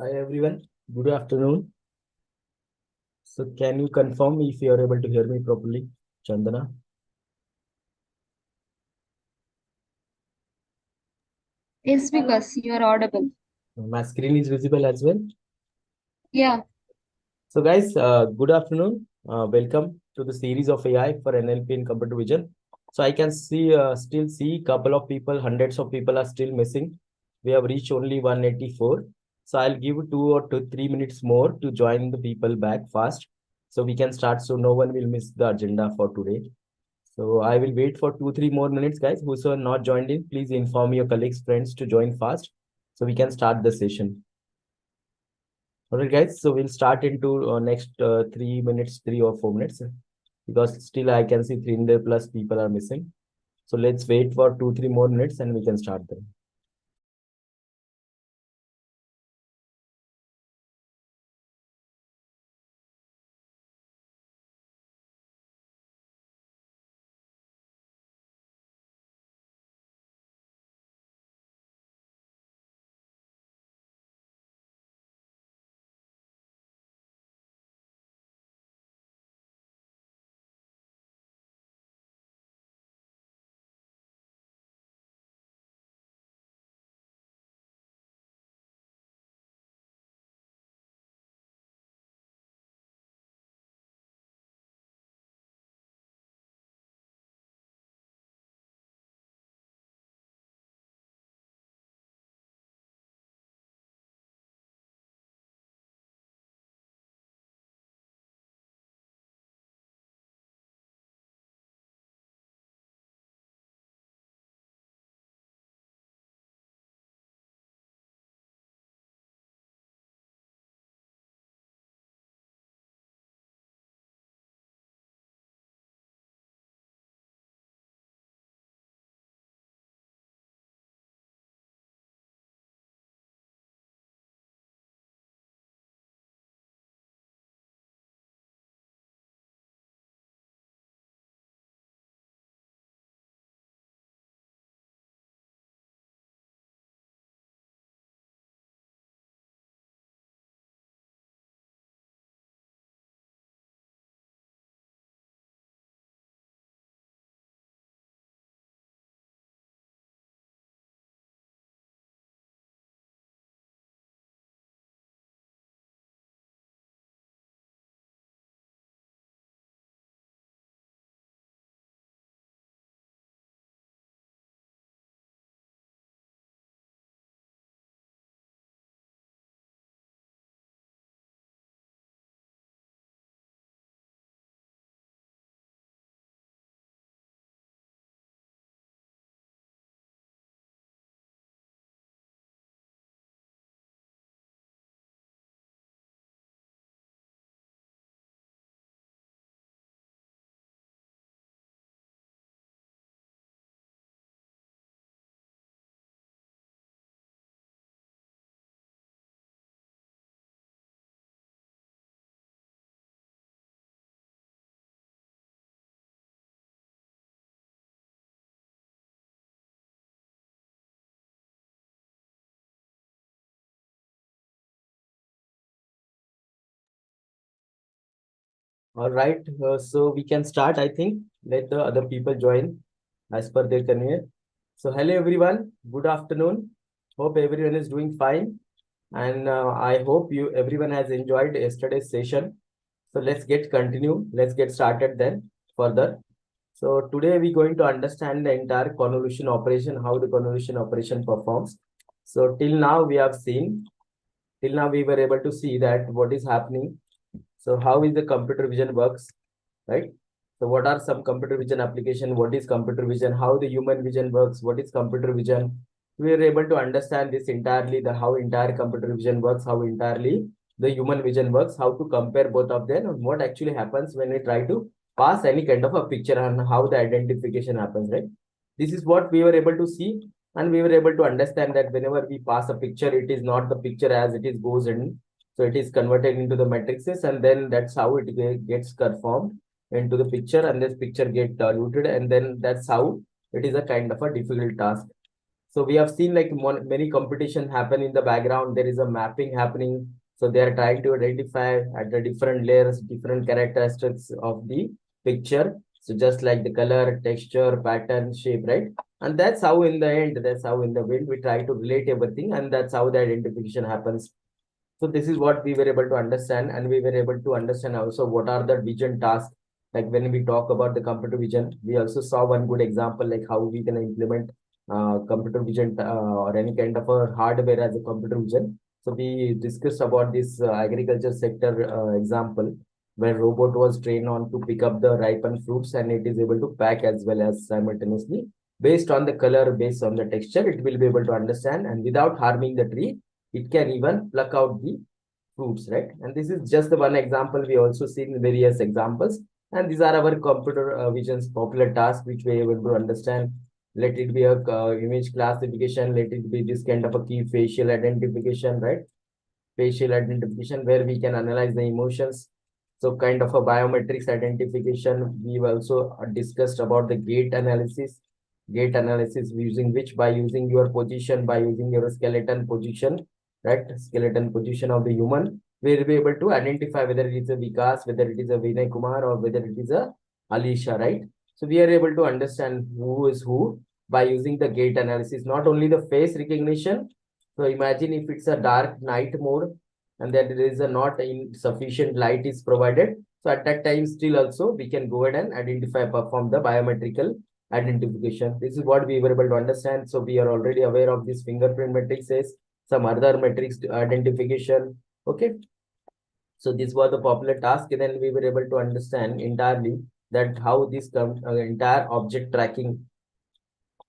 Hi everyone, good afternoon. So can you confirm if you are able to hear me properly, Chandana? Yes, because you are audible. My screen is visible as well. Yeah, So guys, good afternoon. Welcome to the series of AI for NLP and computer vision. So I can still see couple of people, hundreds of people are still missing. We have reached only 184. So I'll give 2 or 3 minutes more to join the people back fast. So we can start so no one will miss the agenda for today. So I will wait for 2, 3 more minutes, guys. Who are not joined in, please inform your colleagues, friends to join fast so we can start the session. All right, guys. So we'll start into next 3 minutes, 3 or 4 minutes, because still I can see 300 plus people are missing. So let's wait for 2, 3 more minutes and we can start them. All right. So we can start, I think. Let the other people join as per their convenience. So hello everyone. Good afternoon. Hope everyone is doing fine. And I hope you everyone has enjoyed yesterday's session. So let's get continue. Let's get started then further. So today we're going to understand the entire convolution operation, how the convolution operation performs. So till now we were able to see that what is happening. So how is the computer vision works, right? So what are some computer vision application? What is computer vision? How the human vision works? What is computer vision? We are able to understand this entirely, the how entire computer vision works, how entirely the human vision works, how to compare both of them, and what actually happens when we try to pass any kind of a picture and how the identification happens, right? This is what we were able to see, and we were able to understand that whenever we pass a picture, it is not the picture as it is goes in. So it is converted into the matrices, and then that's how it gets conformed into the picture, and this picture get diluted, and then that's how it is a kind of a difficult task. So we have seen like many competition happen in the background. There is a mapping happening. So they are trying to identify at the different layers, different characteristics of the picture. So just like the color, texture, pattern, shape, right? And that's how in the end, that's how in the end we try to relate everything, and that's how the identification happens. So this is what we were able to understand, and we were able to understand also what are the vision tasks. Like when we talk about the computer vision, we also saw one good example like how we can implement computer vision or any kind of a hardware as a computer vision. So we discussed about this agriculture sector example where robot was trained on to pick up the ripened fruits, and it is able to pack as well as simultaneously based on the color, based on the texture, it will be able to understand, and without harming the tree it can even pluck out the fruits, right? And this is just the one example. We also seen various examples, and these are our computer vision's popular tasks which we are able to understand. Let it be a image classification, let it be this kind of a key facial identification, right? Facial identification where we can analyze the emotions. So kind of a biometrics identification. We've also discussed about the gait analysis. Gait analysis using which by using your position, by using your skeleton position, right? Skeleton position of the human, we'll be able to identify whether it is a Vikas, whether it is a Vinay Kumar, or whether it is a Alisha, right? So we are able to understand who is who by using the gait analysis, not only the face recognition. So imagine if it's a dark night mode and that there is a not insufficient light is provided. So at that time, still also we can go ahead and identify, perform the biometrical identification. This is what we were able to understand. So we are already aware of this fingerprint matrices, some other metrics identification. Okay. So this was the popular task. And then we were able to understand entirely that how this entire object tracking,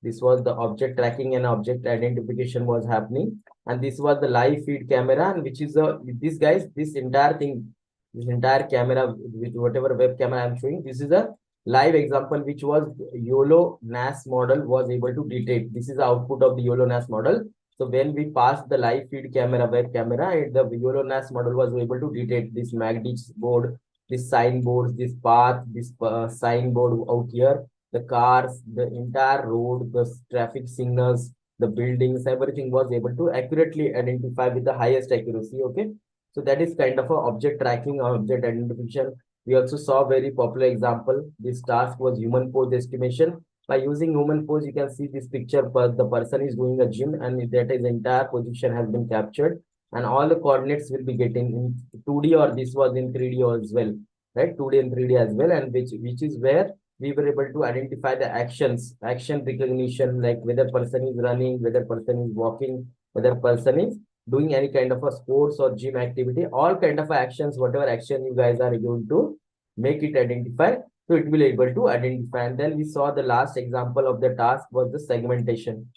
this was the object tracking and object identification was happening. And this was the live feed camera, and which is this guys, this entire thing, this entire camera with whatever web camera I'm showing, this is a live example which was YOLO NAS model was able to detect. This is the output of the YOLO NAS model. So when we passed the live feed camera, web camera, the YOLO NAS model was able to detect this MACD board, this signboard, this path, this signboard out here, the cars, the entire road, the traffic signals, the buildings, everything was able to accurately identify with the highest accuracy. Okay. So that is kind of a object tracking or object identification. We also saw very popular example. This task was human pose estimation. By using human pose, you can see this picture, but the person is doing a gym and that is entire position has been captured and all the coordinates will be getting in 2D or this was in 3D as well, right? 2D and 3D as well, and which is where we were able to identify the actions, action recognition, like whether person is running, whether person is walking, whether person is doing any kind of a sports or gym activity, all kind of actions, whatever action you guys are going to make it identify. So it will able to identify. And then we saw the last example of the task was the segmentation,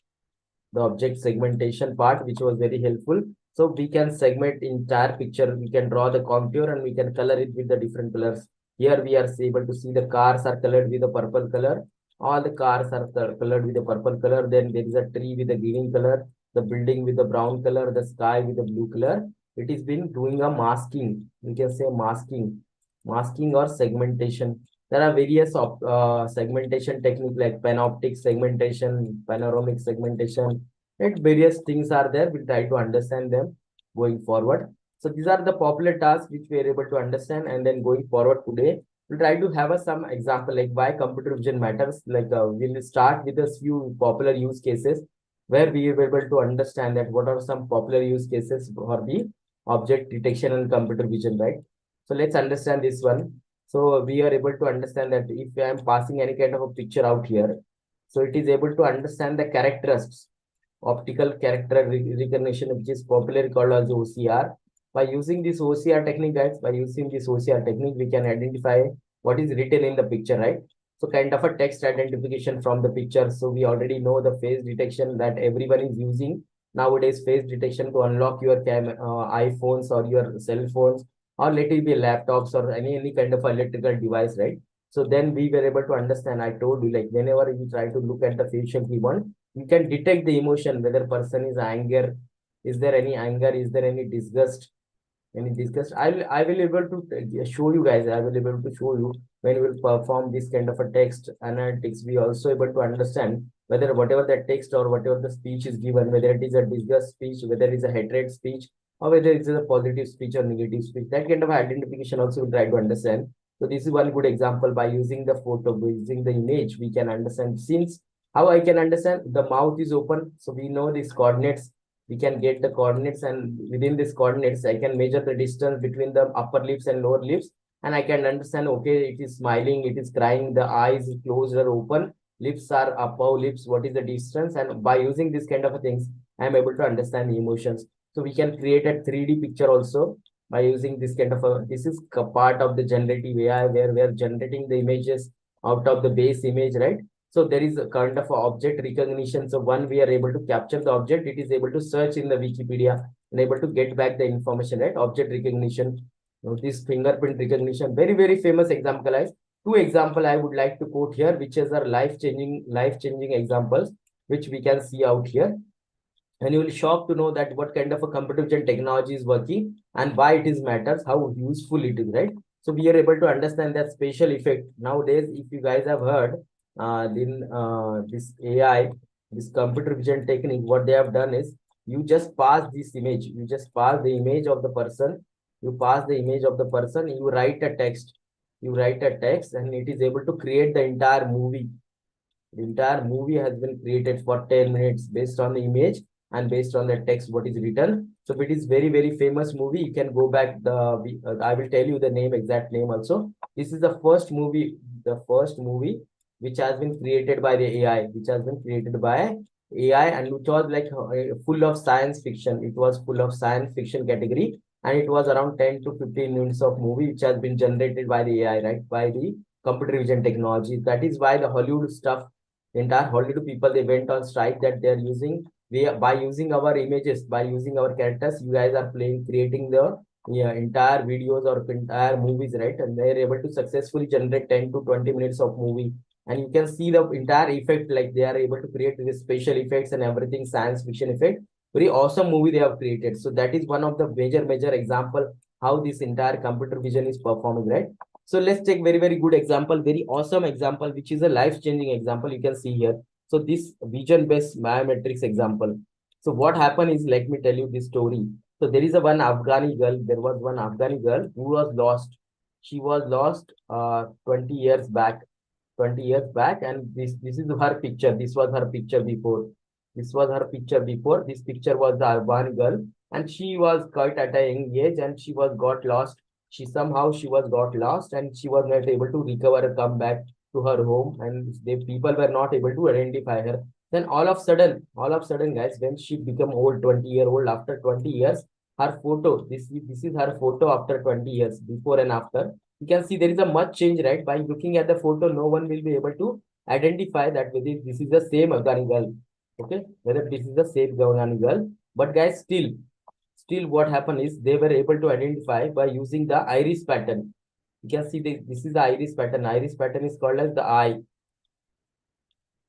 the object segmentation part, which was very helpful. So we can segment entire picture. We can draw the contour and we can color it with the different colors. Here we are able to see the cars are colored with a purple color. All the cars are colored with a purple color. Then there is a tree with a green color, the building with a brown color, the sky with a blue color. It is been doing a masking. We can say masking or segmentation. There are various segmentation technique like panoptic segmentation, panoramic segmentation, and various things are there. We'll try to understand them going forward. So these are the popular tasks which we are able to understand. And then going forward today, we'll try to have some example like why computer vision matters. Like we'll start with a few popular use cases where we are able to understand that what are some popular use cases for the object detection and computer vision, right? So let's understand this one. So we are able to understand that if I am passing any kind of a picture out here, so it is able to understand the characteristics, optical character recognition, which is popularly called as OCR. By using this OCR technique, guys, by using this OCR technique, we can identify what is written in the picture, right? So kind of a text identification from the picture. So we already know the face detection that everyone is using nowadays, face detection to unlock your iPhones or your cell phones, or let it be laptops or any kind of electrical device, right? So then we were able to understand. I told you, like whenever you try to look at the facial keyboard, you can detect the emotion, whether person is anger, is there any anger, is there any disgust, any disgust. I will able to show you guys. I will able to show you when we will perform this kind of a text analytics. We also able to understand whether whatever the text or whatever the speech is given, whether it is a disgust speech, whether it is a hatred speech, or whether it is a positive speech or negative speech. That kind of identification also we try to understand. So this is one good example. By using the photo, by using the image, we can understand. Since how I can understand, the mouth is open, so we know these coordinates. We can get the coordinates, and within these coordinates, I can measure the distance between the upper lips and lower lips, and I can understand. Okay, it is smiling, it is crying, the eyes is closed or open, lips are above lips. What is the distance? And by using this kind of things, I am able to understand the emotions. So we can create a 3D picture also by using this kind of a. This is part of the generative AI where we are generating the images out of the base image, right? So there is a kind of a object recognition. So when we are able to capture the object, it is able to search in the Wikipedia and able to get back the information, right? Object recognition. This fingerprint recognition, very famous example. Is two example I would like to quote here, which is our life changing examples, which we can see out here. And you will shock to know that what kind of a computer vision technology is working and why it is matters, how useful it is, right? So we are able to understand that spatial effect nowadays. If you guys have heard, then this AI, this computer vision technique, what they have done is you just pass this image, you just pass the image of the person, you pass the image of the person, you write a text, and it is able to create the entire movie. The entire movie has been created for 10 minutes based on the image and based on the text what is written. So it is very famous movie. You can go back I will tell you the name, exact name also. This is the first movie which has been created by the AI, which has been created by AI, and which was like full of science fiction. It was full of science fiction category, and it was around 10 to 15 minutes of movie which has been generated by the AI, right? By the computer vision technology. That is why the Hollywood stuff, the entire Hollywood people, they went on strike that they're using, by using our images, by using our characters, you guys are creating the, yeah, entire videos or entire movies, right? And they're able to successfully generate 10 to 20 minutes of movie. And you can see the entire effect, like they are able to create the special effects and everything, science fiction effect. Very awesome movie they have created. So that is one of the major example how this entire computer vision is performing, right? So let's take very good example, very awesome example, which is a life-changing example. You can see here. So this vision-based biometrics example. So what happened is, let me tell you this story. So there is a one Afghani girl. There was one Afghani girl who was lost. She was lost 20 years back. 20 years back, and this is her picture. This was her picture before. This was her picture before. This picture was the Afghan girl, and she was quite at a young age, and she was got lost. She was got lost, and she was not able to recover or come back to her home, and the people were not able to identify her. Then all of sudden, guys, when she become old, 20-year-old, after 20 years, her photo, this is her photo after 20 years, before and after. You can see there is a much change, right? By looking at the photo, no one will be able to identify that whether this is the same Afghani girl. Okay, whether this is the same Afghani girl. But guys, still what happened is they were able to identify by using the iris pattern. You can see this is the iris pattern. Iris pattern is called as the eye.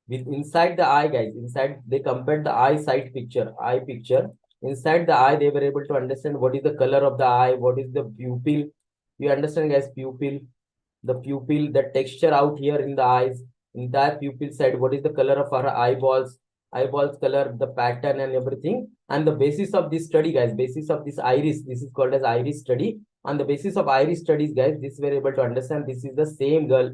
With inside the eye, guys, inside they compared the eye picture. Inside the eye, they were able to understand what is the color of the eye, what is the pupil. You understand, guys, pupil, the texture out here in the eyes, entire pupil side, what is the color of our eyeballs color, the pattern and everything. And the basis of this study, guys, basis of this iris, this is called as iris study. On the basis of iris studies, guys, this were able to understand this is the same girl.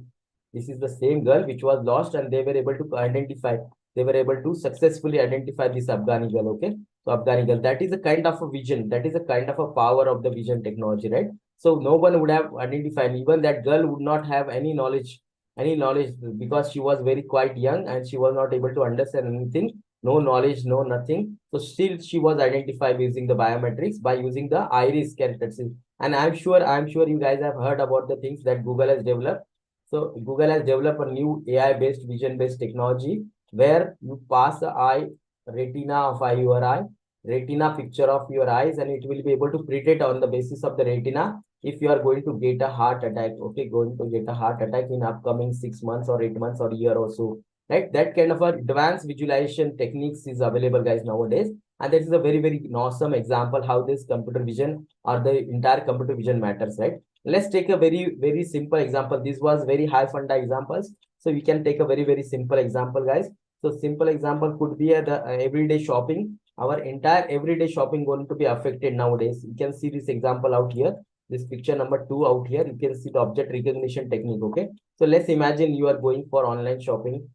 This is the same girl which was lost, and they were able to identify. They were able to successfully identify this Afghani girl. Okay, so Afghani girl, that is a kind of a vision. That is a kind of a power of the vision technology, right? So no one would have identified. Even that girl would not have any knowledge, because she was very quite young and she was not able to understand anything. No knowledge, no nothing. So still she was identified using the biometrics by using the iris characteristics. And I'm sure you guys have heard about the things that Google has developed. So Google has developed a new AI-based, vision-based technology where you pass the eye retina of your eye, retina picture of your eyes, and it will be able to predict on the basis of the retina if you are going to get a heart attack. Okay, going to get a heart attack in upcoming 6 months or 8 months or a year or so. Right, that kind of a advanced visualization techniques is available, guys, nowadays. And this is a very awesome example how this computer vision or the entire computer vision matters, right? Let's take a very simple example. This was very high funda examples, so we can take a very simple example, guys. So simple example could be the everyday shopping. Our entire everyday shopping going to be affected nowadays. You can see this example out here. This picture number 2 out here. You can see the object recognition technique. Okay. So let's imagine you are going for online shopping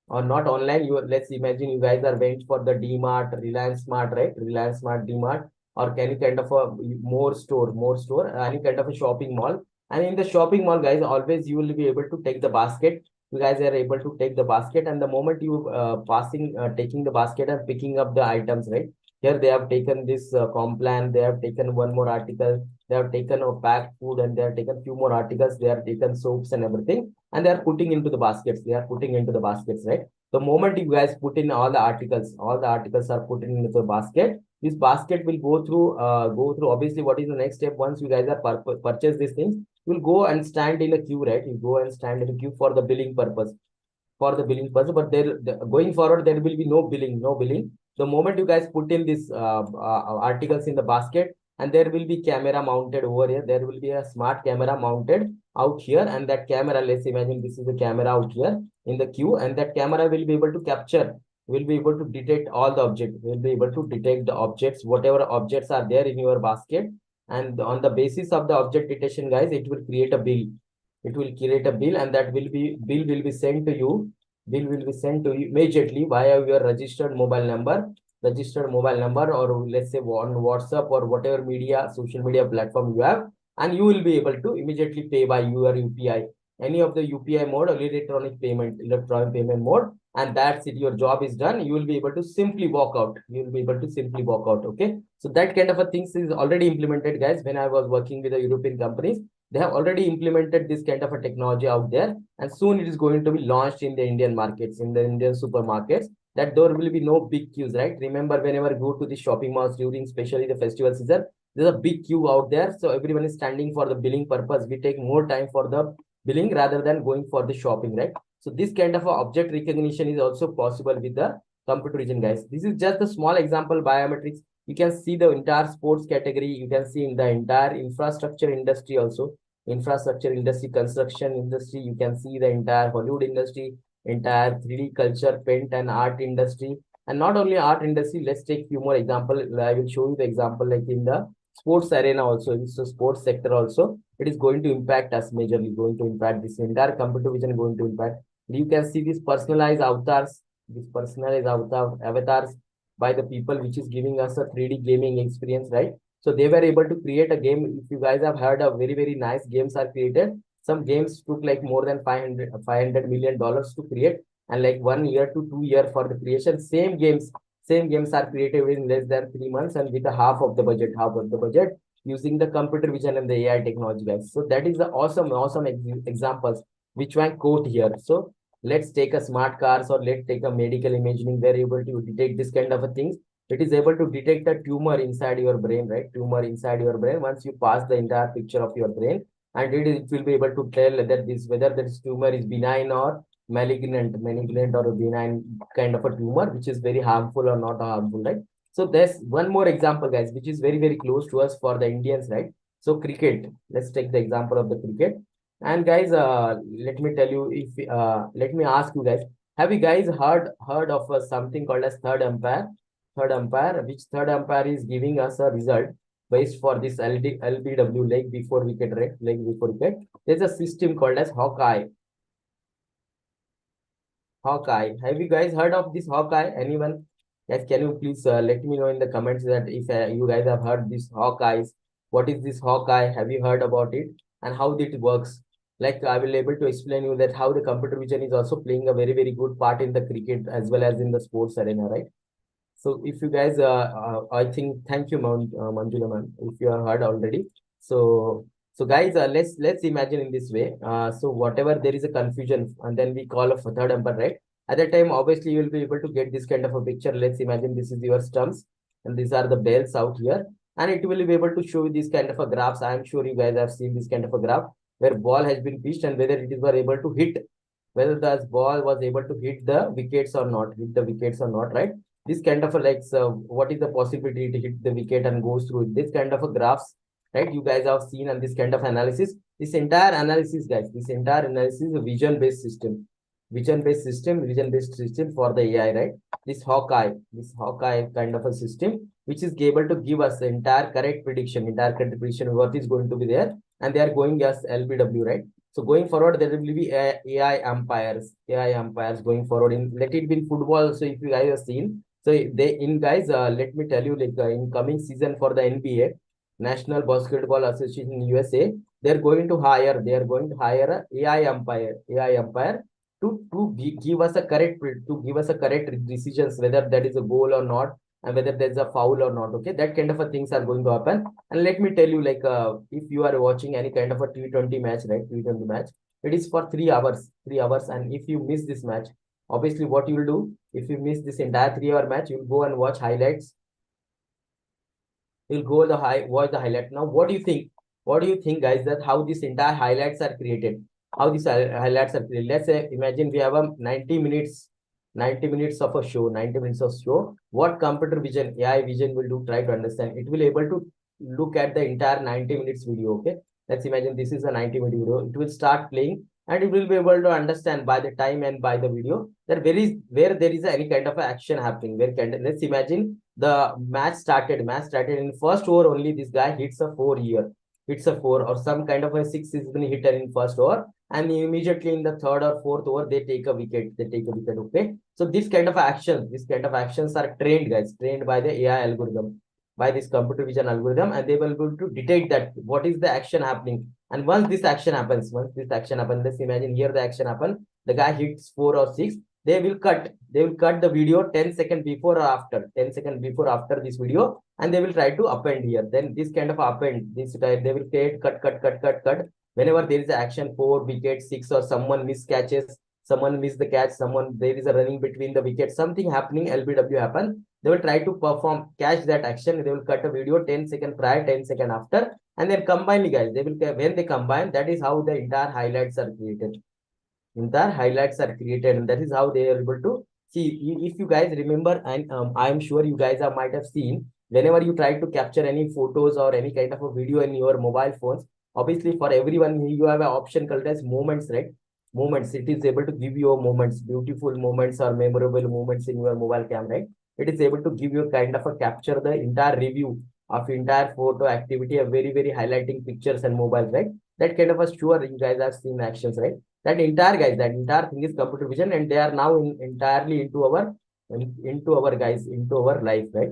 or not online. You let's imagine you guys are went for the DMart, Reliance Smart, right? Reliance Smart, DMart, or any kind of a more store, any kind of a shopping mall. And in the shopping mall, guys, always you will be able to take the basket. You guys are able to take the basket, and the moment you taking the basket and picking up the items, right? Here they have taken this Complan, they have taken one more article, they have taken a packed food, and they have taken few more articles, they have taken soaps and everything, and they are putting into the baskets. They are putting into the baskets, right? The moment you guys put in all the articles are put into the basket. This basket will go through. Obviously, what is the next step? Once you guys are purchase these things, you will go and stand in a queue, right? You go and stand in a queue for the billing purpose, but going forward there will be no billing. The moment you guys put in these articles in the basket, and there will be camera mounted over here. There will be a smart camera mounted out here, and that camera, let's imagine this is the camera out here in the queue, and that camera will be able to capture, will be able to detect all the objects, will be able to detect the objects, whatever objects are there in your basket. And on the basis of the object detection, guys, it will create a bill. It will create a bill, and that bill will be sent to you. Bill will be sent to you immediately via your registered mobile number, or let's say on WhatsApp or whatever media, social media platform you have, and you will be able to immediately pay by your UPI, any of the UPI mode or electronic payment mode, and that's it. Your job is done. You will be able to simply walk out. You will be able to simply walk out. Okay. So that kind of a things is already implemented, guys. When I was working with the European companies, they have already implemented this kind of a technology out there, and soon it is going to be launched in the Indian markets, in the Indian supermarkets. That there will be no big queues, right? Remember, whenever you go to the shopping malls during especially the festival season, there's a big queue out there. So everyone is standing for the billing purpose. We take more time for the billing rather than going for the shopping, right? So this kind of a object recognition is also possible with the computer vision, guys. This is just a small example. Biometrics, you can see the entire sports category. You can see in the entire infrastructure industry also. Infrastructure industry, construction industry. You can see the entire Hollywood industry, entire 3D culture, paint and art industry. And not only art industry, let's take few more example. I will show you the example like in the sports arena also, in the sports sector also. It is going to impact us majorly, going to impact this entire computer vision going to impact. You can see these personalized avatars by the people, which is giving us a 3D gaming experience, right? So they were able to create a game. If you guys have heard of very nice games are created. Some games took like more than $500 million to create, and like 1 year to 2 year for the creation. Same games are created in less than 3 months, and with a half of the budget, using the computer vision and the AI technology, guys. So that is the awesome examples which one quote here. So let's take a smart cars, or let's take a medical imaging. They're able to detect this kind of a things. It is able to detect a tumor inside your brain, right? Tumor inside your brain. Once you pass the entire picture of your brain, and it will be able to tell that this whether this tumor is benign or malignant or a benign kind of a tumor, which is very harmful or not harmful, right? So there's one more example, guys, which is very close to us for the Indians, right? So cricket. Let's take the example of the cricket. And guys, let me tell you, if let me ask you guys, have you guys heard of something called as third umpire? Third umpire, which third umpire is giving us a result based for this LBW, leg before wicket, right? Leg before wicket. There's a system called as Hawkeye. Hawkeye. Have you guys heard of this Hawkeye? Anyone? Yes, can you please let me know in the comments that if you guys have heard this Hawkeyes? What is this Hawkeye? Have you heard about it? And how it works? Like I will able to explain you that how the computer vision is also playing a very good part in the cricket as well as in the sports arena, right? So if you guys, I think, thank you, Manjula ma'am, if you have heard already. So guys, let's imagine in this way. So whatever there is a confusion, and then we call a third umpire, right? At that time, obviously, you will be able to get this kind of a picture. Let's imagine this is your stumps, and these are the bells out here, and it will be able to show you this kind of a graphs. I am sure you guys have seen this kind of a graph where ball has been pitched and whether it is were able to hit, whether the ball was able to hit the wickets or not, right? This kind of a like, so what is the possibility to hit the wicket and goes through this kind of a graphs, right? You guys have seen, and this kind of analysis, this entire analysis, guys, this entire analysis is a vision based system. vision based system for the AI, right? This Hawkeye kind of a system, which is able to give us the entire correct prediction, what is going to be there, and they are going as LBW, right? So going forward, there will be AI umpires going forward in, let it be in football. So if you guys have seen, so they in guys, let me tell you, like in coming season for the NBA, National Basketball Association in USA, they are going to hire a AI umpire give us a correct decisions, whether that is a goal or not, and whether there's a foul or not. Okay, that kind of a things are going to happen. And let me tell you, like if you are watching any kind of a T20 match, right? T20 match, it is for 3 hours, 3 hours. And if you miss this match, obviously what you will do, if you miss this entire 3 hour match, you'll go and watch highlights. You'll go the high watch the highlight. Now what do you think, guys, that how this entire highlights are created, how these highlights are created? Let's say, imagine we have a 90 minutes of a show, 90 minutes of show. What computer vision, AI vision will do, try to understand, it will able to look at the entire 90 minutes video. Okay, let's imagine this is a 90-minute video. It will start playing, and it will be able to understand by the time and by the video that where there is any kind of action happening, where can, let's imagine the match started in first over only. This guy hits a four, or some kind of a six is been hit in first over, and immediately in the third or fourth over they take a wicket. Okay, so these kind of actions are trained, guys, trained by the AI algorithm, by this computer vision algorithm, and they will be able to detect that what is the action happening. And once this action happens, let's imagine here the action happen, the guy hits four or six, they will cut the video 10 seconds before or after, 10 seconds before after this video, and they will try to append here. Then this kind of append, this type, they will create cut. Whenever there is action, four wicket, six, or someone miss catches, someone miss the catch, someone, there is a running between the wickets, something happening, LBW happen, they will try to perform, catch that action. They will cut a video 10 seconds prior, 10 seconds after, and then combine, guys. They will, when they combine, that is how the entire highlights are created. And that is how they are able to see. If you guys remember, and I am sure you guys might have seen, whenever you try to capture any photos or any kind of a video in your mobile phones, obviously for everyone you have an option called as moments, right? Moments, it is able to give you moments, beautiful moments or memorable moments in your mobile camera, right? It is able to give you kind of a capture the entire review of entire photo activity, a very highlighting pictures and mobiles, right? That kind of a, sure, you guys have seen actions, right? That entire thing is computer vision, and they are now entirely into our life, right?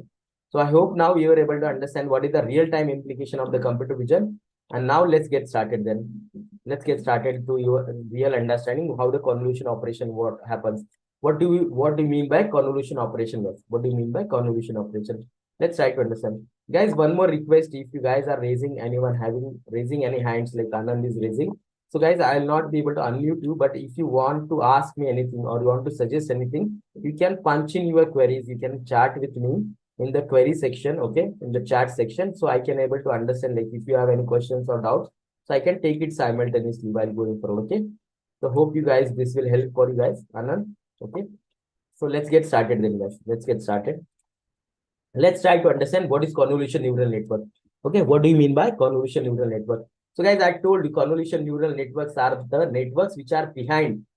So I hope now you are able to understand what is the real-time implication of the computer vision. And now let's get started then. Let's get started to your real understanding how the convolution operation what happens. What do you mean by convolution operation, guys? What do you mean by convolution operation? Let's try to understand. Guys, one more request. If you guys are raising any hands, like Anand is raising. So guys, I'll not be able to unmute you, but if you want to ask me anything or you want to suggest anything, you can punch in your queries. You can chat with me in the query section, okay, in the chat section, so I can able to understand, like if you have any questions or doubts, so I can take it simultaneously while going forward. Okay, so hope you guys, this will help for you guys, Anand. Okay, so let's get started then, guys. Let's get started. Let's try to understand what is convolution neural network. Okay, what do you mean by convolution neural network? So guys, I told you convolution neural networks are the networks which are behind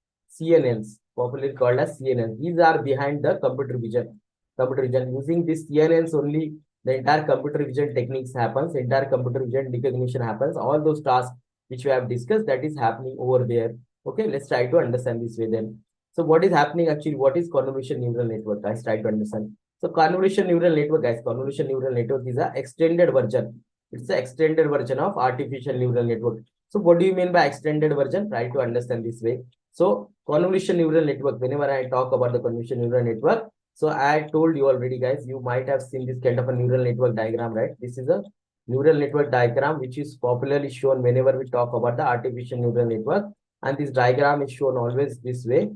CNNs, popularly called as CNNs. These are behind the computer vision. Using this CNNs only, the entire computer vision techniques happens, entire computer vision recognition happens. All those tasks which we have discussed, that is happening over there. Okay, let's try to understand this way then. So what is happening actually? What is convolution neural network? Guys, try to understand. So convolution neural network, guys, convolution neural network is a extended version. It's the extended version of artificial neural network. So what do you mean by extended version? Try to understand this way. So convolution neural network, whenever I talk about the convolution neural network, so I told you already, guys, you might have seen this kind of a neural network diagram, right? This is a neural network diagram, which is popularly shown whenever we talk about the artificial neural network. And this diagram is shown always this way.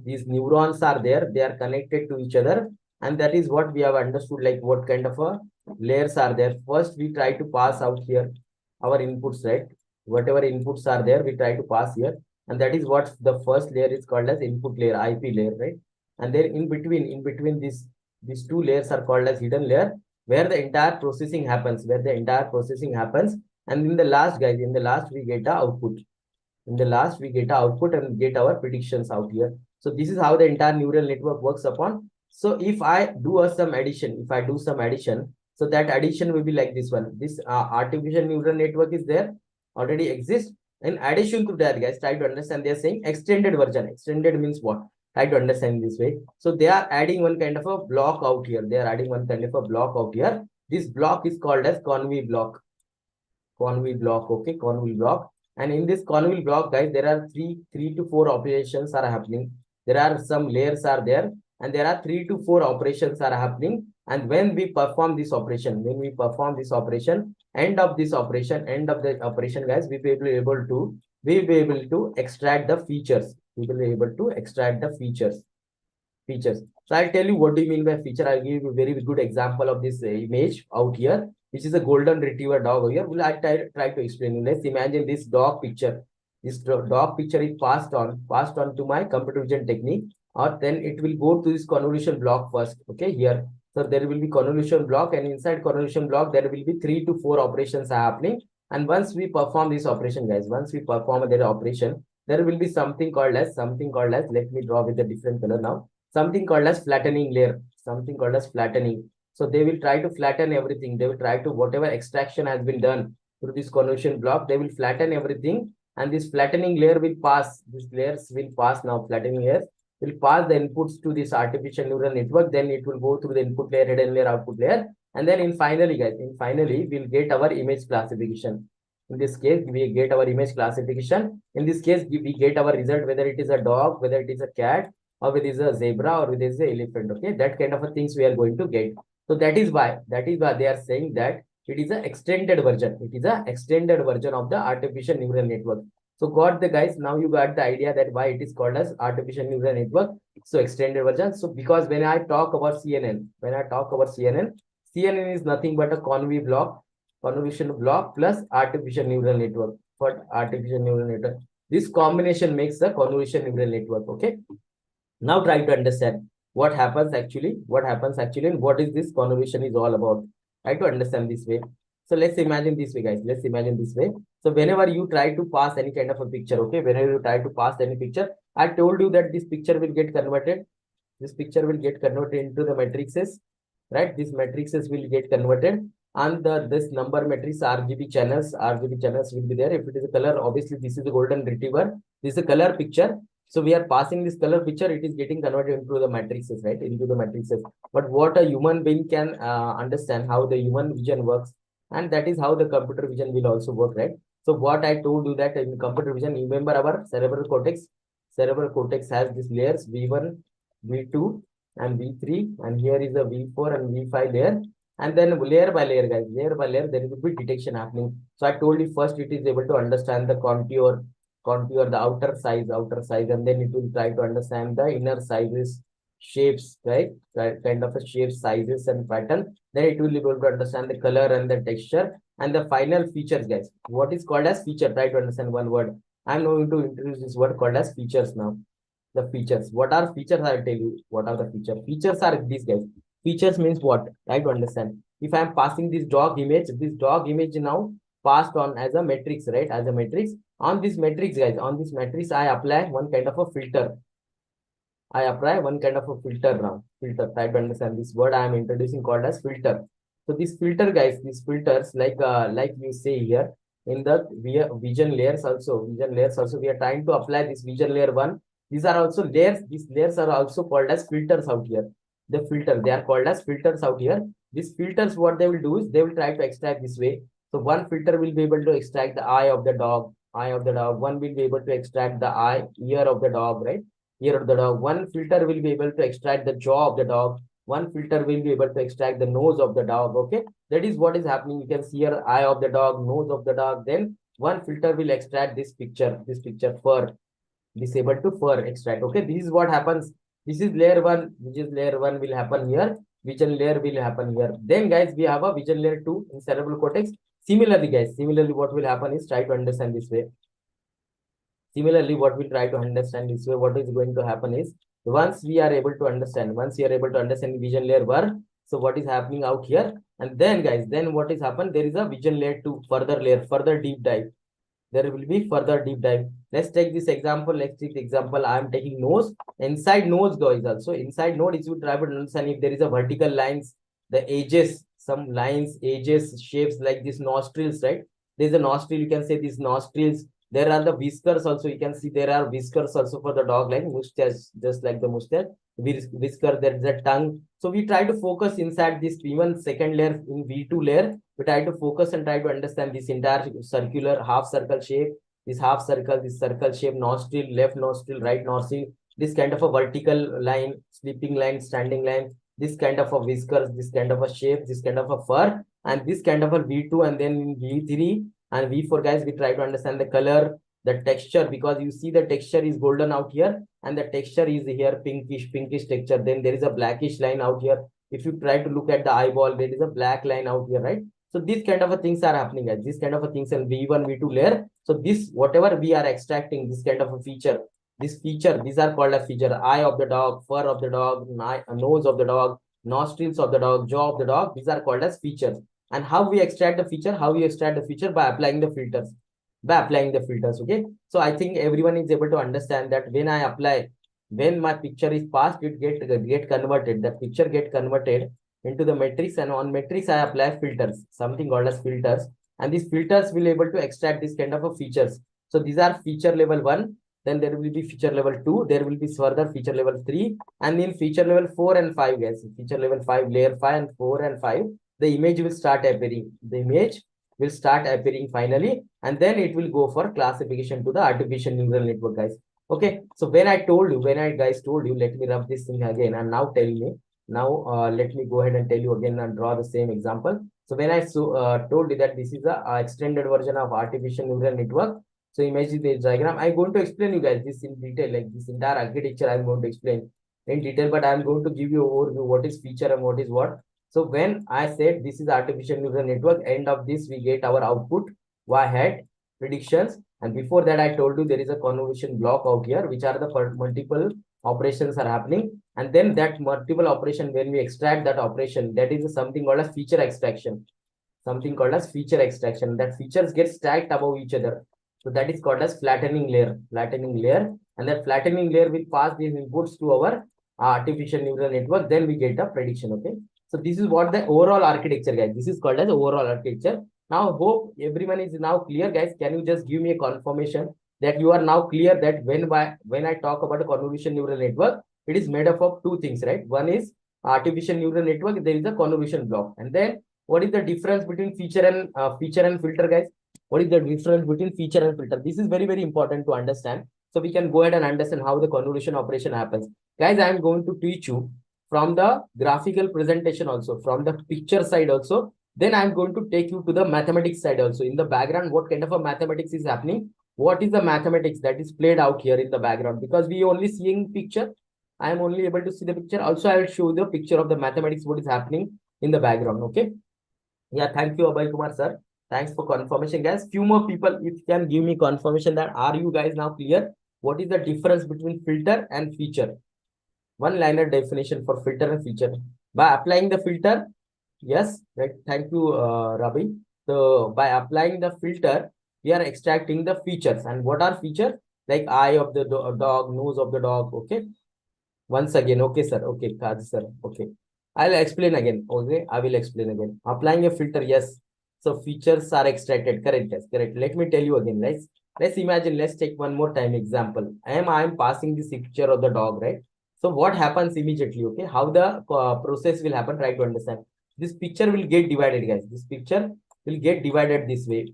These neurons are there, they are connected to each other. And that is what we have understood, like what kind of a layers are there. First, we try to pass out here our inputs, right? Whatever inputs are there, we try to pass here. And that is what the first layer is called as input layer, IP layer, right? And then in between these two layers are called as hidden layer, where the entire processing happens, And in the last, guys, in the last we get the output. In the last, we get our output and get our predictions out here. So this is how the entire neural network works upon. So if I do some addition, so that addition will be like this one. This artificial neural network is there, already exists. In addition to that, guys, try to understand. They are saying extended version. Extended means what? Try to understand this way. So they are adding one kind of a block out here. They are adding one kind of a block out here. This block is called as conv block. Conv block, okay, conv block. And in this conv block, guys, there are three to four operations are happening. There are some layers are there, and there are 3 to 4 operations are happening. And when we perform this operation, end of the operation, guys, we will be able to extract the features. We will be able to extract the features. So I'll tell you what do you mean by feature. I'll give you a very good example of this image out here, which is a golden retriever dog here. Will I try to explain you? Let's imagine this dog picture. This dog picture is passed on to my computer vision technique, or then it will go to this convolution block first. Okay, here. So there will be convolution block, and inside convolution block, there will be 3 to 4 operations are happening. And once we perform this operation, guys, there will be something called as, let me draw with a different color now, something called as flattening layer, So they will try to flatten everything. They will try to, whatever extraction has been done through this convolution block, they will flatten everything. And this flattening layer will pass, flattening layers will pass the inputs to this artificial neural network. Then it will go through the input layer, hidden layer, output layer. And then finally, we'll get our image classification. In this case, we get our image classification. In this case, we get our result, whether it is a dog, whether it is a cat, or whether it is a zebra, or whether it is an elephant. Okay, that kind of a things we are going to get. So that is why they are saying that it is an extended version. It is an extended version of the artificial neural network. So got the guys, now you got the idea that why it is called as artificial neural network. So extended version. So because when I talk about CNN, CNN is nothing but a convolution block plus artificial neural network. For artificial neural network, this combination makes the convolution neural network. Okay. Now try to understand what happens actually, and what is this convolution is all about. Try to understand this way. So let's imagine this way, guys. So whenever you try to pass any kind of a picture, okay, whenever you try to pass any picture, I told you that this picture will get converted. Into the matrices, right? These matrices will get converted, and this number matrix RGB channels will be there. If it is a color, obviously this is a golden retriever. This is a color picture. So we are passing this color picture, it is getting converted into the matrices, right? But what a human being can understand how the human vision works, and that is how the computer vision will also work, right? So what I told you that in computer vision, remember our cerebral cortex. Cerebral cortex has these layers V1, V2, and V3, and here is a V4 and V5 layer. And then layer by layer, guys, there will be detection happening. So I told you first it is able to understand the contour, the outer size, and then it will try to understand the inner sizes, shapes, right? Kind of a shape, sizes, and pattern. Then it will be able to understand the color and the texture and the final features, guys. What is called as feature? Try to understand one word. I'm going to introduce this word called as features now. The features. What are features? I'll tell you. What are the features? Features are these, guys. Features means what? Try to understand. If I'm passing this dog image now passed on as a matrix, right? As a matrix. On this matrix, guys, I apply one kind of a filter. Now. Filter. Try to understand this word I am introducing called as filter. So this filter, guys, these filters, like you say here, in the vision layers also, we are trying to apply this vision layer 1. These are also layers. These layers are also called as filters out here. They are called as filters out here. These filters, what they will do is they will try to extract this way. So one filter will be able to extract the eye of the dog. One will be able to extract the ear of the dog, right? Ear of the dog. One filter will be able to extract the jaw of the dog. One filter will be able to extract the nose of the dog. Okay, that is what is happening. You can see here eye of the dog, nose of the dog. Then one filter will extract this picture fur. Disable to fur extract. Okay, this is what happens. This is layer 1, which is layer 1 will happen here. Vision layer will happen here. Then, guys, we have a vision layer 2 in cerebral cortex. Similarly, guys, what will happen is try to understand this way. What is going to happen is once we are able to understand vision layer 1, so what is happening out here, and then, guys, then what is happened, there is a vision layer 2, further deep dive. there will be further deep dive. Let's take this example. Let's take the example. I'm taking nose. Inside nose, guys, also inside nose, you try to understand if there is a vertical lines, the edges, some lines, edges, shapes like this nostrils, right? There's a nostril. You can say these nostrils. There are the whiskers also. You can see there are whiskers also for the dog, like mustache, just like the mustache. Whisker, there's a tongue. So we try to focus inside this even second layer in V2 layer. We try to focus and try to understand this entire circular half circle shape, this half circle, this circle shape, nostril, left nostril, right nostril, this kind of a vertical line, sleeping line, standing line, this kind of a whiskers, this kind of a shape, this kind of a fur, and this kind of a V2, and then in V3 and V4, guys, we try to understand the color, the texture, because you see the texture is golden out here, and the texture is here pinkish texture. Then there is a blackish line out here. If you try to look at the eyeball, there is a black line out here, right? So these kind of a things are happening, guys. This kind of a things in V1, V2 layer. So this, whatever we are extracting, this kind of a feature, this feature, these are called a feature. Eye of the dog, fur of the dog, nose of the dog, nostrils of the dog, jaw of the dog. These are called as features. And how we extract the feature? How we extract the feature? By applying the filters. By applying the filters, okay? So I think everyone is able to understand that when I apply, when my picture is passed, it get converted. The picture get converted into the matrix, and on matrix I apply filters, something called as filters, and these filters will able to extract this kind of a features. So these are feature level 1, then there will be feature level 2, there will be further feature level 3, and then feature level 4 and 5, guys. Feature level 5, layer 5 and 4 and 5, the image will start appearing. The image will start appearing finally, and then it will go for classification to the artificial neural network, guys. Okay, so when I guys told you, let me rub this thing again, and now tell me. Now, let me go ahead and tell you again and draw the same example. So when I told you that this is a extended version of artificial neural network. So imagine this diagram. I'm going to explain you guys this in detail, like this entire architecture I'm going to explain in detail, but I'm going to give you overview what is feature and what is what. So when I said this is artificial neural network, end of this we get our output, y hat, predictions. And before that, I told you there is a convolution block out here, which are the multiple operations are happening. And then that multiple operation, when we extract that operation, that is something called as feature extraction. Something called as feature extraction. That features get stacked above each other. So that is called as flattening layer. Flattening layer. And that flattening layer will pass these inputs to our artificial neural network. Then we get a prediction. Okay. So this is what the overall architecture, guys. This is called as overall architecture. Now, hope everyone is now clear, guys. Can you just give me a confirmation that you are now clear that when I talk about a convolution neural network, it is made up of two things, right? One is artificial neural network. There is a convolution block, and then what is the difference between feature and filter, guys? What is the difference between feature and filter? This is very important to understand. So we can go ahead and understand how the convolution operation happens, guys. I am going to teach you from the graphical presentation also, from the picture side also. Then I'm going to take you to the mathematics side also. In the background, what kind of a mathematics is happening? What is the mathematics that is played out here in the background? Because we only seeing picture. I am only able to see the picture. Also, I will show the picture of the mathematics, what is happening in the background. Okay. Yeah, thank you, Abhay Kumar, sir. Thanks for confirmation, guys. Few more people, if you can give me confirmation that are you guys now clear? What is the difference between filter and feature? One-liner definition for filter and feature. By applying the filter, yes, right. Thank you, Ravi. So by applying the filter, we are extracting the features. And what are features? Like eye of the dog, nose of the dog. Okay. Once again, okay, sir. Okay, Kazi, sir. Okay. I'll explain again. Okay, I will explain again. Applying a filter, yes. So features are extracted. Correct, yes, correct. Let me tell you again. Let's imagine. Let's take one more time example. I am passing this picture of the dog, right? So what happens immediately? Okay, how the process will happen? Try to understand. This picture will get divided, guys. This picture will get divided this way.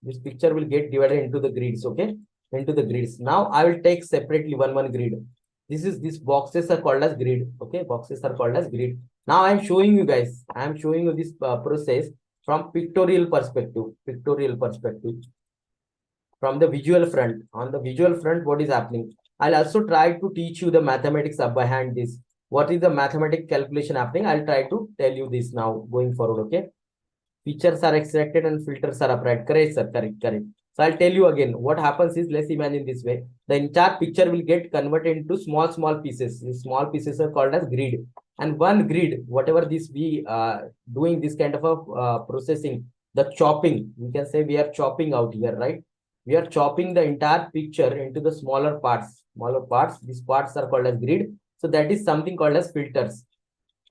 This picture will get divided into the grids. Okay, into the grids. Now I will take separately one grid. These boxes are called as grid. Okay, boxes are called as grid. Now I'm showing you guys. I'm showing you this process from pictorial perspective. Pictorial perspective. From the visual front. On the visual front, what is happening? I'll also try to teach you the mathematics up behind this. What is the mathematic calculation happening? I'll try to tell you this now going forward. Okay. Features are extracted and filters are applied. Correct, sir. Correct, correct. So I'll tell you again. What happens is, let's imagine this way. The entire picture will get converted into small pieces. These small pieces are called as grid. And one grid, whatever this we doing this kind of a processing, the chopping. We can say we are chopping out here, right? We are chopping the entire picture into the smaller parts. Smaller parts. These parts are called as grid. So that is something called as filters.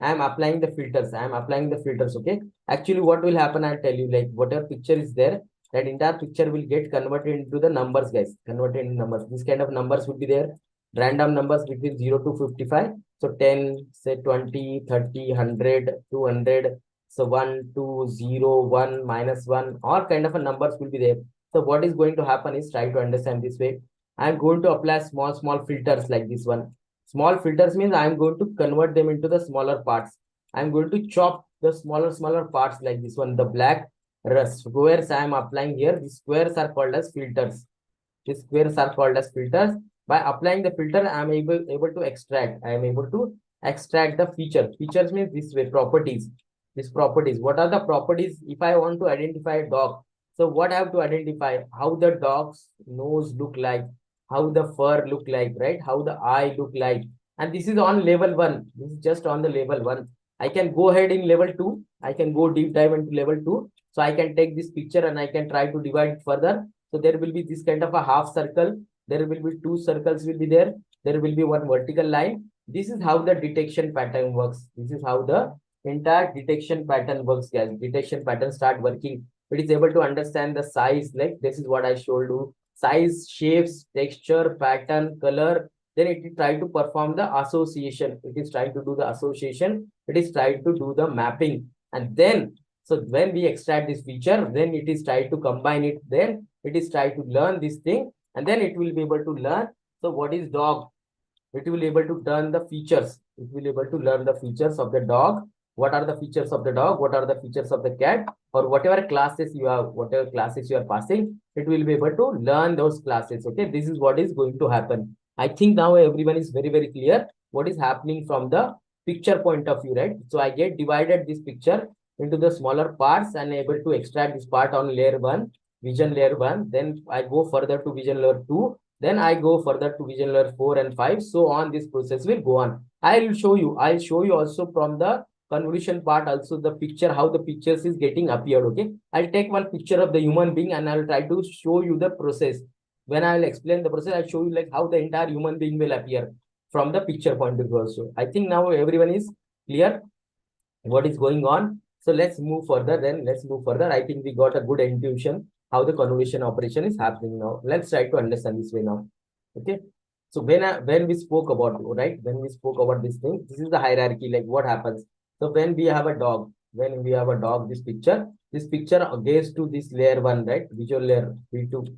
I am applying the filters. I am applying the filters. Okay. Actually, what will happen? I'll tell you. Like whatever picture is there, that entire picture will get converted into the numbers, guys. Converted into numbers. This kind of numbers will be there. Random numbers between 0 to 55. So 10, say 20, 30, 100, 200. So 1, 2, 0, 1, -1. All kind of a numbers will be there. So what is going to happen is try to understand this way. I am going to apply small filters like this one. Small filters means I am going to convert them into the smaller parts. I am going to chop the smaller parts like this one. The black squares I am applying here. These squares are called as filters. These squares are called as filters. By applying the filter, I am able to extract. I am able to extract the feature. Features means this way, properties. These properties. What are the properties? If I want to identify a dog, so what I have to identify? How the dog's nose look like, how the fur look like, right? How the eye look like. And this is on level 1. This is just on the level 1. I can go ahead in level 2. I can go deep dive into level 2. So I can take this picture and I can try to divide it further. So there will be this kind of a half circle. There will be 2 circles will be there. There will be 1 vertical line. This is how the detection pattern works. This is how the entire detection pattern works, guys. Detection pattern start working. It is able to understand the size. Like this is what I showed you. Size, shapes, texture, pattern, color. Then it is trying to perform the association. It is trying to do the association. It is trying to do the mapping. And then, so when we extract this feature, then it is trying to combine it. Then it is trying to learn this thing. And then it will be able to learn. So what is dog? It will be able to learn the features. It will be able to learn the features of the dog. What are the features of the dog? What are the features of the cat? Or whatever classes you have, whatever classes you are passing, it will be able to learn those classes. Okay, this is what is going to happen. I think now everyone is very clear what is happening from the picture point of view, right? So I get divided this picture into the smaller parts and able to extract this part on layer 1, vision layer 1. Then I go further to vision layer 2. Then I go further to vision layer 4 and 5. So on, this process will go on. I'll show you also from the convolution part also the picture, how the pictures is getting appeared. Okay, I'll take one picture of the human being and I'll try to show you the process. When I'll explain the process, I'll show you like how the entire human being will appear from the picture point of view also. I think now everyone is clear what is going on. So let's move further. I think we got a good intuition how the convolution operation is happening now. Let's try to understand this way now. Okay. So when we spoke about, right, when we spoke about this thing, this is the hierarchy, like what happens. So when we have a dog, this picture goes to this layer 1, right, visual layer, V2,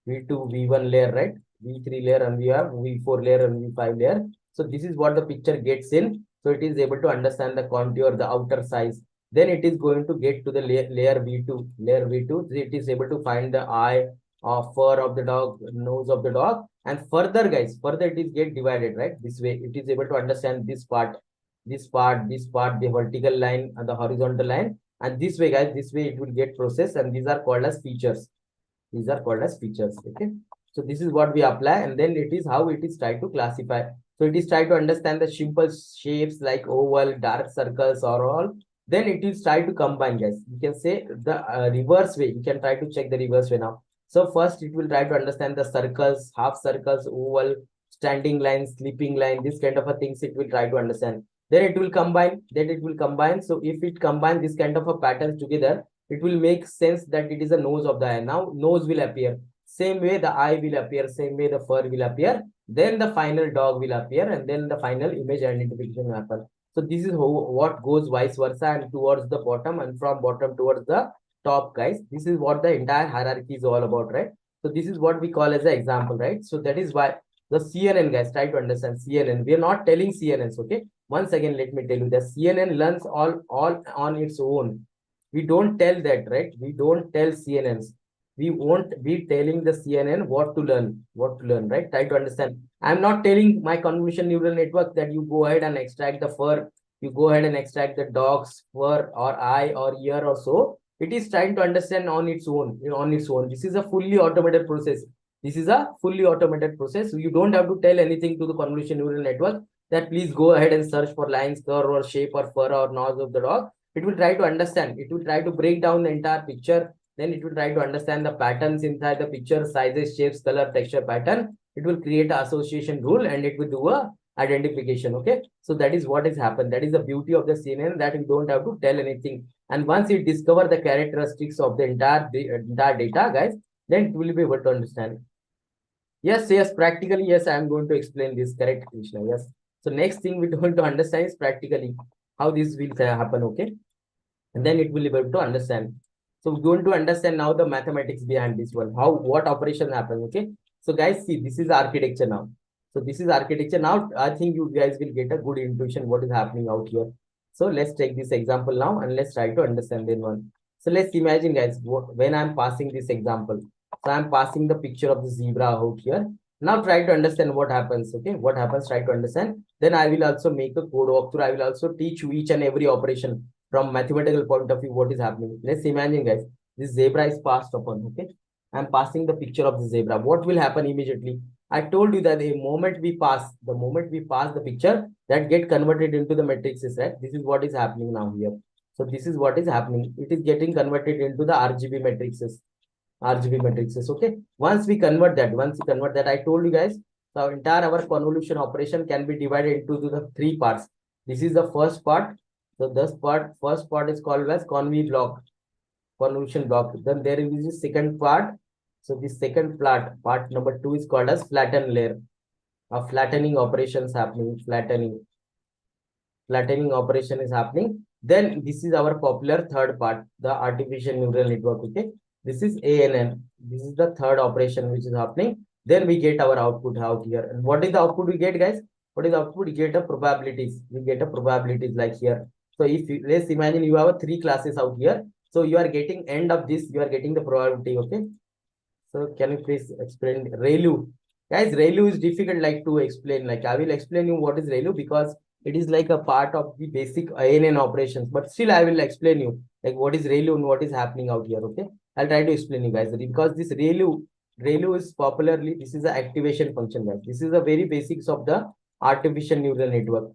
V1 layer, right, V3 layer, and we have V4 layer and V5 layer. So this is what the picture gets in. So it is able to understand the contour, the outer size. Then it is going to get to the layer V2. Layer V2, it is able to find the eye, fur of the dog, nose of the dog. And further, guys, further it is get divided, right? This way, it is able to understand this part, the vertical line and the horizontal line. And this way, guys, this way it will get processed. And these are called as features. These are called as features. Okay. So this is what we apply. And then it is how it is tried to classify. So it is try to understand the simple shapes like oval, dark circles or all. Then it is try to combine, guys. You can say the reverse way. You can try to check the reverse way now. So first it will try to understand the circles, half circles, oval, standing line, sleeping line, this kind of a things it will try to understand. Then it will combine. So if it combines this kind of a patterns together, it will make sense that it is a nose of the eye. Now nose will appear. Same way the eye will appear. Same way the fur will appear. Then the final dog will appear, and then the final image identification will happen. So this is what goes vice versa and towards the bottom, and from bottom towards the top, guys. This is what the entire hierarchy is all about, right? So this is what we call as an example, right? So that is why the CNN, guys, try to understand CNN. We are not telling CNNs, okay? Once again, let me tell you that CNN learns all on its own. We don't tell that, right? We don't tell CNNs. We won't be telling the CNN what to learn, right? Try to understand. I'm not telling my convolution neural network that you go ahead and extract the fur, you go ahead and extract the dog's fur or eye or ear or so. It is trying to understand on its own, This is a fully automated process. You don't have to tell anything to the convolution neural network that please go ahead and search for lines, curve, or shape, or fur, or nose of the dog. It will try to understand. It will try to break down the entire picture. Then it will try to understand the patterns inside the picture, sizes, shapes, color, texture, pattern. It will create an association rule and it will do a identification. Okay, so that is what has happened. That is the beauty of the CNN, that we don't have to tell anything. And once you discover the characteristics of the entire data, guys, then it will be able to understand. Yes, yes, practically, yes, I am going to explain this. Correct, Krishna. Yes. So next thing we're going to understand is practically how this will happen. Okay, and then it will be able to understand. So we're going to understand now the mathematics behind this one, how what operation happens. Okay, so guys, see, this is architecture now. So this is architecture now. I think you guys will get a good intuition what is happening out here. So let's take this example now and let's try to understand then one. So let's imagine, guys, when I'm passing this example. So I'm passing the picture of the zebra out here. Now try to understand what happens. Okay, what happens, try to understand. Then I will also make a code walkthrough. I will also teach you each and every operation from mathematical point of view what is happening. Let's imagine, guys, this zebra is passed upon. Okay, I'm passing the picture of the zebra. What will happen immediately? I told you that the moment we pass the picture, that get converted into the matrices, right? This is what is happening now here. So this is what is happening. It is getting converted into the RGB matrices. RGB matrices. Okay. Once we convert that, I told you guys, the entire our convolution operation can be divided into the three parts. This is the first part. So this first part is called as convolution block. Then there is the second part. So this second part number 2 is called as flatten layer. A flattening operations happening, flattening operation is happening. Then this is our popular third part, the artificial neural network. Okay, this is ANN. This is the third operation which is happening. Then we get our output out here. And what is the output we get, guys? What is the output? We get a probabilities. We get a probabilities like here. So if you, let's imagine you have a 3 classes out here. So you are getting end of this, you are getting the probability. Okay. So can you please explain ReLU? Guys, ReLU is difficult like to explain. Like I will explain you what is ReLU because it is like a part of the basic ANN operations. But still I will explain you like what is ReLU and what is happening out here. Okay. I'll try to explain you guys because this ReLU is popularly, this is the activation function, guys. This is the very basics of the artificial neural network.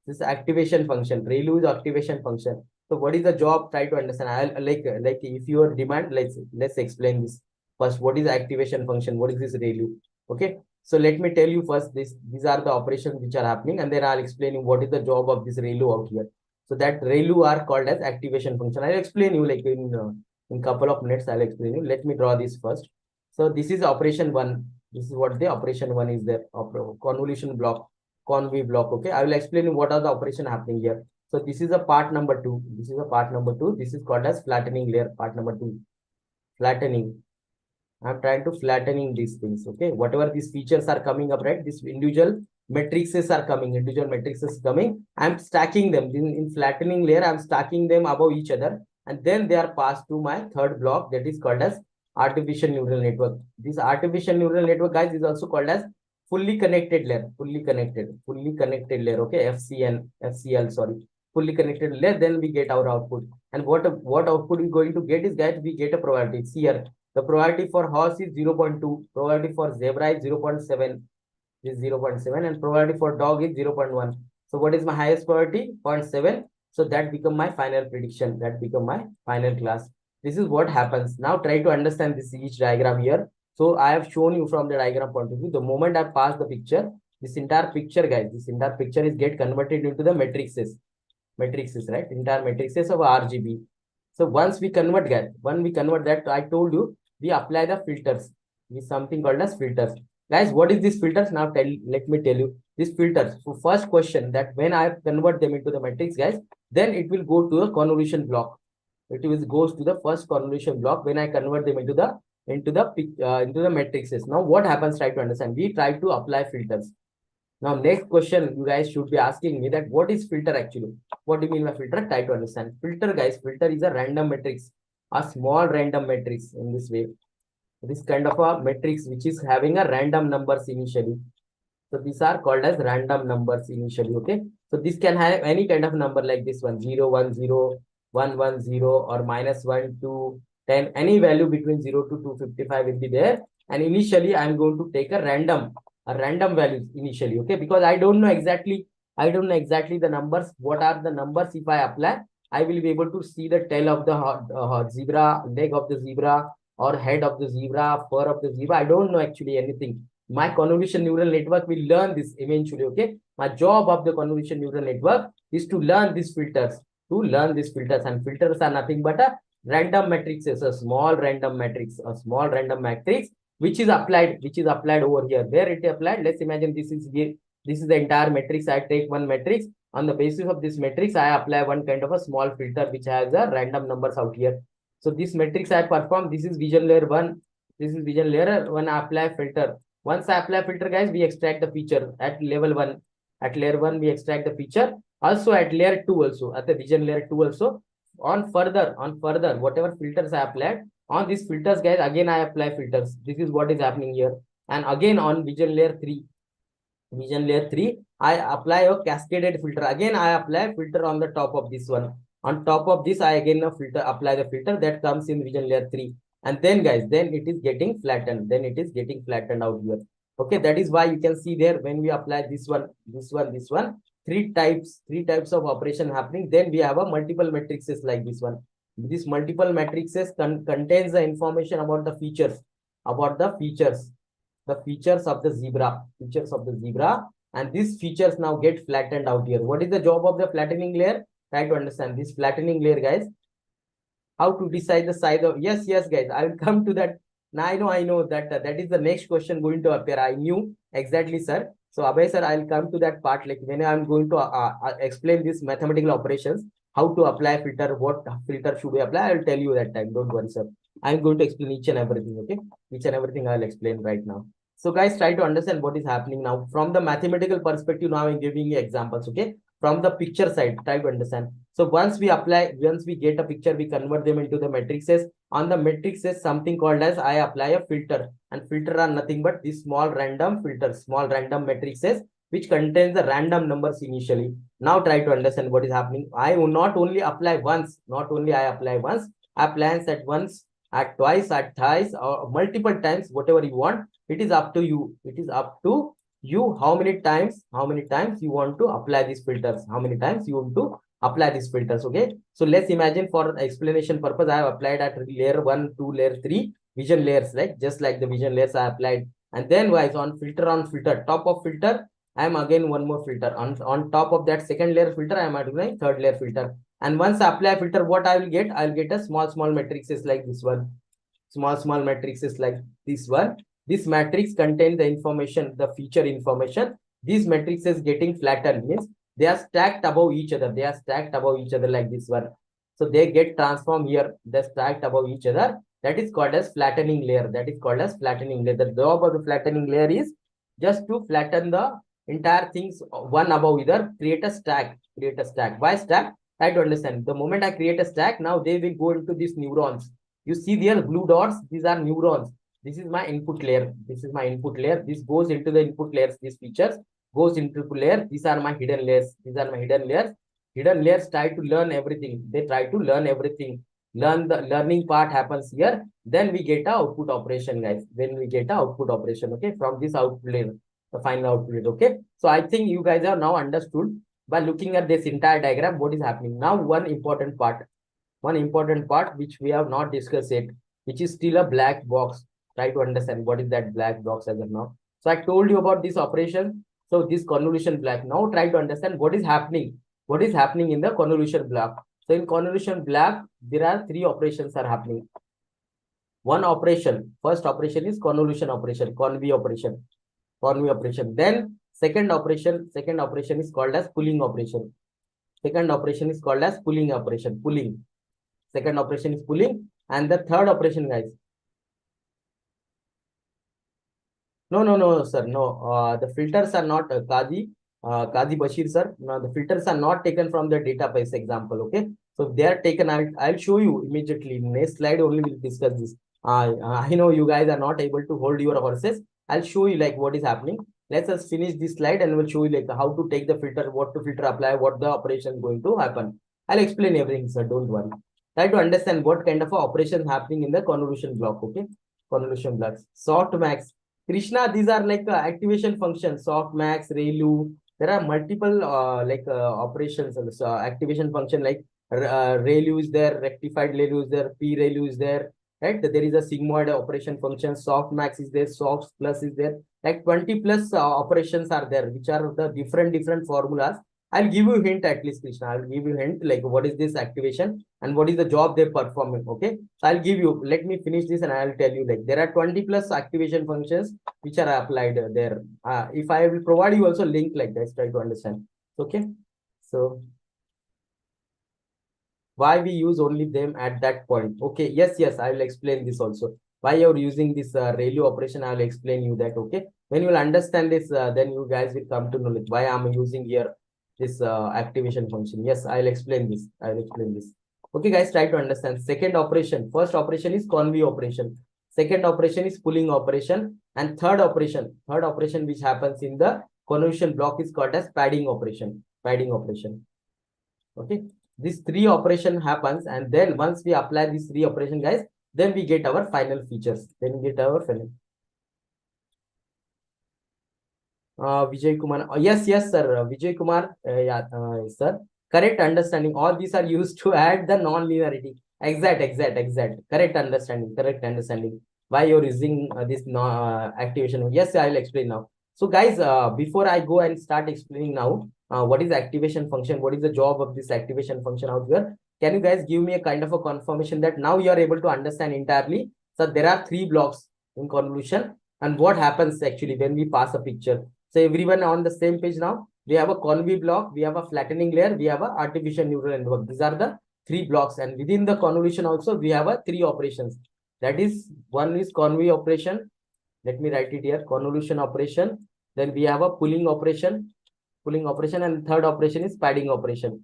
This is activation function. ReLU is activation function. So what is the job? Try to understand. I'll like if your demand, let's explain this. First, what is activation function? What is this ReLU? Okay. So let me tell you first these are the operations which are happening, and then I'll explain you what is the job of this ReLU out here. So that ReLU are called as activation function. I'll explain you like in couple of minutes. I'll explain you. Let me draw this first. So this is operation 1. This is what the operation 1 is there. Convolution block, conv block. Okay. I will explain you what are the operation happening here. So this is a part number 2. This is a part number 2. This is called as flattening layer, part number 2. Flattening. I'm trying to flattening these things. Okay. Whatever these features are coming up, right? These individual matrices are coming. Individual matrices coming. I'm stacking them in flattening layer. I'm stacking them above each other, and then they are passed to my third block that is called as artificial neural network. This artificial neural network, guys, is also called as fully connected layer. Fully connected layer. Okay. FCL. Sorry. Fully connected layer. Then we get our output. And what output we going to get is, guys, we get a probability. See here. The probability for horse is 0.2. Probability for zebra is 0.7. Is 0.7, and probability for dog is 0.1. So what is my highest probability? 0.7. So that become my final prediction. That become my final class. This is what happens. Now try to understand this each diagram here. So I have shown you from the diagram point of view. The moment I pass the picture, this entire picture, guys, this entire picture is get converted into the matrices. Matrices, right? Entire matrices of RGB. So once we convert, guys, when we convert that, I told you, we apply the filters. Is something called as filters. Guys, what is this filters? Now let me tell you this filters. So first question, that when I convert them into the matrix, guys, then it will go to a convolution block. It will goes to the first convolution block when I convert them into the matrices. Now what happens? Try to understand. We try to apply filters. Now next question you guys should be asking me that what is filter actually? What do you mean by filter? Try to understand. Filter, guys, filter is a random matrix, a small random matrix in this way. This kind of a matrix which is having a random numbers initially. So these are called as random numbers initially. Okay. So this can have any kind of number like this one, 0, 1, 0, 1, 1, 0, or -1, 2, 10. Any value between 0 to 255 will be there. And initially I'm going to take a random values initially. Okay. Because I don't know exactly the numbers. What are the numbers if I apply? I will be able to see the tail of the zebra, leg of the zebra, or head of the zebra, fur of the zebra. I don't know actually anything. My convolution neural network will learn this eventually. Okay. My job of the convolution neural network is to learn these filters, and filters are nothing but a random matrices, a small random matrix, which is applied over here. Where it applied? Let's imagine this is here. This is the entire matrix. I take one matrix. On the basis of this matrix, I apply one kind of a small filter which has a random numbers out here. So this matrix I perform. This is vision layer one. This is vision layer one. I apply filter. Once I apply filter, guys, we extract the feature at level one. At layer one, we extract the feature. Also at layer two, also at the vision layer two, also on further, whatever filters I applied on these filters, guys. Again, I apply filters. This is what is happening here. And again on vision layer three, I apply a cascaded filter. Again, I apply filter on the top of this one. On top of this, I again apply the filter that comes in vision layer 3. And then, guys, then it is getting flattened. Then it is getting flattened out here. Okay, that is why you can see there when we apply this one, three types of operation happening. Then we have a multiple matrices like this one. This multiple matrices contains the information about the features, of the zebra, and these features now get flattened out here. What is the job of the flattening layer? Try to understand this flattening layer, guys. How to decide the size of, yes, guys, I will come to that. Now I know that that is the next question going to appear. I knew exactly, sir. So Abhay sir, I'll come to that part, like when I'm going to explain these mathematical operations, how to apply filter, what filter should we apply, I'll tell you that time. Don't worry, sir. I'm going to explain each and everything. Okay, each and everything I'll explain right now. So guys, try to understand what is happening now from the mathematical perspective. Now I'm giving you examples. Okay, from the picture side, try to understand. So once we get a picture, we convert them into the matrices. On the matrices, something called as I apply a filter, and filter are nothing but these small random filters, small random matrices which contains the random numbers initially. Now try to understand what is happening. I will not only apply once, I apply at once, at twice, at thrice, or multiple times, whatever you want. It is up to you. It is up to you how many times you want to apply these filters, okay. So let's imagine, for explanation purpose, I have applied at layer 1, 2, layer 3 vision layers, right? Just like the vision layers I applied. And then guys, on filter, top of filter, I am again one more filter. On top of that second layer filter, I am doing third layer filter. And once I apply filter, what I will get? I'll get a small matrices like this one. Small matrices like this one. This matrix contains the information, the feature information. These matrices getting flattened means they are stacked above each other. Like this one. So they get transformed here. They're stacked above each other. That is called as flattening layer. The job of the flattening layer is just to flatten the entire things one above either. Create a stack. Why stack? Try to understand. The moment I create a stack, now they will go into these neurons. You see there blue dots. These are neurons. This is my input layer. This goes into the input layers. These features goes into layer. These are my hidden layers. Hidden layers try to learn everything. The learning part happens here. Then we get a output operation, guys. Okay, from this output layer, the final output layer. Okay. So I think you guys have now understood by looking at this entire diagram what is happening. Now one important part which we have not discussed yet, which is still a black box. Try to understand what is that black box as of now. So I told you about this operation. So this convolution block. Now try to understand what is happening. In the convolution block. So in convolution block, there are three operations are happening. One operation, first operation is convolution operation, conv operation. Then second operation is called as pulling operation. Second operation is pulling. And the third operation, guys. No, sir. No, the filters are not Kazi Bashir, sir. No, the filters are not taken from the database example. Okay, so they are taken. I'll show you immediately. Next slide only we'll discuss this. I know you guys are not able to hold your horses. I'll show you like what is happening. Let's just finish this slide and we'll show you like how to take the filter, what to filter apply, what the operation is going to happen. I'll explain everything, sir. Don't worry. Try to understand what kind of operation happening in the convolution block. Okay, convolution blocks. Softmax. Krishna, these are like activation functions, softmax, ReLU. There are multiple operations, activation function like ReLU is there, rectified ReLU is there, P-ReLU is there, right? There is a sigmoid operation function, softmax is there, soft plus is there, like 20 plus operations are there, which are the different formulas. I'll give you a hint at least, Krishna. I'll give you a hint like what is this activation and what is the job they're performing. Okay, so I'll give you, let me finish this and I'll tell you, like there are 20 plus activation functions which are applied there. If I will provide you also link like this, try to understand. Okay, so why we use only them at that point. Okay, yes, I will explain this also. Why you're using this ReLU operation, I will explain you that. Okay, when you will understand this, then you guys will come to know like why I'm using here this activation function. Yes, I'll explain this. Okay, guys, try to understand. Second operation, first operation is convey operation. Second operation is pulling operation, and third operation which happens in the convolution block is called as padding operation. Okay, this three operation happens, and then once we apply this three operation, guys, then we get our final features. Vijay Kumar. Yes, sir. Vijay Kumar. Yeah, sir. Correct understanding. All these are used to add the non-linearity. Exact. Correct understanding. Why you're using this activation? Yes, I'll explain now. So, guys, before I go and start explaining now, what is activation function? What is the job of this activation function out here? Can you guys give me a kind of a confirmation that now you are able to understand entirely? So there are three blocks in convolution, and what happens actually when we pass a picture. So everyone on the same page now. We have a convey block, we have a flattening layer, we have a artificial neural network. These are the three blocks, and within the convolution also we have a three operations. That is, one is convey operation. Let me write it here. Convolution operation. Then we have a pulling operation, and third operation is padding operation.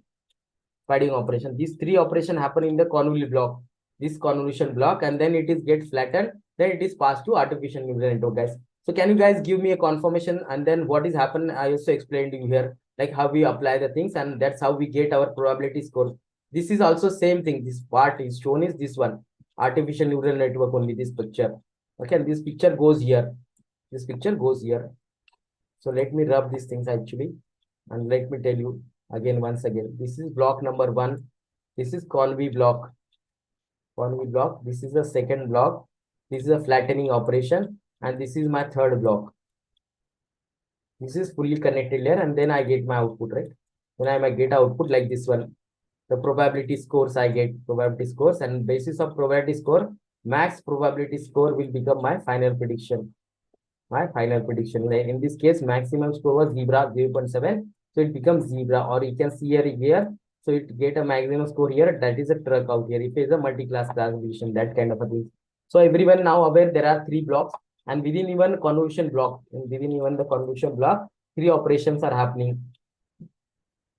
These three operations happen in the convolution block. This convolution block, and then it is get flattened. Then it is passed to artificial neural network, guys. So can you guys give me a confirmation? And then what is happened? I also explained to you here, like how we apply the things, and that's how we get our probability score. This is also same thing. This part is shown is this one, artificial neural network only. This picture. Okay, and this picture goes here. So let me rub these things actually, and let me tell you again once again. This is block number one. This is convey block. This is the second block. This is a flattening operation, and this is my third block. This is fully connected layer, and then I get my output, right? Then I might get output like this one. The probability scores I get, and basis of probability score, max probability score will become my final prediction. In this case, maximum score was zebra 0.7, so it becomes zebra, or you can see here. So it get a maximum score here. That is a truck out here. If it is a multi-class classification, that kind of a thing. So everyone now aware there are three blocks, and within even the convolution block, three operations are happening.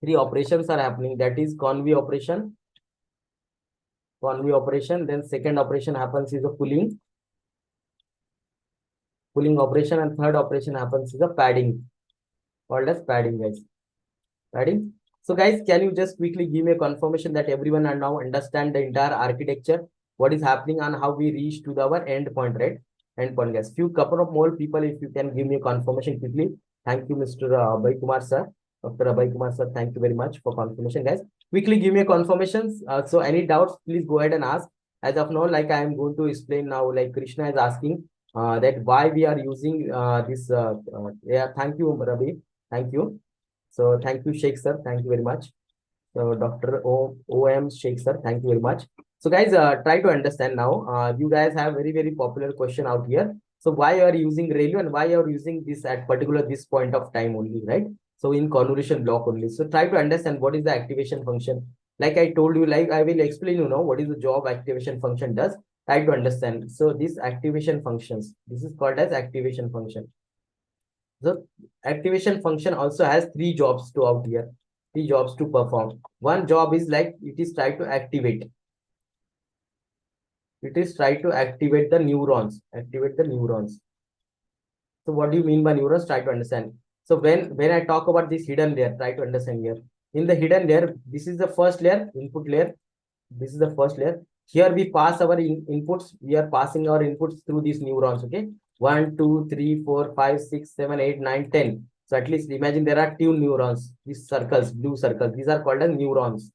That is convey operation. Then second operation happens is a pulling operation, and third operation happens is a padding, called as padding, guys. Padding. So guys, can you just quickly give me a confirmation that everyone are now understand the entire architecture, what is happening, and how we reach to our end point, right? End point, guys. Couple of more people, if you can give me a confirmation quickly. Thank you, Mr. Abhay Kumar sir. Dr. Abhay Kumar sir, thank you very much for confirmation, guys. Quickly give me a confirmations. So any doubts, please go ahead and ask. As of now, like I am going to explain now, like Krishna is asking that why we are using this. Yeah, thank you, Ravi. Thank you. So thank you, Sheikh sir. Thank you very much. So Dr. O.M. Sheikh sir, thank you very much. So guys, try to understand now. You guys have very popular question out here. So why you are using ReLU, and why you are using this at particular this point of time only, right? So in convolution block only. So try to understand what is the activation function. Like I told you, like I will explain you now what is the job activation function does. Try to understand. So this activation functions, this is called as activation function. So activation function also has three jobs to out here, three jobs to perform. One job is like it is try to activate. The neurons. So what do you mean by neurons? Try to understand. So when I talk about this hidden layer, try to understand here. In the hidden layer, this is the first layer, input layer. This is the first layer. Here we pass our inputs. We are passing our inputs through these neurons. Okay. 1, 2, 3, 4, 5, 6, 7, 8, 9, 10. So at least imagine there are 2 neurons. These circles, blue circles, these are called as neurons.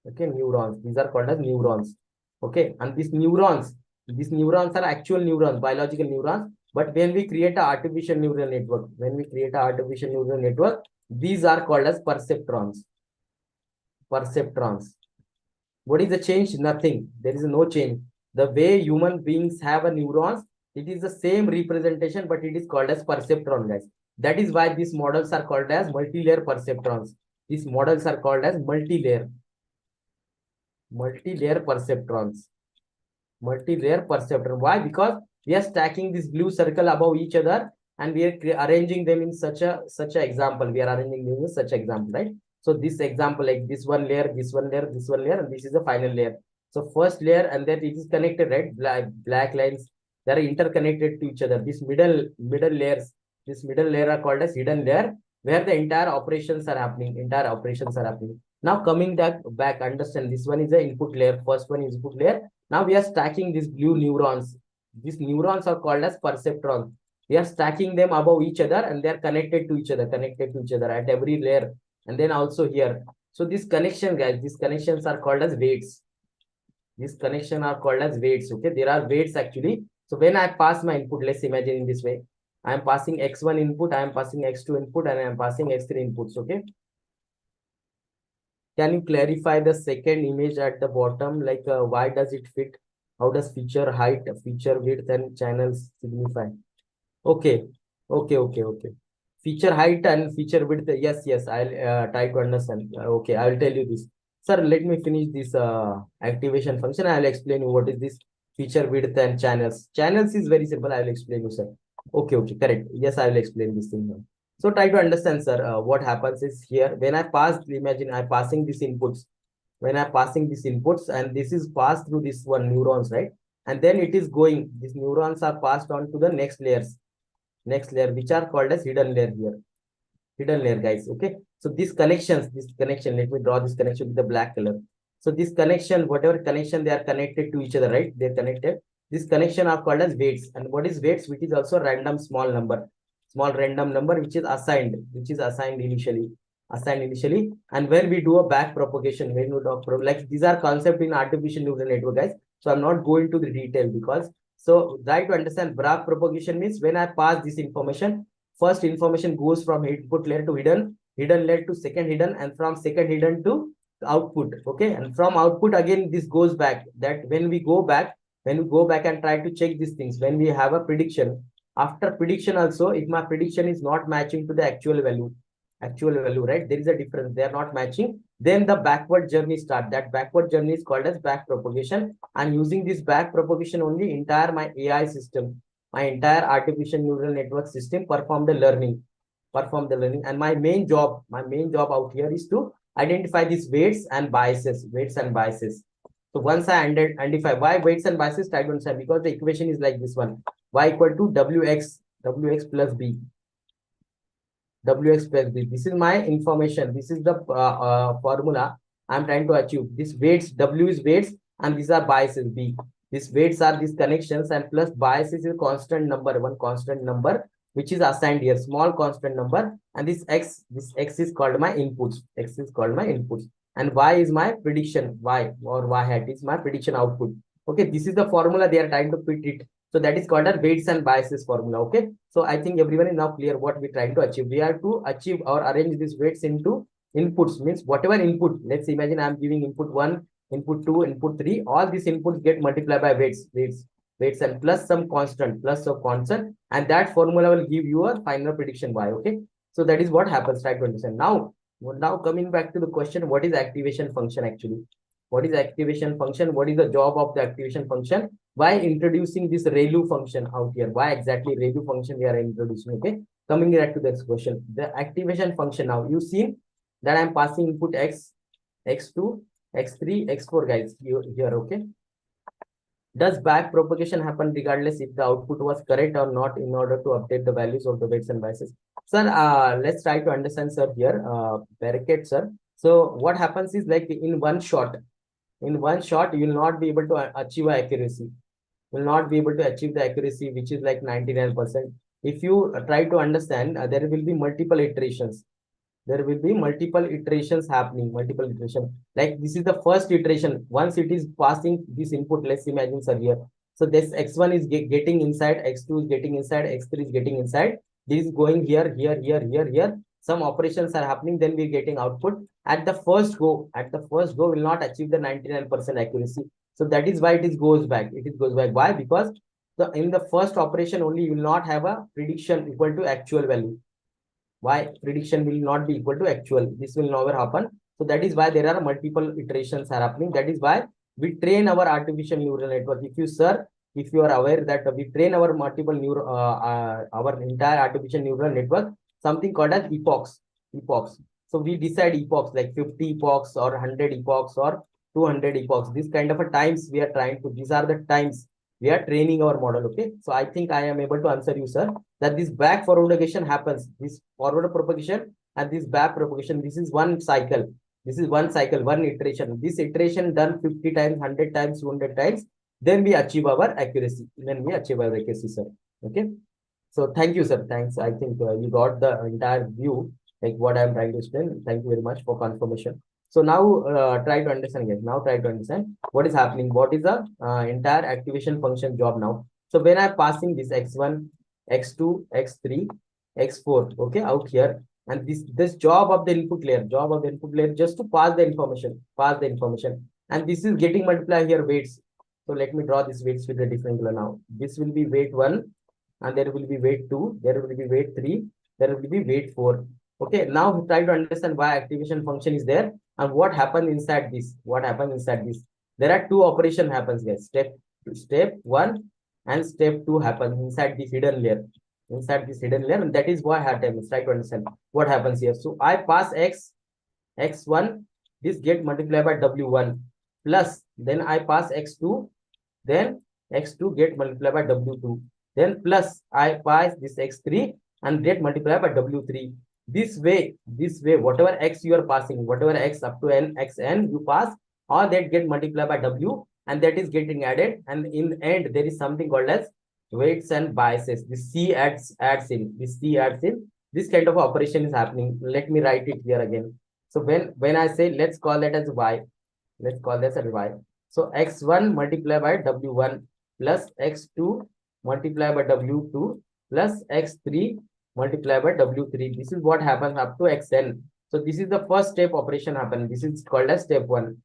Okay, neurons. These are called as neurons. Okay, and these neurons are actual neurons, biological neurons. But when we create an artificial neural network, these are called as perceptrons. Perceptrons. What is the change? Nothing. There is no change. The way human beings have a neurons, it is the same representation, but it is called as perceptron, guys. That is why these models are called as multi-layer perceptrons. These models are called as multi-layer perceptrons. Multi-layer perceptron. Why? Because we are stacking this blue circle above each other, and we are arranging them in such a example. We are arranging them in such example, right? So this example, like this one layer, this one layer, this one layer, and this is the final layer. So first layer, and then it is connected, right? Black lines, they are interconnected to each other. Middle layers, this middle layer are called as hidden layer, where the entire operations are happening. Now coming back, understand this one is the input layer. First one is input layer. Now we are stacking these blue neurons. These neurons are called as perceptrons. We are stacking them above each other, and they are connected to each other at every layer. And then also here. So this connection, guys, these connections are called as weights. These connections are called as weights. Okay, there are weights actually. So when I pass my input, let's imagine in this way. I am passing x1 input, I am passing x2 input, and I am passing x3 inputs. Okay. Can you clarify the second image at the bottom? Like, why does it fit? How does feature height, feature width, and channels signify? Okay, okay. Feature height and feature width. Yes. I'll try to understand. Okay, I will tell you this. Sir, let me finish this activation function. I'll explain you what is this feature width and channels. Channels is very simple. I will explain you, sir. Okay, correct. Yes, I will explain this thing now. So try to understand, sir. What happens is here when I pass, imagine I'm passing these inputs. When I'm passing these inputs, and this is passed through this one neurons, right? And then it is going. These neurons are passed on to the next layers, which are called as hidden layer here. Hidden layer, guys. Okay. So this connection. Let me draw this connection with the black color. So this connection, whatever connection they are connected to each other, right? They're connected. This connection are called as weights. And what is weights? Which is also random small random number, which is assigned initially. And when we do a back propagation, like these are concept in artificial neural network, guys. So I'm not going to the detail because so try to understand back propagation means when I pass this information, first information goes from input layer to hidden layer to second hidden, and from second hidden to output. Okay, and from output again this goes back. That when we go back and try to check these things, when we have a prediction, after prediction also, if my prediction is not matching to the actual value, right, there is a difference, they are not matching, then the backward journey start. That backward journey is called as back propagation. And using this back propagation only, entire my AI system, my entire artificial neural network system perform the learning. And my main job out here is to identify these weights and biases. So once I identify why weights and biases, try to understand, because the equation is like this one: y equal to wx plus b. This is my information. This is the formula I'm trying to achieve. This weights, W is weights, and these are biases, B. These weights are these connections, and plus biases is a constant number, one constant number, which is assigned here, small constant number. And this X is called my inputs. And Y is my prediction. Y or Y hat is my prediction output. Okay, this is the formula they are trying to fit it. So that is called a weights and biases formula. Okay. So I think everyone is now clear what we're trying to achieve. We have to achieve or arrange these weights into inputs, means whatever input. Let's imagine I'm giving input 1, input 2, input 3. All these inputs get multiplied by weights and plus some constant, and that formula will give you a final prediction Y. Okay. So that is what happens. Try to understand. Now coming back to the question, what is activation function actually? What is activation function? What is the job of the activation function? Why introducing this ReLU function out here? Why exactly ReLU function we are introducing? Okay, coming back to this question, the activation function. Now you see that I'm passing input x, x2, x3, x4, guys here. Okay, does back propagation happen regardless if the output was correct or not, in order to update the values of the weights and biases? Sir, let's try to understand, sir, here. Barricade, sir. So what happens is, like, in one shot, you will not be able to achieve accuracy. Will not be able to achieve the accuracy which is like 99%. If you try to understand, there will be multiple iterations. There will be multiple iterations happening, multiple iteration. Like this is the first iteration. Once it is passing this input, let's imagine, sir, here. So this x1 is getting inside, x2 is getting inside, x3 is getting inside. This is going here, here, here, here, here. Some operations are happening, then we're getting output. At the first go, will not achieve the 99% accuracy. So that is why it goes back. It goes back. Why? Because in the first operation only, you will not have a prediction equal to actual value. Why? Prediction will not be equal to actual. This will never happen. So that is why there are multiple iterations are happening. That is why we train our artificial neural network. If you are aware that we train our our entire artificial neural network, something called as epochs. Epochs. So we decide epochs like 50 epochs or 100 epochs or 200 epochs. This kind of a times we are trying to. These are the times we are training our model. Okay. So I think I am able to answer you, sir, that this back propagation happens, this forward propagation and this back propagation. This is one cycle. This is one cycle, one iteration. This iteration done 50 times, 100 times, 200 times. Then we achieve our accuracy. Sir. Okay. So thank you, sir. Thanks. I think you got the entire view, like what I'm trying to explain. Thank you very much for confirmation. So now try to understand again. Now try to understand what is happening. What is the entire activation function job now? So when I'm passing this x1, x2, x3, x4, okay, out here, and this job of the input layer, just to pass the information, and this is getting multiplied here weights. So let me draw this weights with a different color now. This will be weight 1, and there will be weight 2, there will be weight 3, there will be weight 4. Okay, now try to understand why activation function is there and what happened inside this. There are two operation happens, guys. Step 1 and step 2 happen inside this hidden layer. And that is why I had time. Try to understand what happens here. So I pass x1, this get multiplied by w1 plus, then I pass x2, then x2 get multiplied by w2, then plus I pass this x3 and get multiplied by w3. This way, whatever x you are passing, whatever x up to n xn you pass, all that get multiplied by w, and that is getting added, and in the end there is something called as weights and biases. This c adds in. This kind of operation is happening. Let me write it here again. So when I say, let's call that as y, let's call this as y. So x1 multiplied by w1 plus x2 multiplied by w2 plus x3 multiplied by w3. This is what happens up to xn. So this is the first step operation happen. This is called as step 1.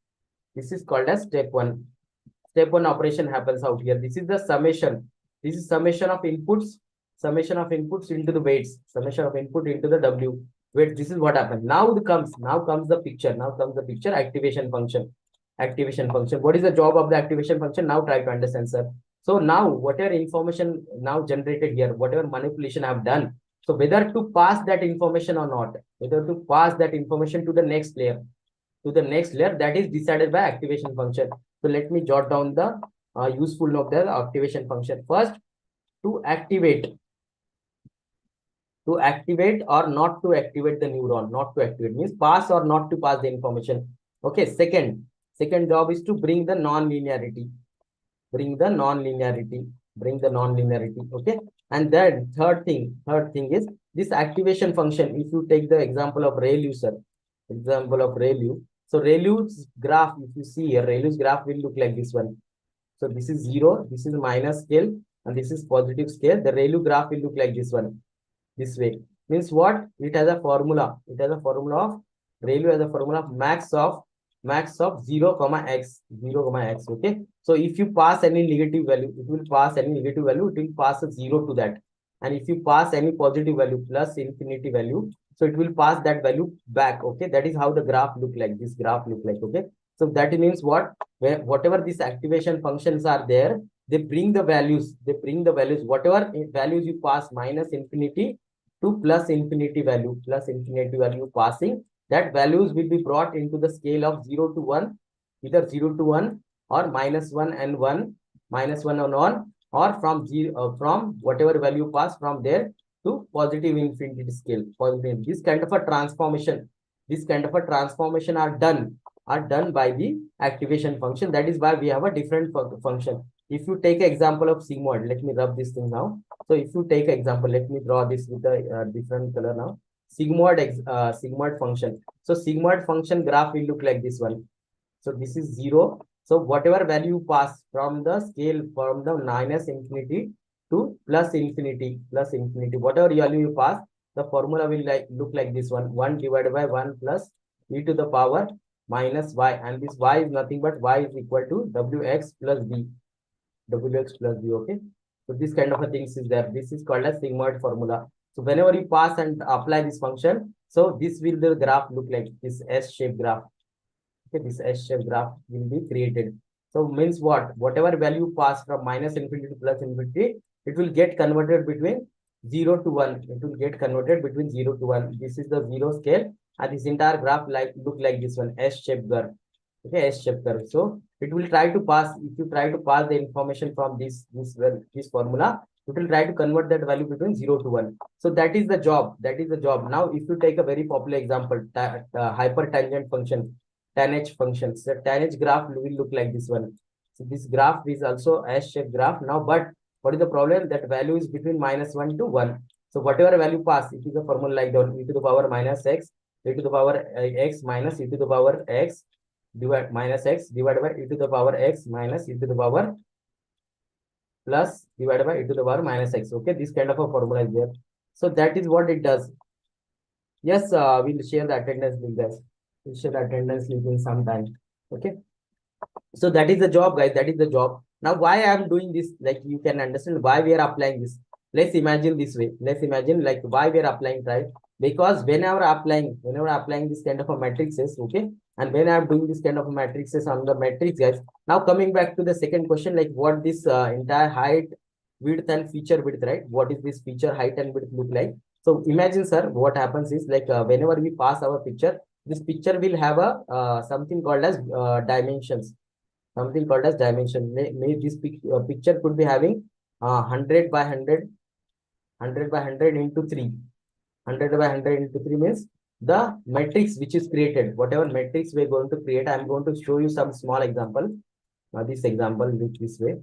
Step 1 operation happens out here. This is the summation. This is summation of inputs into the weights, summation of input into the w. Wait, this is what happened. Now comes the picture. Activation function. What is the job of the activation function? Now try to understand, sir. So now whatever information now generated here, whatever manipulation I've done, so whether to pass that information or not, whether to pass that information to the next layer, that is decided by activation function. So let me jot down the useful of the activation function. First, to activate or not to activate the neuron. Not to activate means pass or not to pass the information. Okay. Second job is to bring the non-linearity. Okay. And then third thing is this activation function. If you take the example of ReLU, sir, so ReLU's graph, if you see here, ReLU's graph will look like this one. So this is 0, this is minus scale, and this is positive scale. The ReLU graph will look like this one. This way means what? It has a formula. Of ReLU has a formula of max of 0, x. Okay. So if you pass any negative value, it will pass a 0 to that. And if you pass any positive value, plus infinity value, so it will pass that value back. Okay. That is how the graph look like. Okay. So that means what? Whatever these activation functions are there, they bring the values. Whatever values you pass, minus infinity to plus infinity value passing, that values will be brought into the scale of 0 to 1, either 0 to 1 or minus 1 and 1, minus 1 and 1, or from whatever value pass from there to positive infinity scale. This kind of a transformation are done by the activation function. That is why we have a different function. If you take an example of CMOD, let me rub this thing now. So if you take example, let me draw this with a different color now. sigmoid function. So sigmoid function graph will look like this one. So this is 0. So whatever value pass from the scale from the minus infinity to plus infinity, whatever value you pass, the formula will look like this one. 1 divided by 1 plus e to the power minus y, and this y is nothing but y is equal to wx plus b. wx plus b. Okay. So this kind of a things is there. This is called as sigmoid formula. So whenever you pass and apply this function, so this will the graph look like this S-shaped graph. Okay, this S-shaped graph will be created. So means what? Whatever value pass from minus infinity to plus infinity, it will get converted between 0 to 1. It will get converted between 0 to 1. This is the 0 scale, and this entire graph look like this one, S-shaped curve. Okay, S-shaped curve. So it will try to pass. If you try to pass the information from this formula, it will try to convert that value between 0 to 1. So that is the job. That is the job. Now, if you take a very popular example, hypertangent function, tan h function. So tan h graph will look like this one. So this graph is also S-shaped graph now, but what is the problem? That value is between -1 to 1. So whatever value pass, it is a formula like that, e to the power minus x, e to the power x minus e to the power x minus x divided by e to the power x minus e to the power plus divided by e to the power minus x. Okay, this kind of a formula is there. So that is what it does. Yes, we'll share the attendance link, guys. We'll share the attendance link in some time. Okay. So that is the job, guys. That is the job. Now, why I am doing this? Like, you can understand why we are applying this. Let's imagine this way. Let's imagine like why we are applying, right? Because whenever applying this kind of a matrices, okay, and when I'm doing this kind of matrices on the matrix, guys. Now coming back to the second question, like what this entire height, width, and feature width, right? What is this feature height and width look like? So imagine, sir, what happens is like whenever we pass our picture, this picture will have a something called as dimensions. Something called as dimension. This picture could be having 100 by 100, 100 by 100 into 3. 100 by 100 into 3 means the matrix which is created. Whatever matrix we're going to create, I'm going to show you some small example. This example look this way.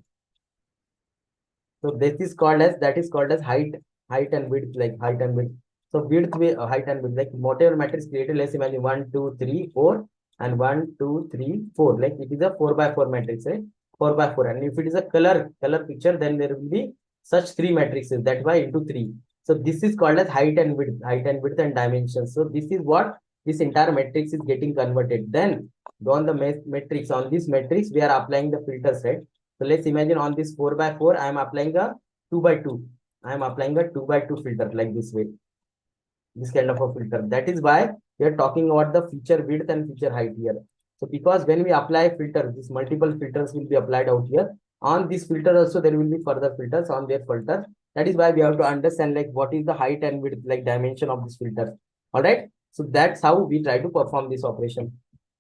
So this is called as, that is called as height and width, like height and width. So width with height and width, like whatever matrix created, let's imagine 1, 2, 3, 4, and 1, 2, 3, 4. Like it is a 4 by 4 matrix, right? 4 by 4. And if it is a color picture, then there will be such 3 matrices. That's why into 3. So this is called as height and width and dimensions. So this is what this entire matrix is getting converted. Then on the matrix, on this matrix, we are applying the filters, right? So let's imagine on this 4 by 4, I am applying a 2 by 2. I am applying a 2 by 2 filter like this way. This kind of a filter. That is why we are talking about the feature width and feature height here. So because when we apply filters, these multiple filters will be applied out here. On this filter also, there will be further filters on their filter. That is why we have to understand like what is the height and width, like dimension of this filter. All right. So that's how we try to perform this operation.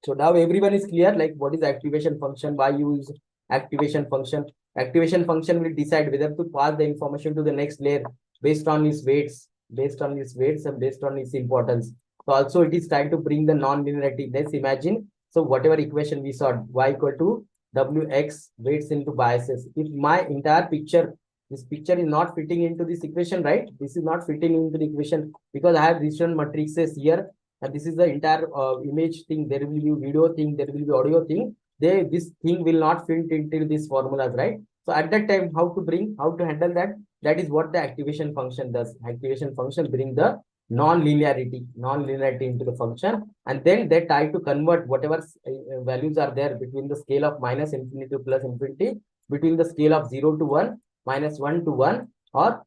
So now everyone is clear, like what is activation function, why use activation function. Activation function will decide whether to pass the information to the next layer based on its weights, and based on its importance. So also it is trying to bring the non-linearity. Let's imagine. So whatever equation we saw, y equal to wx weights into biases. If my entire picture, this picture is not fitting into this equation, right? This is not fitting into the equation because I have different matrices here, and this is the entire image thing. There will be video thing, there will be audio thing. This thing will not fit into these formulas, right? So at that time, how to handle that? That is what the activation function does. Activation function bring the non-linearity into the function, and then they try to convert whatever values are there between the scale of minus infinity to plus infinity, between the scale of 0 to 1, minus 1 to 1, or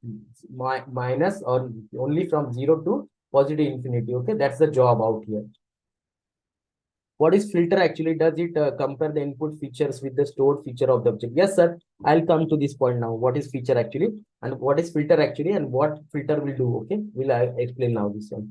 minus, or only from 0 to positive infinity. Okay, that's the job out here. What is filter actually does? It compare the input features with the stored feature of the object. Yes, sir. I'll come to this point now. What is feature actually, and what is filter actually, and what filter will do? Okay, will I explain now this one.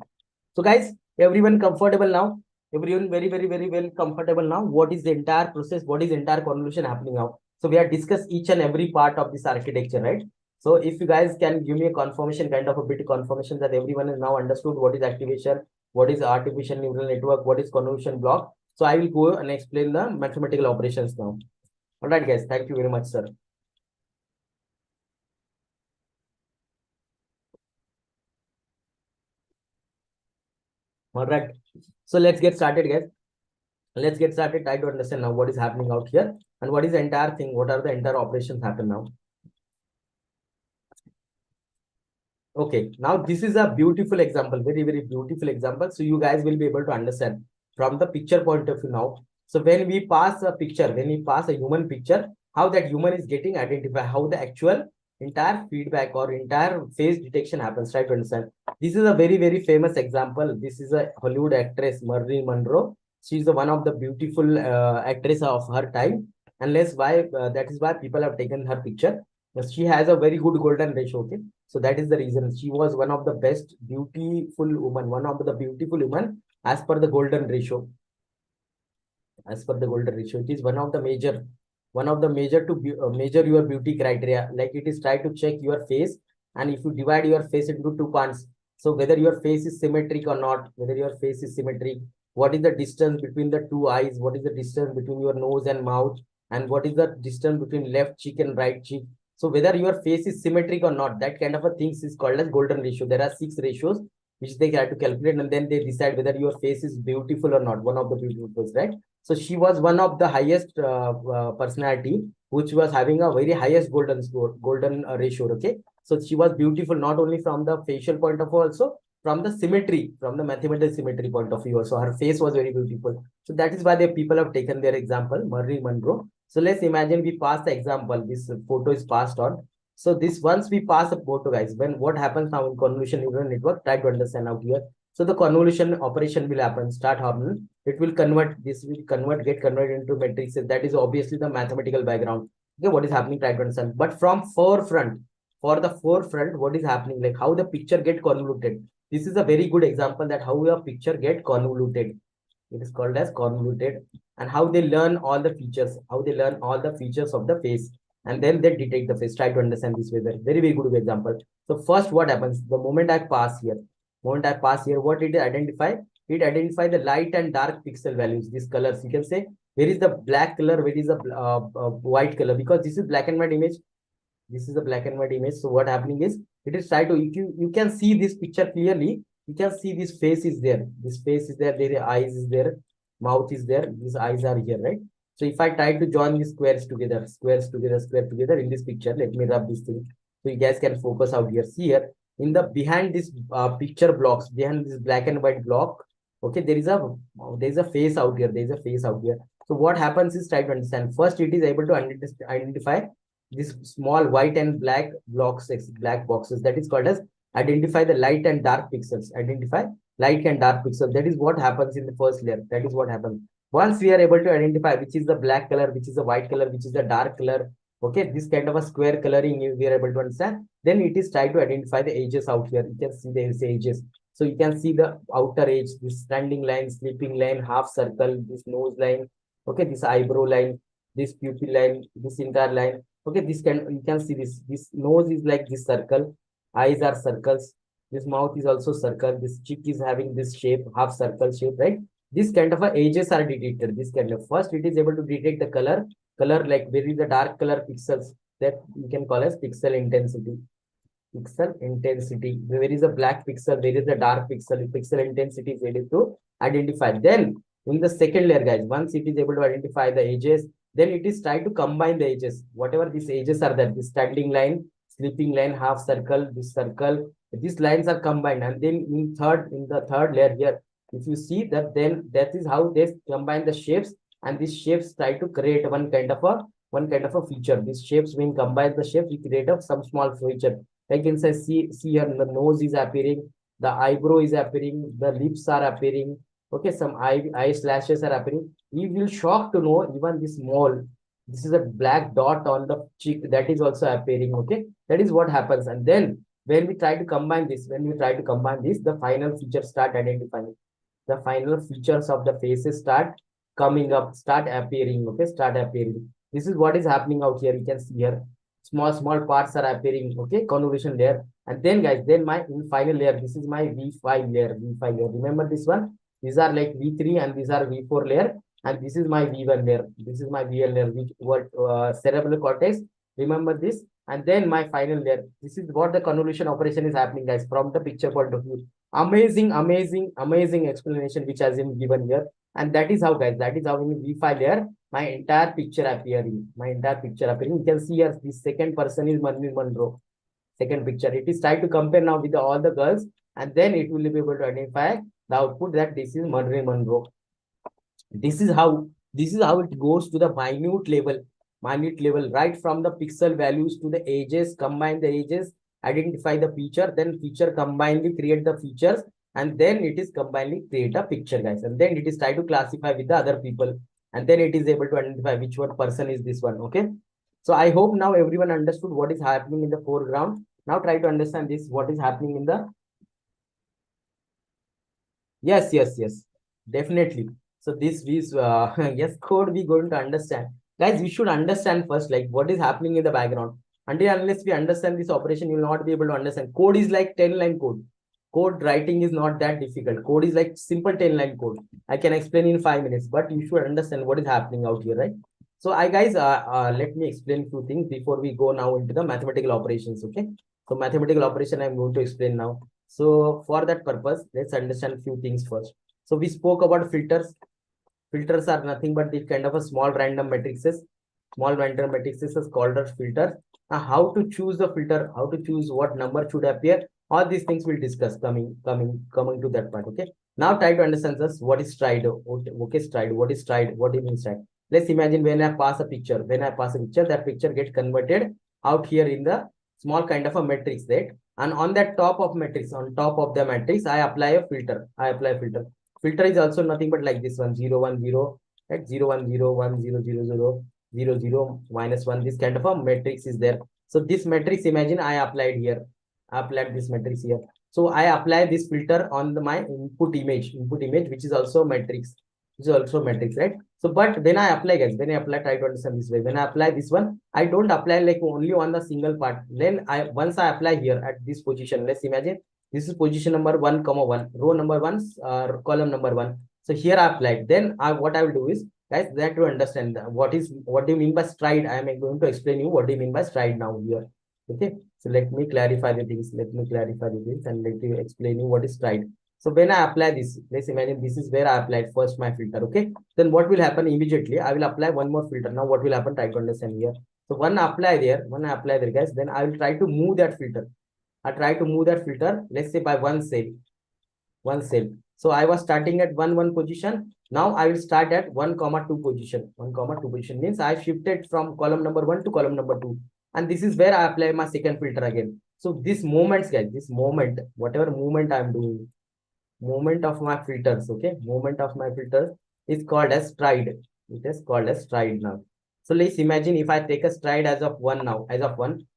So guys, everyone comfortable now? Everyone very well comfortable now. What is the entire process? What is the entire convolution happening now? So we have discussed each and every part of this architecture, right? So if you guys can give me a confirmation, kind of a bit confirmation that everyone has now understood what is activation, what is artificial neural network, what is convolution block. So I will go and explain the mathematical operations now. All right, guys. Thank you very much, sir. All right. So let's get started, guys. Let's get started. Try to understand now what is happening out here and what is the entire thing. What are the entire operations happen now? Okay, now this is a beautiful example, very, very beautiful example. So you guys will be able to understand from the picture point of view now. So when we pass a picture, when we pass a human picture, how that human is getting identified, how the actual entire feedback or entire face detection happens, try to understand. This is a very, very famous example. This is a Hollywood actress, Marilyn Monroe. She's the one of the beautiful actress of her time. Unless why, that is why people have taken her picture. She has a very good golden ratio, okay? So that is the reason she was one of the best beautiful woman, one of the beautiful women as per the golden ratio. As per the golden ratio, it is one of the major to measure your beauty criteria. Like it is try to check your face, and if you divide your face into two parts, so whether your face is symmetric or not, whether your face is symmetric, what is the distance between the two eyes, what is the distance between your nose and mouth, and what is the distance between left cheek and right cheek. So whether your face is symmetric or not, that kind of a things is called as golden ratio. There are 6 ratios which they try to calculate, and then they decide whether your face is beautiful or not. One of the beautiful, right? So she was one of the highest personality, which was having a very highest golden score, golden ratio. Okay, so she was beautiful not only from the facial point of view, also from the symmetry, from the mathematical symmetry point of view. Also, her face was very beautiful. So that is why the people have taken their example, Marilyn Monroe. So let's imagine we pass the example. This photo is passed on. So this once we pass a photo, guys, when what happens now in convolution neural network, try to understand out here. So the convolution operation will happen, start happening. It will convert, this will convert, get converted into matrices. That is obviously the mathematical background. Okay, what is happening, try to understand. But from forefront, for the forefront, what is happening, like how the picture get convoluted. This is a very good example that how your picture get convoluted. It is called as convoluted, and how they learn all the features, how they learn all the features of the face, and then they detect the face. Try to understand this way. Very, very good example. So first, what happens the moment I pass here? Moment I pass here, what it identify? It identify the light and dark pixel values. These colors, you can say where is the black color, where is the white color, because this is black and white image. This is a black and white image. So what happening is it is try to you can see this picture clearly. You can see this face is there. This face is there. Their eyes is there. Mouth is there. These eyes are here, right? So if I try to join these squares together, square together in this picture, let me rub this thing so you guys can focus out here. See here in the behind this picture blocks, behind this black and white block. Okay, there is a face out here. There is a face out here. So what happens is try to understand. First, it is able to identify this small white and black blocks, black boxes, that is called as identify the light and dark pixels. Identify light and dark pixels. That is what happens in the first layer. That is what happens. Once we are able to identify which is the black color, which is the white color, which is the dark color, okay, this kind of a square coloring we are able to understand. Then it is try to identify the edges out here. You can see there is edges. So you can see the outer edge, this standing line, sleeping line, half circle, this nose line, okay, this eyebrow line, this pupil line, this entire line. Okay, this you can see this nose is like this circle, eyes are circles, this mouth is also circle, this cheek is having this shape, half circle shape, right? This kind of edges are detected. This kind of first it is able to detect the color like where is the dark color pixels, that you can call as pixel intensity. Pixel intensity, where is the black pixel, where is the dark pixel intensity is able to identify. Then in the second layer, guys, once it is able to identify the edges, then it is try to combine the edges, whatever these edges are there, this standing line, sleeping line, half circle, this circle, these lines are combined. And then in the third layer here, if you see that, then that is how they combine the shapes, and these shapes try to create one kind of a feature. These shapes, when combine the shapes, we create some small feature. Like inside, see here, the nose is appearing, the eyebrow is appearing, the lips are appearing. Okay, some eye slashes are appearing. You will shock to know even this mole. This is a black dot on the cheek that is also appearing. Okay, that is what happens. And then when we try to combine this, the final features start identifying. The final features of the faces start coming up, start appearing. Okay, start appearing. This is what is happening out here. You can see here small parts are appearing. Okay, convolution layer. And then guys, then my final layer, this is my v5 layer. Remember this one, these are like v3 and these are v4 layer, and this is my v1 layer. This is my v1 layer, which what cerebral cortex, remember this. And then my final layer, this is what the convolution operation is happening, guys, from the picture point of view. Amazing explanation which has been given here. And that is how, guys, that is how in V5 layer, my entire picture appearing. You can see here, the second person is Marilyn Monroe. Second picture. It is try to compare now with all the girls, and then it will be able to identify the output that this is Marilyn Monroe. This is how it goes to the minute level, right from the pixel values to the ages, combine the ages, identify the feature, then feature combinedly create the features, and then it is combinedly create a picture, guys, and then it is try to classify with the other people, and then it is able to identify which one person is this one. Okay, so I hope now everyone understood what is happening in the foreground. Now try to understand this, what is happening in the. Yes, definitely. So this is yes, code we going to understand. Guys, we should understand first like what is happening in the background. Until unless we understand this operation, you will not be able to understand. Code is like 10-line code. Code writing is not that difficult. Code is like simple 10-line code. I can explain in 5 minutes, but you should understand what is happening out here, right? So I guys, let me explain few things before we go now into the mathematical operations. Okay. So mathematical operation I'm going to explain now. So for that purpose, let's understand a few things first. So we spoke about filters. Filters are nothing but the kind of a small random matrices. Small random matrices is called as filters. Now, how to choose the filter, how to choose what number should appear, all these things we'll discuss coming to that part. Okay. Now try to understand this. What is stride? Okay, stride. What is stride? What do you mean stride? Let's imagine when I pass a picture. When I pass a picture, that picture gets converted out here in the small kind of a matrix, right? And on that top of matrix, on top of the matrix, I apply a filter. Filter is also nothing but like this one, 0 1 0, right? 0 1 0 1 0 0 0 0 0 -1. This kind of a matrix is there. So this matrix, imagine I applied here. I applied this matrix here. So I apply this filter on my input image, which is also matrix. Which is also matrix, right? So, but when I apply, guys, when I apply, try to understand this way. When I apply this one, I don't apply like only on the single part. Then once I apply here at this position, let's imagine this is position number 1, 1, row number 1, column number 1. So here I applied. Then what I will do is, guys, that to understand what do you mean by stride. I am going to explain you what do you mean by stride now here. Okay. So let me clarify the things. And let me explain you what is stride. So when I apply this, let's imagine this is where I applied first my filter. Okay. Then what will happen immediately? I will apply one more filter. Now what will happen? Try to understand here. So when I apply there, guys, then I will try to move that filter. Let's say by one cell. So I was starting at 1 position. Now I will start at 1, 2 position. 1, 2 position means I shifted from column number 1 to column number 2. And this is where I apply my second filter again. So this moments, guys, whatever movement I'm doing, movement of my filters, okay, movement of my filters is called as stride. It is called as stride now. So let's imagine if I take a stride as of 1 now,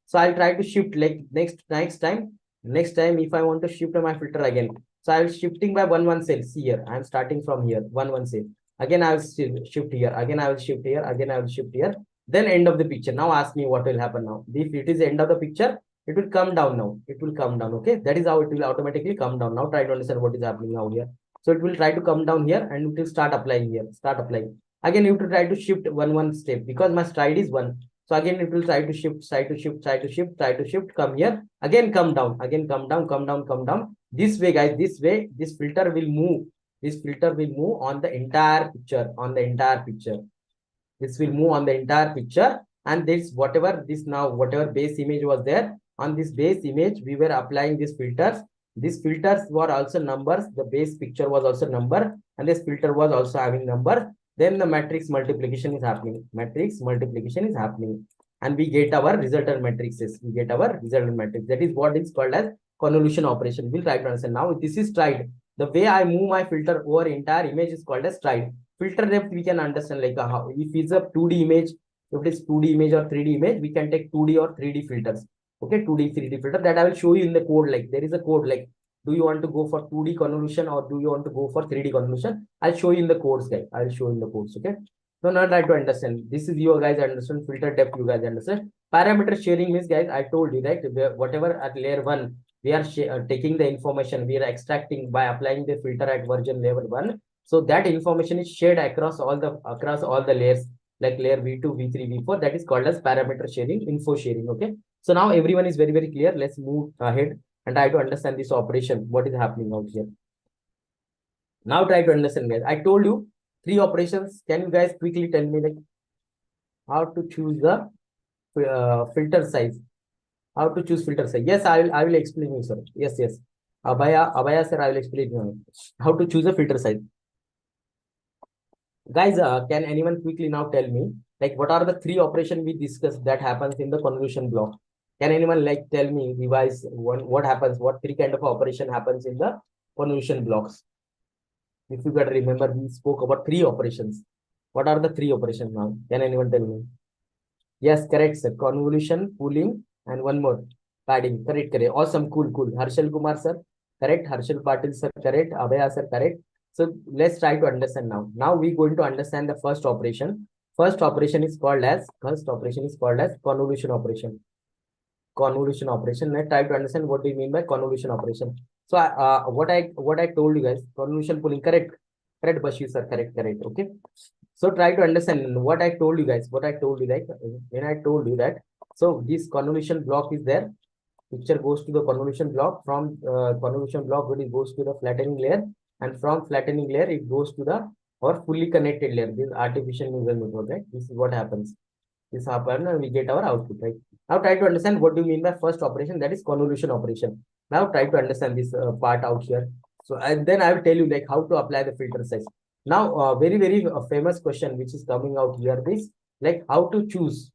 so I'll try to shift like next time if I want to shift my filter again. So I will shifting by 1 cell. See here, I am starting from here, 1 cell. Again, I will shift here. Again, I will shift here. Again, I will shift here. Then end of the picture. Now ask me what will happen now. If it is the end of the picture, it will come down now. It will come down. Okay. That is how it will automatically come down. Now try to understand what is happening now here. So it will try to come down here and it will start applying here. Again, you have to try to shift one step because my stride is 1. So again, it will try to shift, come here. Again, come down. Come down. This way, guys, this filter will move. On the entire picture. This will move on the entire picture. And this, whatever base image was there, on this base image, we were applying these filters. These filters were also numbers. The base picture was also number. And this filter was also having number. Then the matrix multiplication is happening. And we get our resultant matrices. That is what is called as convolution operation. We'll try to understand. Now this is stride. The way I move my filter over entire image is called as stride. Filter depth we can understand like how if it's a 2D image, if it is 2D image or 3D image, we can take 2D or 3D filters. Okay, 2D, 3D filter that I will show you in the code. Like there is a code like, do you want to go for 2D convolution or do you want to go for 3D convolution? I'll show you in the codes, guys. Okay. So now try to understand. This is you guys understand filter depth. You guys understand. Parameter sharing means, guys, I told you right. Whatever at layer 1, we are taking the information. We are extracting by applying the filter at version level 1. So that information is shared across all the layers, like layer V2, V3, V4. That is called as parameter sharing, info sharing. Okay. So now everyone is very clear. Let's move ahead and try to understand this operation, what is happening out here. Now try to understand, guys. I told you 3 operations. Can you guys quickly tell me like how to choose the filter size? How to choose filter size? Yes, I will explain you, sir. Yes. Abhaya sir, I will explain you how to choose a filter size. Guys, can anyone quickly now tell me like what are the 3 operations we discussed that happens in the convolution block? Can anyone like tell me, revise what happens, what 3 kind of operation happens in the convolution blocks? If you can remember, we spoke about 3 operations. What are the 3 operations now? Can anyone tell me? Yes, correct, sir. Convolution, pooling, and one more. Padding. Correct. Awesome. Cool. Harshal Kumar, sir. Correct. Harshal Patil, sir. Correct. Abhaya, sir. Correct. So let's try to understand now. Now we're going to understand the first operation. First operation is called as convolution operation. Convolution operation. Let's try to understand what do you mean by convolution operation. So what I told you guys, convolution pooling. Correct, Bashir, sir. Correct. Okay. So try to understand what I told you guys. What I told you, like when I told you that. So this convolution block is there. Picture goes to the convolution block. From convolution block, it goes to the flattening layer, and from flattening layer, it goes to the or fully connected layer. This artificial neural network, right? This is what happens. This happens, and we get our output, right? Now try to understand what do you mean by first operation, that is convolution operation. Now try to understand this part out here. So and then I will tell you like how to apply the filter size. Now, very famous question which is coming out here is like how to choose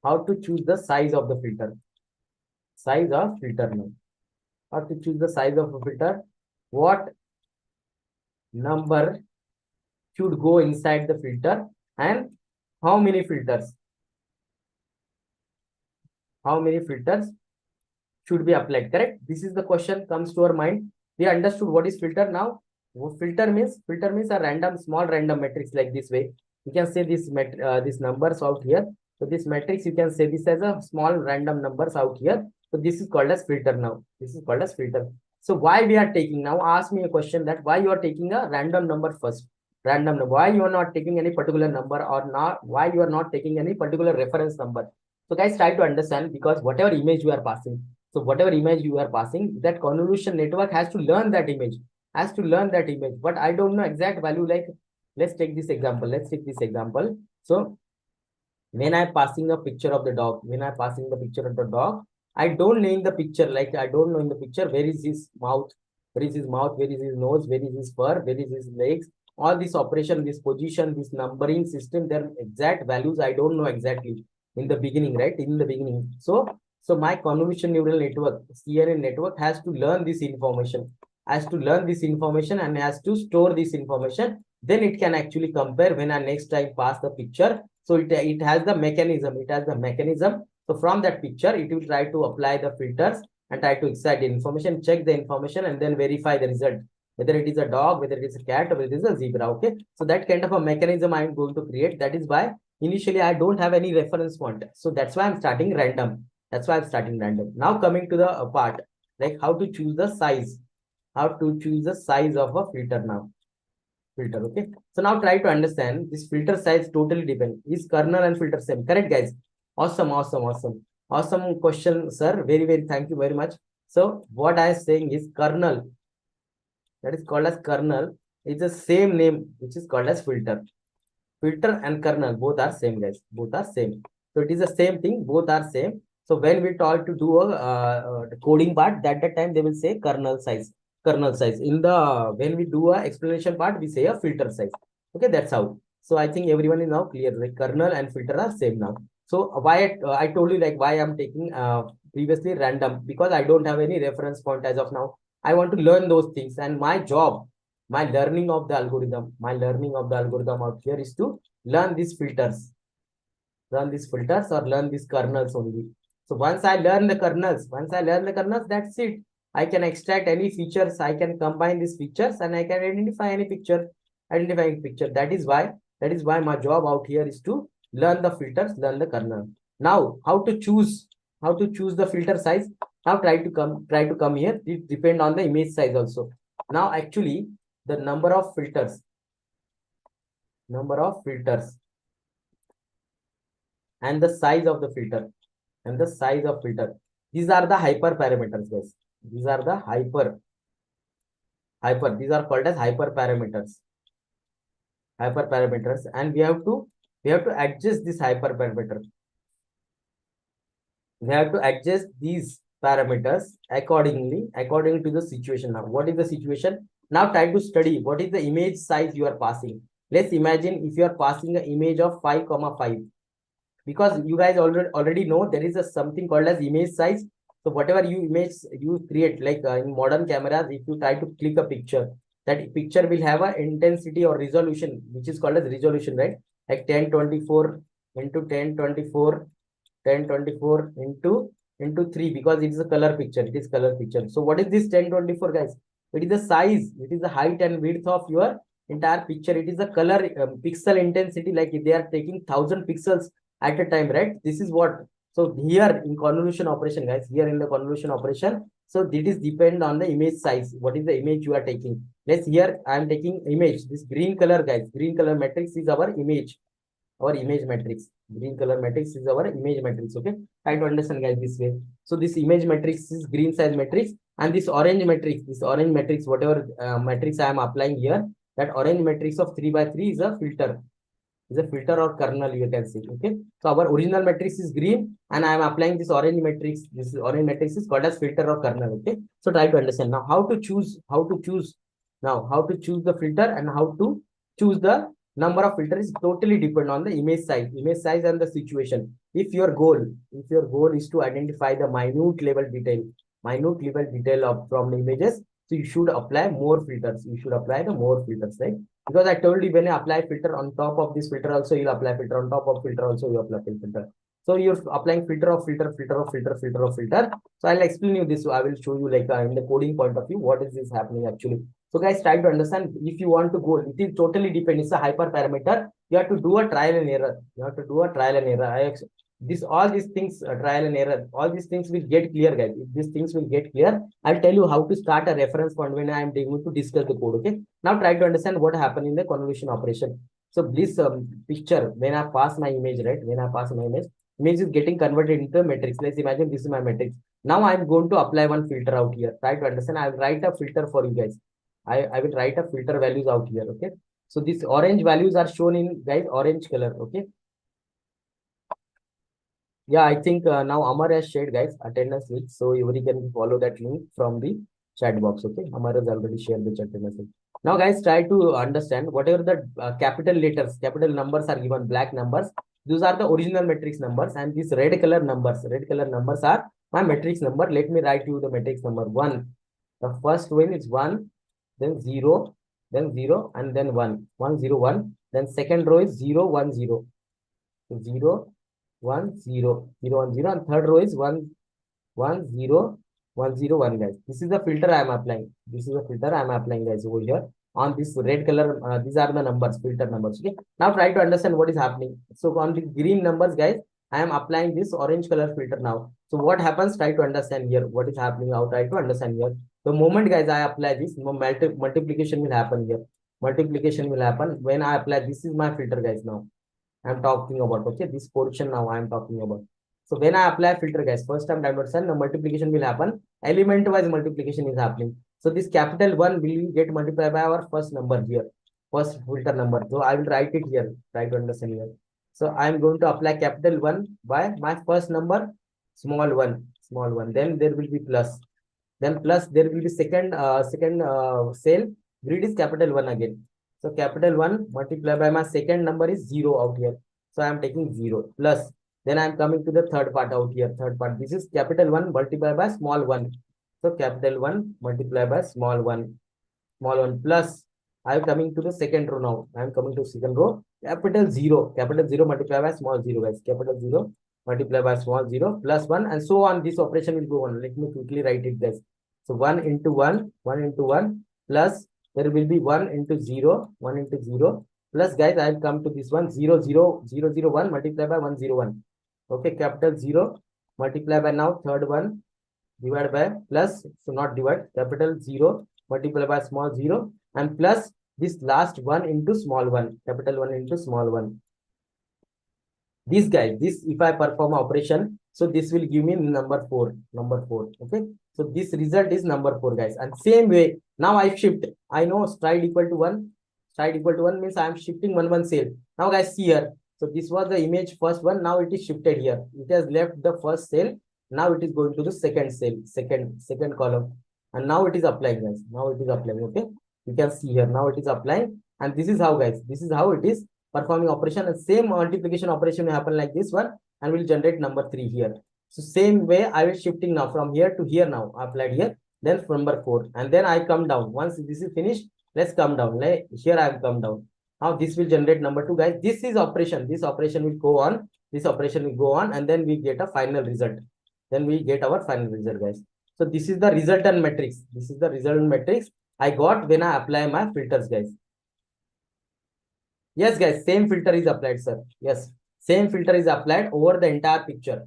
the size of the filter. Size of filter now. How to choose the size of a filter? What number should go inside the filter, and how many filters? How many filters should be applied? Correct. This is the question comes to our mind. We understood what is filter now. Filter means a random small random matrix like this way. You can say this numbers out here. So this matrix you can say this as a small random numbers out here. So this is called as filter now. This is called as filter. So why we are taking now? Ask me a question that why you are taking a random number first. Random number. Why you are not taking any particular number or not? Why you are not taking any particular reference number? So guys, try to understand because whatever image you are passing. So whatever image you are passing, that convolution network has to learn that image. But I don't know exact value. Like let's take this example. So when I'm passing a picture of the dog, I don't know in the picture, like I don't know in the picture where is his mouth, where is his nose, where is his fur, where is his legs. All this operation, this position, this numbering system, their exact values I don't know exactly in the beginning, right? In the beginning. So my convolution neural network, CNN network, has to learn this information, and has to store this information. Then it can actually compare when I next time pass the picture. So it has the mechanism. So from that picture, it will try to apply the filters and try to excite the information, check the information, and then verify the result. Whether it is a dog, whether it is a cat, or whether it is a zebra. Okay. So that kind of a mechanism I am going to create. That is why initially I don't have any reference point. So that's why I'm starting random. Now coming to the part, like how to choose the size. Of a filter now. Okay. So now try to understand this filter size totally depend. Is kernel and filter same? Correct, guys? Awesome question, sir. Very thank you very much. So what I am saying is kernel, that is called as kernel, is the same name which is called as filter. Filter and kernel both are same, guys. Both are same. So it is the same thing. Both are same. So when we try to do a coding part, that time they will say kernel size. In the when we do a explanation part, we say a filter size. Okay, that's how. So I think everyone is now clear. Like kernel and filter are same now. So why I told you like why I'm taking previously random, because I don't have any reference point as of now. I want to learn those things, and my job, my learning of the algorithm out here is to learn these filters, or learn these kernels only. So once I learn the kernels, that's it. I can extract any features, I can combine these features, and I can identify any picture, That is why my job out here is to learn the filters, learn the kernel. Now, how to choose the filter size? Now try to come here. It depend on the image size also. Now actually the number of filters and the size of the filter These are the hyperparameters, guys. These are the hyper. These are called as hyperparameters. And we have to adjust this hyperparameter. We have to adjust these parameters according to the situation. Now, what is the situation? Now try to study what is the image size you are passing. Let's imagine if you are passing an image of 5,5, because you guys already know there is a something called as image size. So whatever image you create, like in modern cameras, if you try to click a picture, that picture will have a intensity or resolution, which is called as resolution, right? Like 1024 into 1024 into 3, because it is a color picture. It is color picture. So what is this 1024, guys? It is the size. It is the height and width of your entire picture. It is the color pixel intensity. Like if they are taking 1,000 pixels at a time, right? This is what. So here in convolution operation, guys, here in the convolution operation, so this is depend on the image size. What is the image you are taking? Let's here I am taking image. This green color, guys, green color matrix is our image matrix. Green color matrix is our image matrix. Okay, try to understand, guys, this way. So this image matrix is green size matrix, and this orange matrix, whatever matrix I am applying here, that orange matrix of 3 by 3 is a filter. Is a filter or kernel, you can see. Okay, so our original matrix is green, and I am applying this orange matrix. This orange matrix is called as filter or kernel. Okay, so try to understand now how to choose the filter and how to choose the number of filters is totally depend on the image size and the situation. If your goal is to identify the minute level detail of from the images, so you should apply more filters. You should apply the more filters, right? Because I told you, when you apply filter on top of this filter also, you'll apply filter on top of filter also, you apply filter. So you're applying filter of filter. So I'll explain you this. I will show you like in the coding point of view, what is this happening actually. So guys, try to understand. If you want to go, it is totally depend. It's a hyperparameter. You have to do a trial and error. All these things, trial and error, all these things will get clear, guys. If these things will get clear, I'll tell you how to start a reference point when I am going to discuss the code. Okay. Now try to understand what happened in the convolution operation. So this picture, when I pass my image, right? Image is getting converted into a matrix. Let's imagine this is my matrix. Now I'm going to apply one filter out here. Try to understand. I will write a filter for you guys. I will write a filter values out here. Okay. So these orange values are shown in, guys, orange color. Okay. Yeah, I think now Amar has shared, guys, attendance link. So you can follow that link from the chat box. Okay. Amar has already shared the attendance link. Now, guys, try to understand whatever the capital letters, capital numbers are given, black numbers. Those are the original matrix numbers, and these red color numbers are my matrix number. Let me write you the matrix number 1. The first one is 1, then 0, and then 1, 1, 0, 1. Then second row is 0, 1, 0. 0, 1, 0, 0, 1, 0, and third row is 1, 1, 0, 1, 0, 1, guys. This is the filter I am applying. Guys, over here on this red color. These are the numbers, filter numbers. Okay. Now try to understand what is happening. So on the green numbers, guys, I am applying this orange color filter now. So what happens? Try to understand here what is happening. Now try to understand here. The moment, guys, I apply this, multiplication will happen here. Multiplication will happen when I apply. This is my filter, guys. Now I'm talking about, okay, this portion now I'm talking about. So when I apply filter, guys, first time diversion, the multiplication will happen. Element wise multiplication is happening. So this capital 1 will get multiplied by our first number here, first filter number. So I will write it here. Try to understand here. So I'm going to apply capital 1 by my first number, small one. Then there will be plus. Then plus there will be second cell. Grid is capital 1 again. So capital 1 multiplied by my second number is 0 out here. So I am taking 0 plus. Then I am coming to the third part out here. Third part. This is capital 1 multiplied by small 1. So capital 1 multiplied by small 1. Small 1 plus. I am coming to the second row now. I am coming to second row. Capital 0. Capital 0 multiplied by small 0, guys. Capital 0 multiplied by small 0 plus 1, and so on. This operation will go on. Let me quickly write it, guys. So 1 into 1 plus there will be 1 into 0 plus, guys, I have come to this one 0, 0, 0, 0, 1 multiplied by 1, 0, 1. Okay, capital 0 multiplied by now third one divided by plus, so not divide, capital 0 multiplied by small 0 and plus this last 1 into small 1, capital 1 into small 1. This, guys, this if I perform operation, So this will give me number 4. Okay. So this result is number 4, guys. And same way, now I shift. I know stride equal to 1. Stride equal to 1 means I am shifting one cell. Now guys, see here. So this was the image first one. Now it is shifted here. It has left the first cell. Now it is going to the second cell, second column. And now it is applying, guys. Now it is applying. Okay. You can see here. Now it is applying. And this is how, guys. This is how it is performing operation. And same multiplication operation will happen like this one. And will generate number 3 here. So same way I will shifting now from here to here now. Applied here. Then from number 4. And then I come down. Once this is finished, let's come down. Like here I have come down. Now this will generate number 2, guys. This is operation. This operation will go on. This operation will go on. And then we get a final result. Then we get our final result, guys. So this is the resultant matrix. This is the resultant matrix I got when I apply my filters, guys. Yes, guys, same filter is applied, sir. Yes, same filter is applied over the entire picture.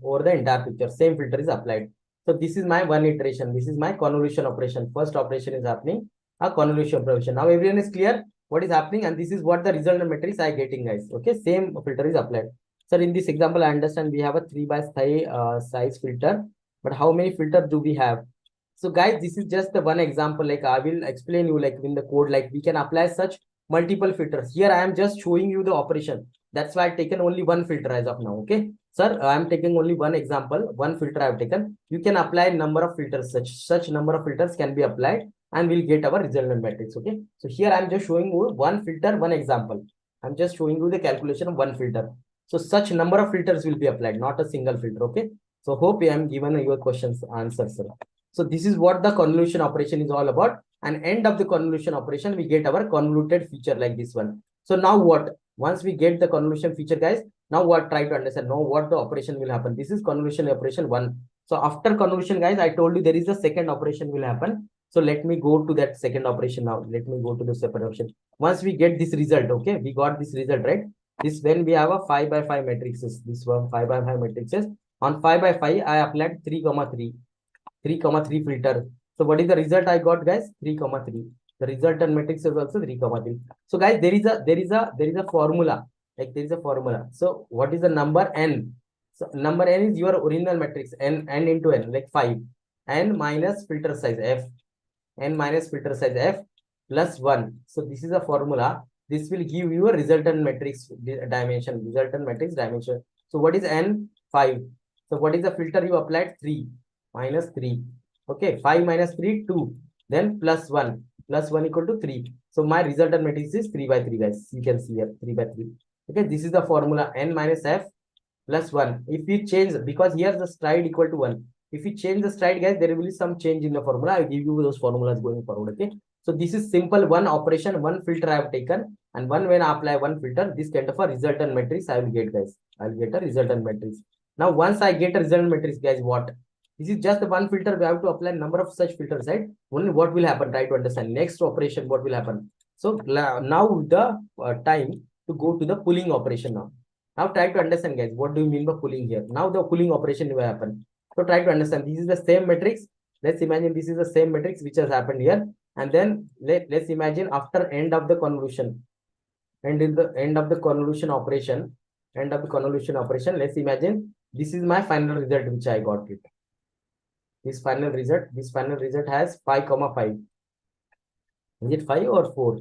Same filter is applied. So this is my one iteration. This is my convolution operation. First operation is happening, a convolution operation. Now everyone is clear what is happening, and this is what the resultant matrix I getting, guys. Okay, same filter is applied. Sir, in this example, I understand we have a 3 by 5 size filter, but how many filters do we have? So guys, this is just the one example. Like I will explain you, like in the code, like we can apply such multiple filters. Here I am just showing you the operation. That's why I've taken only one filter as of now. Okay, sir, I am taking only one example, one filter I have taken. You can apply number of filters. Such number of filters can be applied, and we'll get our resultant matrix. Okay, so here I'm just showing you one filter, one example. I'm just showing you the calculation of one filter. So such number of filters will be applied, not a single filter. Okay, so hope I am given your questions answers, sir. So this is what the convolution operation is all about. And end of the convolution operation, we get our convoluted feature like this one. So now what? Once we get the convolution feature, guys, now what? Try to understand now what the operation will happen. This is convolution operation 1. So after convolution, guys, I told you there is a second operation will happen. So let me go to that second operation now. Let me go to the separate operation. Once we get this result, okay, we got this result, right? This when we have a 5 by 5 matrices. This one 5 by 5 matrices. On 5 by 5, I applied 3, 3 filter. So what is the result I got, guys? 3, 3. The resultant matrix is also 3, 3. So guys, there is a formula. Like there is a formula. So what is the number n? So number n is your original matrix, n into n, like 5. N minus filter size f. N minus filter size f plus 1. So this is a formula. This will give you a resultant matrix dimension. Resultant matrix dimension. So what is n? 5. So what is the filter you applied? 3 minus 3. Okay, 5 minus 3, 2. Then plus 1. Plus 1 equal to 3. So my resultant matrix is 3 by 3, guys. You can see here, 3 by 3. Okay, this is the formula, n minus f plus 1. If we change, because here the stride equal to 1. If we change the stride, guys, there will be some change in the formula. I will give you those formulas going forward. Okay, so this is simple one operation, one filter I have taken. And when I apply one filter, this kind of a resultant matrix I will get, guys. I will get a resultant matrix. Now, once I get a resultant matrix, guys, what? This is just one filter. We have to apply number of such filters, right? Only what will happen? Try to understand. Next operation, what will happen? So now the time to go to the pulling operation now. Now try to understand, guys. What do you mean by pulling here? Now the pulling operation will happen. So try to understand. This is the same matrix. Let's imagine this is the same matrix which has happened here. And then let's imagine after end of the convolution. And in the end of the convolution operation, let's imagine this is my final result which I got it. This final result has 5, 5. Is it 5 or 4?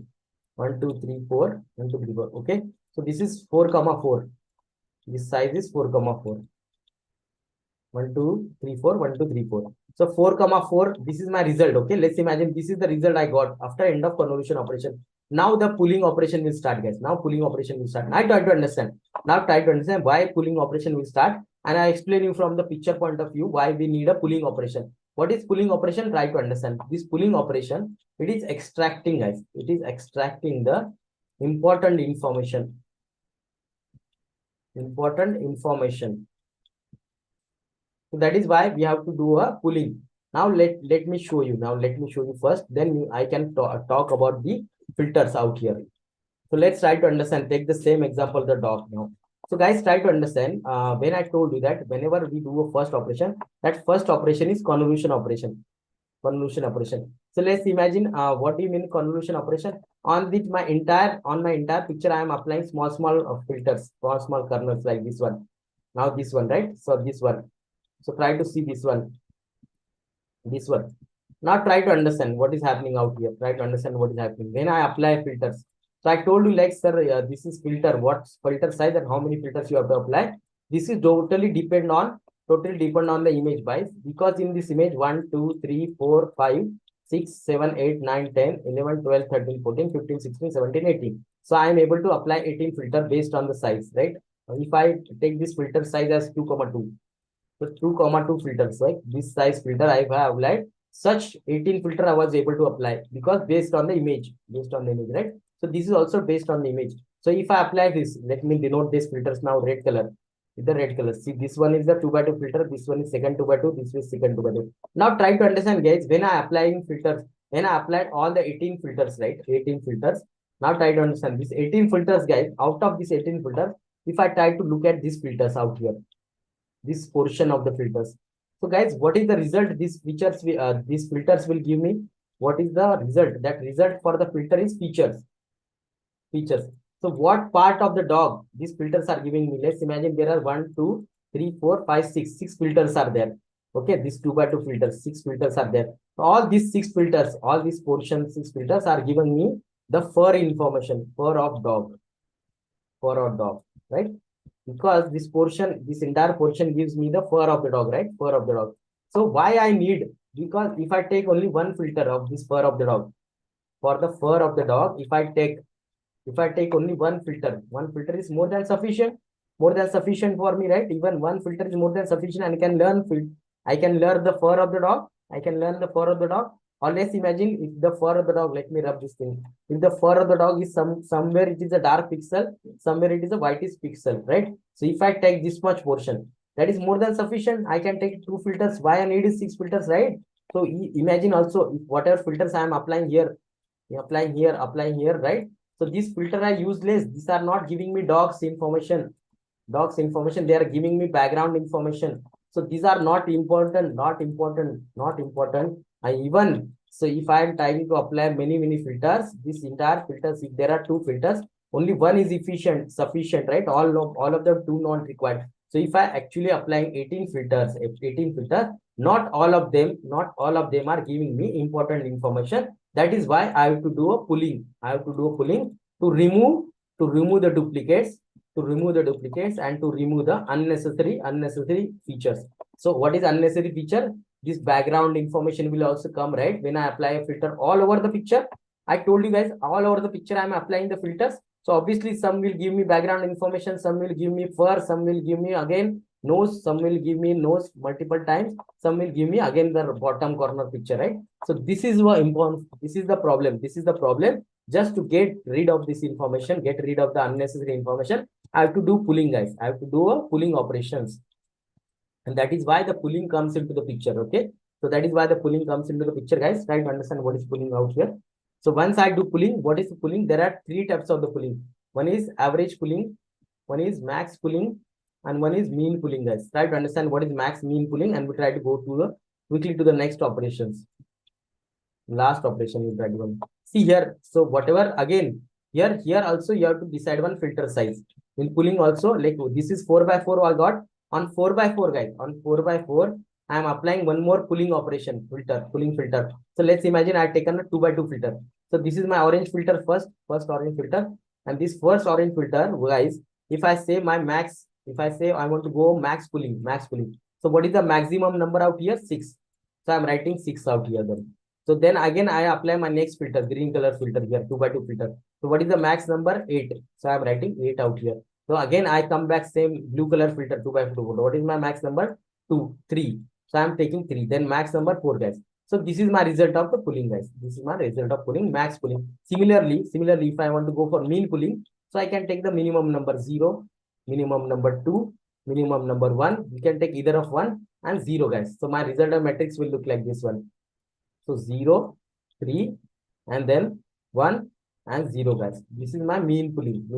1, 2, 3, 4. 1, 2, 3, 4. Okay. So this is 4, 4. This size is 4, 4. 1, 2, 3, 4. 1, 2, 3, 4. So 4, 4. This is my result. Okay. Let's imagine this is the result I got after end of convolution operation. Now the pulling operation will start, guys. Now pulling operation will start. Now try to understand. Now try to understand why pulling operation will start. And I explain you from the picture point of view why we need a pulling operation. What is pulling operation? Try to understand. This pulling operation, it is extracting, guys. It is extracting the important information. Important information. So that is why we have to do a pulling. Now let me show you. Now let me show you first. Then I can talk about the filters out here. So let's try to understand. Take the same example, the dog now. So guys, try to understand. When I told you that whenever we do a first operation, that first operation is convolution operation. Convolution operation. So let's imagine. What do you mean convolution operation? On my entire picture, I am applying small filters, small kernels like this one. Now this one, right? So this one. So try to see this one. This one. Now try to understand what is happening out here. Try to understand what is happening. When I apply filters. So I told you like, sir, this is filter. What's filter size and how many filters you have to apply. This is totally depend on the image bias, because in this image 1, 2, 3, 4, 5, 6, 7, 8, 9, 10, 11, 12, 13, 14, 15, 16, 17, 18. So I am able to apply 18 filter based on the size, right? If I take this filter size as 2,2, so 2,2 filters, like this size filter I have applied, such 18 filter I was able to apply because based on the image, right? So this is also based on the image. So if I apply this, let me denote these filters now red color. With the red color, see this one is the 2x2 filter, this one is second 2x2, this is second 2x2. Now try to understand, guys, when I applying filters, when I applied all the 18 filters, right? 18 filters. Now try to understand these 18 filters, guys. Out of these 18 filters, if I try to look at these filters out here, this portion of the filters. So guys, what is the result? These filters will give me. What is the result? That result for the filter is features. Features. So what part of the dog these filters are giving me? Let's imagine there are 1, 2, 3, 4, 5, 6. 6 filters are there. Okay, these 2x2 filters, 6 filters are there. All these 6 filters, all these portions, 6 filters are giving me the fur information, fur of dog, right? Because this entire portion gives me the fur of the dog, right? Fur of the dog. So why I need, because if I take only one filter of this fur of the dog, for the fur of the dog, if I take only one filter is more than sufficient for me, right? Even one filter is more than sufficient, and I can learn the fur of the dog. I can learn the fur of the dog. Or let's imagine if the fur of the dog, let me rub this thing. If the fur of the dog is somewhere it is a dark pixel, somewhere it is a whitish pixel, right? So if I take this much portion, that is more than sufficient. I can take 2 filters. Why I need is 6 filters, right? So imagine also if whatever filters I am applying here, applying here, right? So these filter are useless. These are not giving me dogs information. They are giving me background information. So these are not important. I even, so if I am trying to apply many filters, this entire filters, if there are 2 filters, only one is sufficient, right? All of them do not required. So if I actually applying 18 filters, not all of them are giving me important information. That is why I have to do a pulling. To remove the duplicates, and to remove the unnecessary features. So what is unnecessary feature? This background information will also come, right? When I apply a filter all over the picture, I told you guys, all over the picture I'm applying the filters. So obviously some will give me background information, some will give me fur, some will give me again nose, some will give me nose multiple times, some will give me again the bottom corner picture, right? So this is what important. This is the problem. Just to get rid of this information, get rid of the unnecessary information, I have to do pulling, guys. I have to do a pulling operations. And that is why the pulling comes into the picture. Okay. So that is why the pulling comes into the picture, guys. Try to understand what is pulling out here. So once I do pulling, what is the pulling? There are 3 types of the pulling. One is average pulling, one is max pulling, and one is mean pulling, guys. Try to understand what is max, mean pulling, and we try to go quickly to the next operations. Last operation we try to do. See here. So whatever, again, here also you have to decide one filter size. In pulling also, like this is 4x4 I got. On 4x4, guys, on 4x4, I am applying one more pulling operation, pulling filter. So let's imagine I have taken a 2x2 filter. So this is my orange filter, first orange filter. And this first orange filter, guys, if I say my max, if I say I want to go max pulling. So what is the maximum number out here? 6. So I'm writing 6 out here then. So then again, I apply my next filter, green color filter here, 2x2 filter. So what is the max number? 8. So I'm writing 8 out here. So again, I come back same blue color filter, 2x2 filter. What is my max number? 2, 3. So I'm taking 3. Then max number 4, guys. So this is my result of the pulling, guys. This is my result of pulling, max pulling. Similarly, if I want to go for mean pulling, so I can take the minimum number 0, minimum number 2, minimum number 1. You can take either of 1 and 0, guys. So my result of matrix will look like this one. So 0, 3, and then 1 and 0, guys. This is my mean pulling.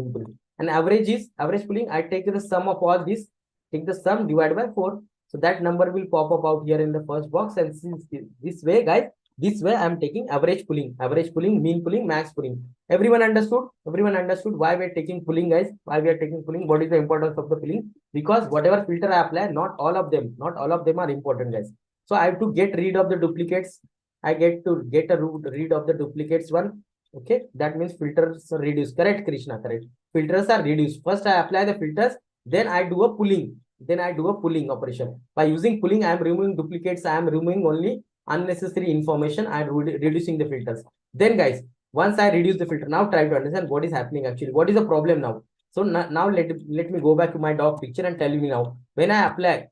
And average pulling. I take the sum of all this, take the sum divided by 4. So that number will pop up out here in the first box. And since this way, guys, This way I am taking average pulling, mean pulling, max pulling. Everyone understood? Everyone understood why we are taking pulling, guys? Why we are taking pulling? What is the importance of the pulling? Because whatever filter I apply, not all of them are important, guys. So I have to get rid of the duplicates. I get to get a rid of the duplicates one. Okay, that means filters are reduced. Correct, Krishna, correct. Filters are reduced. First I apply the filters, then I do a pulling. Then I do a pulling operation. By using pulling, I am removing duplicates. I am removing only unnecessary information. I am reducing the filters. Then, guys, once I reduce the filter, now try to understand what is happening actually. What is the problem now? So now let me go back to my dog picture and tell you now. When I apply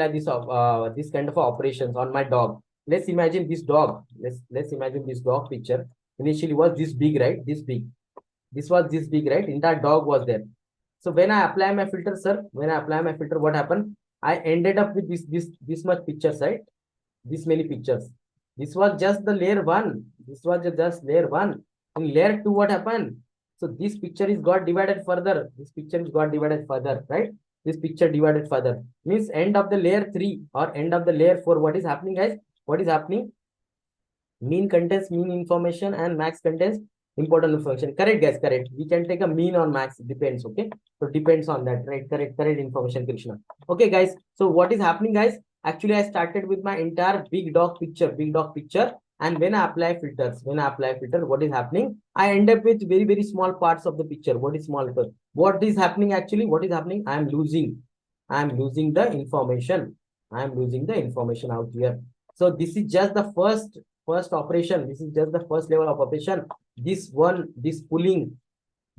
this kind of operations on my dog, let's imagine this dog. Let's imagine this dog picture. Initially was this big, right? This big. This was this big, right? Entire dog was there. So when I apply my filter, sir, when I apply my filter, what happened? I ended up with this much pictures, right? This many pictures. This was just the layer one. This was just layer one. In layer two, what happened? So this picture is got divided further. This picture is got divided further, right? This picture divided further. Means end of the layer three or end of the layer four. What is happening, guys? What is happening? Mean contains mean information and max contains important information. Correct, guys, correct. We can take a mean on max, depends. Okay, so depends on that, right? Correct information, Krishna. Okay, guys, so what is happening, guys? Actually, I started with my entire big dog picture, and when I apply filters, what is happening? I end up with very small parts of the picture. What is small? What is happening actually? What is happening? I am losing the information. I am losing the information out here. So this is just the first operation. This is just the first level of operation. This pulling,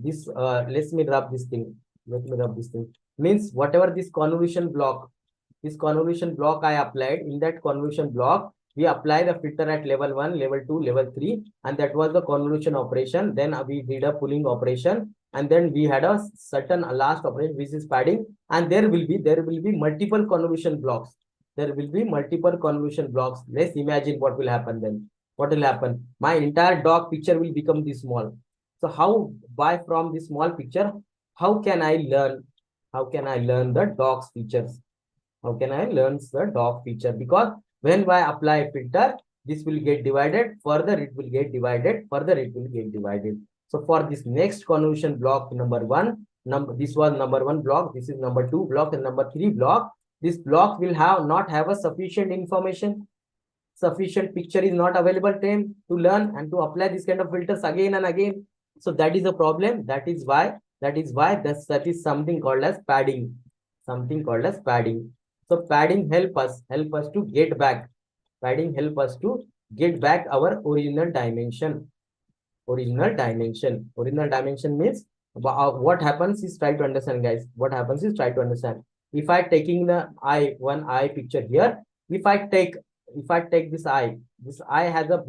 let me rub this thing. Means whatever this convolution block I applied, in that convolution block, we apply the filter at level 1, level 2, level 3, and that was the convolution operation. Then we did a pulling operation, and then we had a certain last operation, which is padding, and there will be multiple convolution blocks. There will be multiple convolution blocks. Let's imagine what will happen then. What will happen? My entire dog picture will become this small. So how, from this small picture, how can I learn? How can I learn the dog's features? How can I learn the dog feature? Because when I apply filter, this will get divided. Further, it will get divided. So for this next convolution block number 1, this was number 1 block. This is number 2 block and number 3 block. This block will not have a sufficient information. Sufficient picture is not available to him to learn and to apply this kind of filters again and again. So that is a problem. That is why that is something called as padding. So padding help us to get back. Our original dimension. Original dimension means what happens is, try to understand, guys. If I taking the one eye picture here, if I take this eye has a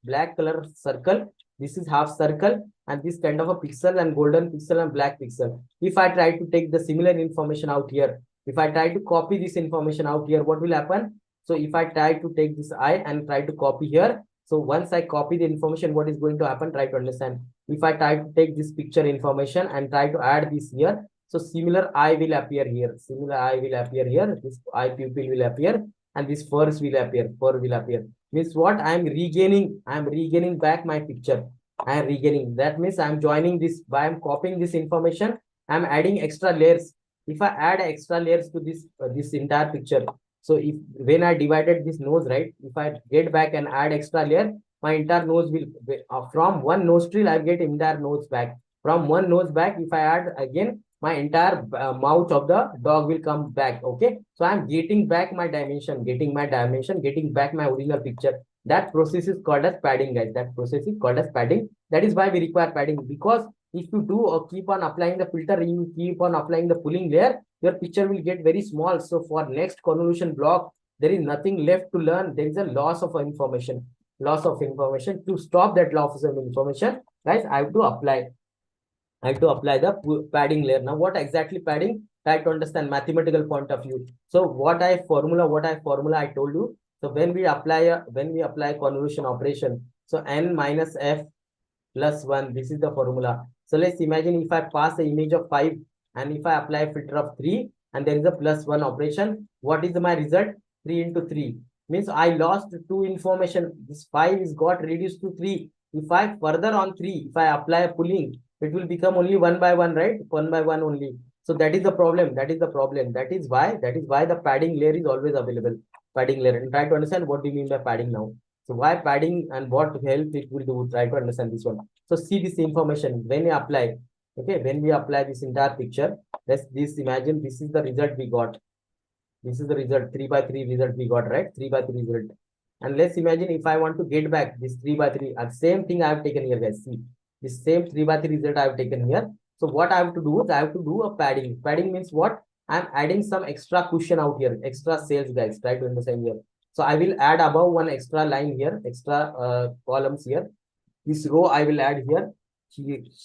black color circle. This is half circle, and this kind of a pixel and golden pixel and black pixel. If I try to take the similar information out here, if I try to copy this information out here, what will happen? So if I try to take this eye and try to copy here, so once I copy the information, what is going to happen? Try to understand. If I try to take this picture information and try to add this here, so similar eye will appear here. This eye pupil will appear, and this fur will appear. Means what? I am regaining back my picture. That means I am joining this. By I am copying this information, I am adding extra layers. If I add extra layers to this entire picture, so if when I divided this nose, right, if I get back and add extra layer, my entire nose will from one nostril I get entire nose back. From one nose back, if I add again, my entire mouth of the dog will come back. Okay, so I'm getting back my dimension, getting back my original picture. That process is called as padding, guys. That is why we require padding, because if you do or keep on applying the filter, you keep on applying the pulling layer, your picture will get very small. So for next convolution block, there is nothing left to learn. There is a loss of information. To stop that loss of information, guys, I have to apply the padding layer. Now what exactly padding? Try to understand mathematical point of view. So what I formula I told you. So when we apply convolution operation, so n minus f plus 1, this is the formula. So let's imagine if I pass the image of 5 and if I apply filter of 3 and there is a plus 1 operation, what is my result? 3 into 3 means I lost two information. This 5 is got reduced to 3. If I further on 3, if I apply pulling, it will become only 1 by 1, right? 1 by 1 only. So that is the problem. That is the problem. That is why the padding layer is always available. Padding layer. And try to understand what do you mean by padding now. So why padding and what help it will do. Try to understand this one. So see this information when we apply. Okay, when we apply this entire picture, let's this imagine this is the result we got. This is the result, 3 by 3 result we got, right? 3 by 3 result. And let's imagine if I want to get back this 3 by 3, and same thing I have taken here, guys. See, this same 3 by 3 result I have taken here. So what I have to do is I have to do a padding. Padding means what? I'm adding some extra cushion out here, extra cells, guys. Try to understand here. So I will add above one extra line here, extra columns here. This row I will add here.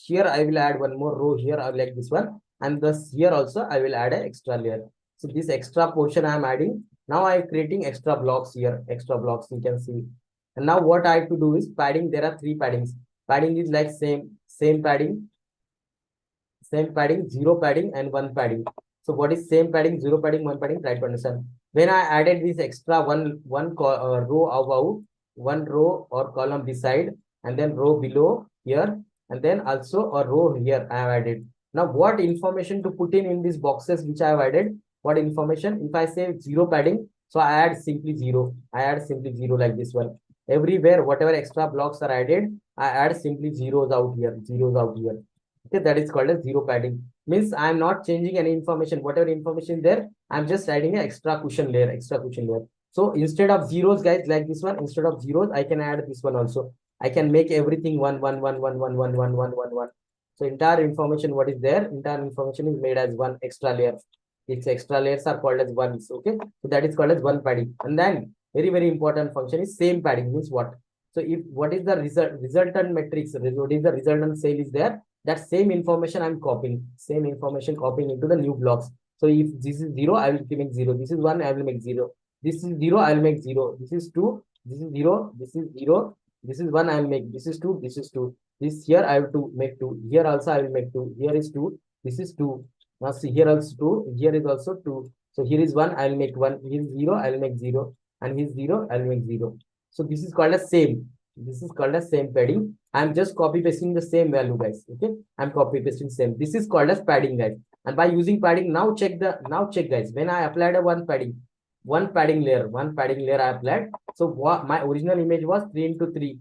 Here I will add one more row here, like this one. And thus here also I will add an extra layer. So this extra portion I am adding. Now I am creating extra blocks here, extra blocks you can see. And now what I have to do is padding. There are 3 paddings. Padding is like same padding, zero padding, and 1 padding. So what is same padding, 0 padding, 1 padding? Try to understand. When I added this extra one row above, 1 row or column beside, and then row below here, and then also a row here I have added. Now what information to put in these boxes which I have added? What information? If I say 0 padding, so I add simply 0. I add simply 0 like this one. Everywhere, whatever extra blocks are added, I add simply zeros out here, zeros out here. Okay, that is called as 0 padding. Means I am not changing any information. Whatever information there, I'm just adding an extra cushion layer, extra cushion layer. So instead of zeros, guys, like this one, instead of zeros, I can add this one also. I can make everything 1, 1, 1, 1, 1, 1, 1, 1, 1, 1. So entire information, what is there? Entire information is made as one extra layer. Its extra layers are called as ones. Okay, so that is called as 1 padding. And then very important function is same padding. Means what? So if what is the resultant matrix? What is the resultant cell is there? That same information I'm copying. Same information copying into the new blocks. So if this is 0, I will make 0. This is 1, I will make 0. This is 0, I will make 0. This is 2. This is 0. This is 0. This is 1, I will make. This is 2. This is 2. This here I have to make 2. Here also I will make 2. Here is 2. This is 2. Now see here also 2. Here is also 2. So here is 1, I will make 1. Here is 0, I will make 0. And here is 0, I will make 0. So this is called as same. This is called as same padding. I'm just copy pasting the same value, guys. Okay, I'm copy pasting same. This is called as padding, guys. And by using padding, now check guys. When I applied a one padding layer I applied. So what my original image was 3 into 3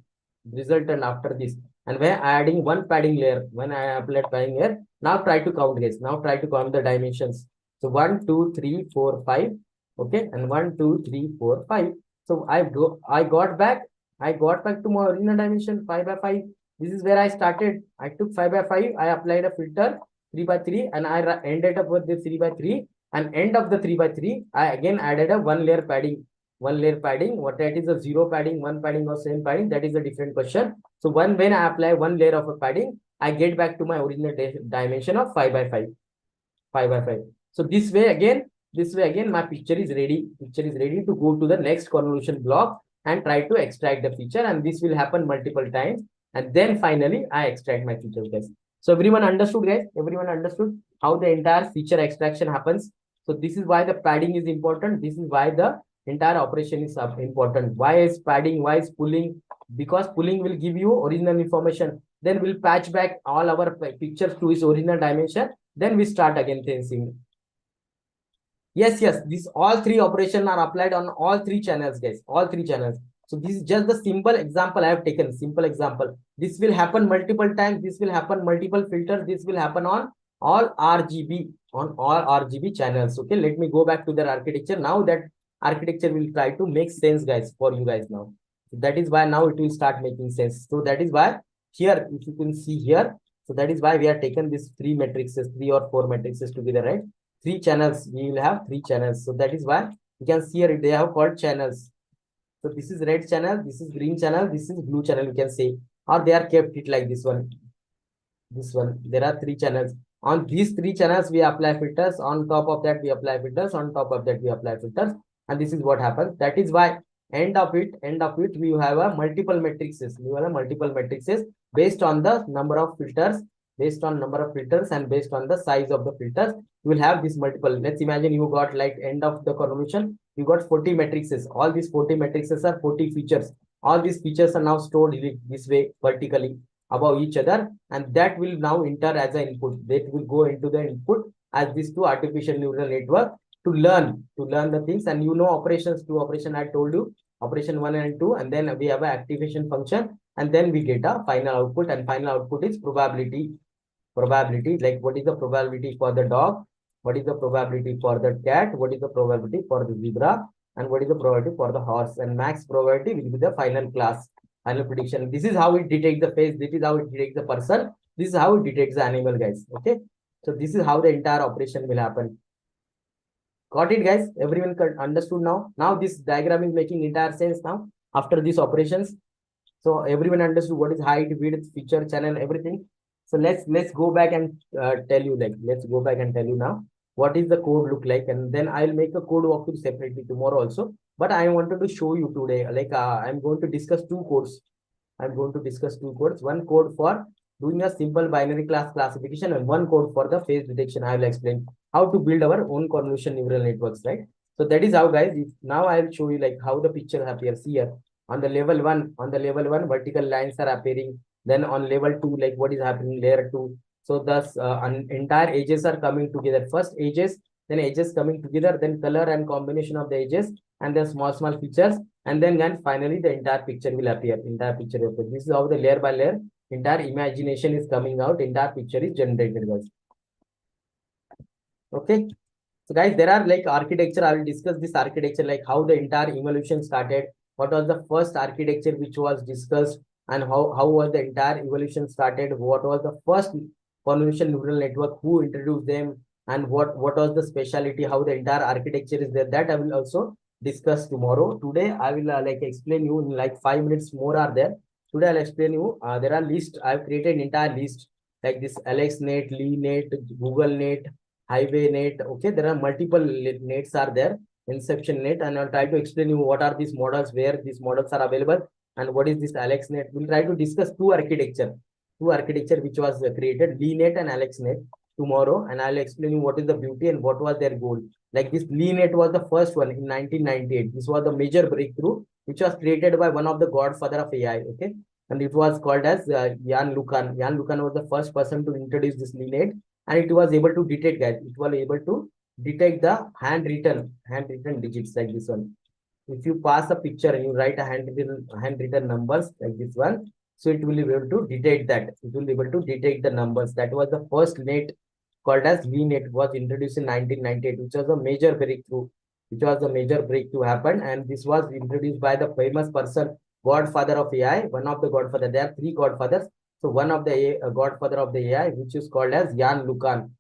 resultant after this. And when adding one padding layer, when I applied padding layer, now try to count, guys. Now try to count the dimensions. So 1, 2, 3, 4, 5. Okay, and 1, 2, 3, 4, 5. So I got back to my original dimension 5 by 5. This is where I started. I took 5 by 5. I applied a filter 3 by 3 and I ended up with the 3 by 3. And end of the 3 by 3, I again added a 1 layer padding. 1 layer padding. What that is a 0 padding, 1 padding or same padding. That is a different question. So when I apply 1 layer of a padding, I get back to my original dimension of 5 by 5. 5 by 5. So this way again my picture is ready. Picture is ready to go to the next convolution block and try to extract the feature, and this will happen multiple times, and then finally I extract my feature, guys. So everyone understood, guys? Everyone understood how the entire feature extraction happens? So this is why the padding is important. This is why the entire operation is important. Why is padding? Why is pulling? Because pulling will give you original information. Then we'll patch back all our pictures to its original dimension. Then we start again tensing. Yes, these all 3 operations are applied on all 3 channels, guys. All 3 channels. So this is just the simple example I have taken. Simple example. This will happen multiple times. This will happen multiple filters. This will happen on all RGB, channels. Okay, let me go back to their architecture. Now that architecture will try to make sense, guys, for you guys now. That is why now it will start making sense. So that is why here, if you can see here, so that is why we have taken these 3 matrices, 3 or 4 matrices together, right? 3 channels, we will have 3 channels. So that is why you can see here they have called channels. So this is red channel, this is green channel, this is blue channel, you can say, or they are kept it like this one. This one, there are 3 channels. On these 3 channels, we apply filters. On top of that, we apply filters. On top of that, we apply filters. And this is what happens. That is why end of it, we have a multiple matrices. We have a multiple matrices based on the number of filters based on number of filters and based on the size of the filters, you will have this multiple. Let's imagine you got like end of the convolution, you got 40 matrices. All these 40 matrices are 40 features. All these features are now stored in this way vertically above each other, and that will now enter as an input. That will go into the input as these two artificial neural network to learn the things. And you know operations, two operation I told you, operation 1 and 2, and then we have an activation function, and then we get a final output, and final output is probability, like what is the probability for the dog, what is the probability for the cat, what is the probability for the zebra, and what is the probability for the horse, and max probability will be the final class, final prediction. This is how it detects the face, this is how it detects the person, this is how it detects the animal, guys. Okay, so this is how the entire operation will happen. Got it, guys? Everyone understood now? Now this diagram is making entire sense now after these operations. So everyone understood what is height, width, feature, channel, everything. So let's go back and tell you, like, let's go back and tell you now what is the code look like, and then I'll make a code walkthrough separately tomorrow also. But I wanted to show you today, like I'm going to discuss two codes. I'm going to discuss two codes. One code for doing a simple binary class classification, and one code for the face detection. I will explain how to build our own convolution neural networks, right? So that is how, guys. Now I will show you like how the picture appears here. On the level one, vertical lines are appearing. Then on level two, like what is happening, layer two. So thus entire edges are coming together. First edges, then edges coming together, then color and combination of the edges, and then small features, and then finally the entire picture will appear. Entire picture will appear. This is how the layer by layer entire imagination is coming out. Entire picture is generated, guys. Okay. So guys, there are like architecture. I will discuss this architecture, like how the entire evolution started. What was the first architecture which was discussed, and how was the entire evolution started? What was the first convolution neural network? Who introduced them? And what was the specialty? How the entire architecture is there? That I will also discuss tomorrow. Today I will like explain you in like 5 minutes more are there. Today I'll explain you. There are list. I've created an entire list like this: AlexNet, LeeNet, GoogleNet, highway net. Okay, there are multiple nets are there, inception net, and I'll try to explain you what are these models, where these models are available, and what is this AlexNet. We'll try to discuss two architecture which was created, LeeNet and AlexNet, tomorrow, and I'll explain you what is the beauty and what was their goal. Like this LeeNet was the first one in 1998. This was the major breakthrough which was created by one of the godfather of AI. Okay, and it was called as Jan LeCun. Jan LeCun was the first person to introduce this LeeNet, and it was able to detect, guys, it was able to detect the handwritten digits like this one. If you pass a picture and you write a handwritten numbers like this one, so it will be able to detect that. It will be able to detect the numbers. That was the first net called as VNet, was introduced in 1998, which was a major breakthrough. Which was a major breakthrough happened, and this was introduced by the famous person, godfather of AI, one of the godfather. There are three godfathers. So one of the godfather of the AI, which is called as Jan LeCun.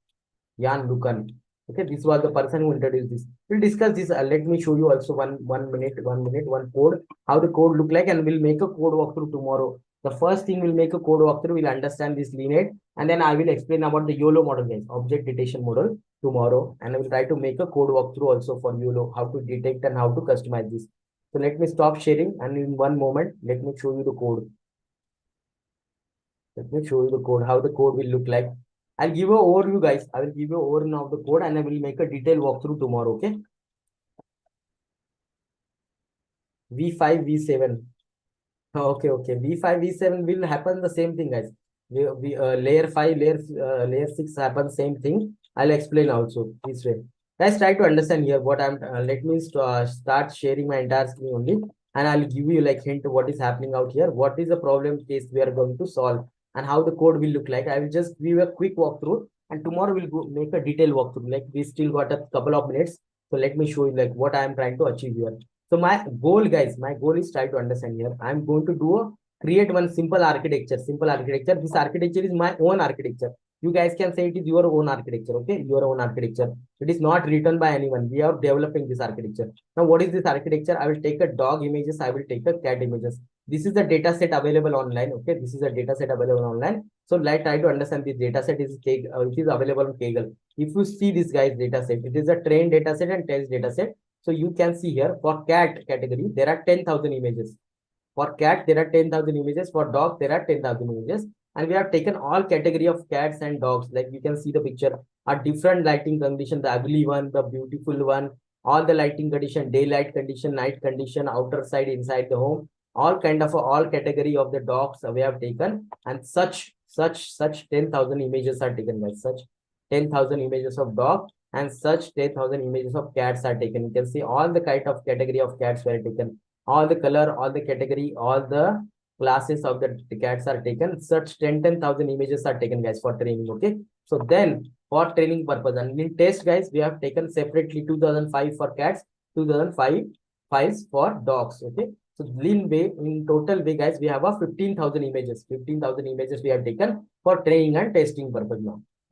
Jan LeCun. Okay, this was the person who introduced this. We'll discuss this. Let me show you also one minute, one code, how the code look like, and we'll make a code walkthrough tomorrow. The first thing we'll make a code walkthrough, we'll understand this lineage, and then I will explain about the YOLO model, guys, object detection model, tomorrow, and I will try to make a code walkthrough also for YOLO, how to detect and how to customize this. So let me stop sharing, and in one moment, let me show you the code. Let me show you the code, how the code will look like. I'll give an overview, guys. I will give you an overview of the code, and I will make a detailed walkthrough tomorrow. Okay. V5, V7. Okay, okay. V5, V7 will happen the same thing, guys. Layer 5, layer 6 happen same thing. I'll explain also this way. Guys, try to understand here what I'm. Let me start sharing my entire screen only, and I'll give you like hint what is happening out here. What is the problem case we are going to solve, and how the code will look like. I will just give a quick walkthrough, and tomorrow we'll go make a detailed walkthrough. Like we still got a couple of minutes, so let me show you like what I am trying to achieve here. So my goal, guys, my goal is try to understand here. I'm going to do a create one simple architecture. Simple architecture. This architecture is my own architecture. You guys can say it is your own architecture. Okay, your own architecture. It is not written by anyone. We are developing this architecture. Now, what is this architecture? I will take a dog images. I will take a cat images. This is the data set available online. Okay, this is a data set available online. So, like try to understand this data set is it is available on Kaggle. If you see this guy's data set, it is a trained data set and test data set. So you can see here for cat category, there are 10,000 images. For cat, there are 10,000 images. For dog, there are 10,000 images. and we have taken all category of cats and dogs. Like you can see the picture, a different lighting condition, the ugly one, the beautiful one, all the lighting condition, daylight condition, night condition, outer side, inside the home, all kind of all category of the dogs we have taken, and such 10,000 images are taken, by such 10,000 images of dog, and such 10,000 images of cats are taken. You can see all the kind of category of cats were taken, all the color, all the category, all the classes of the cats are taken. Such 10,000 images are taken, guys, for training. Okay, so then for training purpose, and in test, guys, we have taken separately 2005 for cats, 2005 files for dogs. Okay, so in total way, guys, we have a 15,000 images. 15,000 images we have taken for training and testing purpose.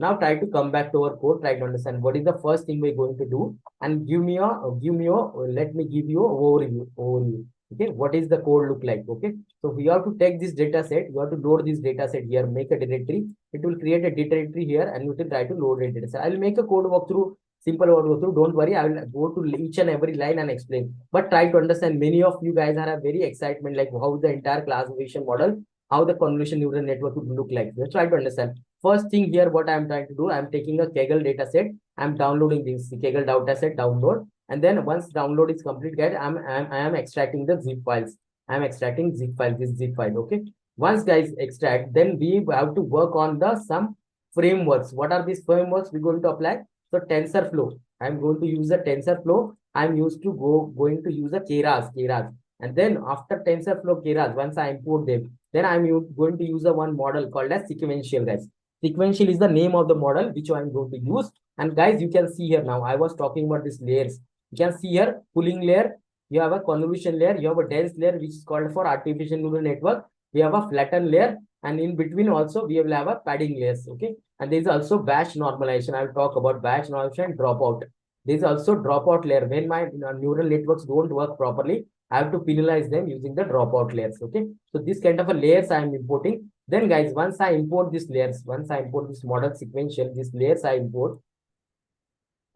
Now try to come back to our code. Try to understand what is the first thing we're going to do, and let me give you an overview. Okay, what is the code look like? Okay, so we have to take this data set. You have to load this data set here. Make a directory. It will create a directory here, and you can try to load it. I will make a code walkthrough. Simple walkthrough. Don't worry. I will go to each and every line and explain. But try to understand. Many of you guys are a very excitement, like how the entire classification model, how the convolution neural network would look like. Let's try to understand. First thing here, what I'm trying to do, I'm taking a Kaggle data set. I'm downloading this Kaggle data set, download. And then once download is complete, guys, I am extracting the zip files. I'm extracting zip file, this zip file. Okay. Once guys extract, then we have to work on the some frameworks. What are these frameworks we're going to apply? So TensorFlow. I'm going to use the TensorFlow. I'm going to use a Keras. And then after TensorFlow Keras, once I import them, then I'm going to use a one model called as sequential, guys. Sequential is the name of the model which I'm going to use. And guys, you can see here now, I was talking about these layers. You can see here, pooling layer, you have a convolution layer, you have a dense layer, which is called for artificial neural network. We have a flattened layer, and in between also, we will have a padding layers, okay? And there is also batch normalization. I will talk about batch normalization and dropout. There is also dropout layer. When my neural networks don't work properly, I have to penalize them using the dropout layers, okay? So this kind of a layers I am importing. Then guys, once I import these layers, once I import this model sequential, these layers I import.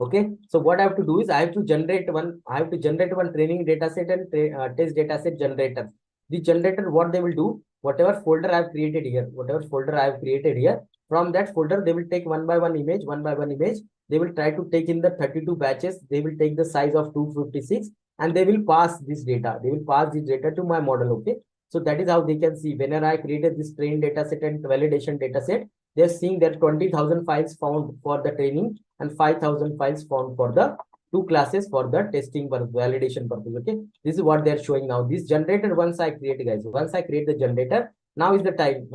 Okay, so what I have to do is I have to generate one training data set and test data set generator. The generator, what they will do, whatever folder I have created here, from that folder, they will take one by one image. They will try to take in the 32 batches. They will take the size of 256, and they will pass this data. They will pass this data to my model. Okay, so that is how they can see whenever I created this train data set and validation data set, they're seeing that 20,000 files found for the training and 5,000 files found for the two classes for the testing for validation purpose. Okay, this is what they're showing now. This generator, once I create, guys, once I create the generator, now is the time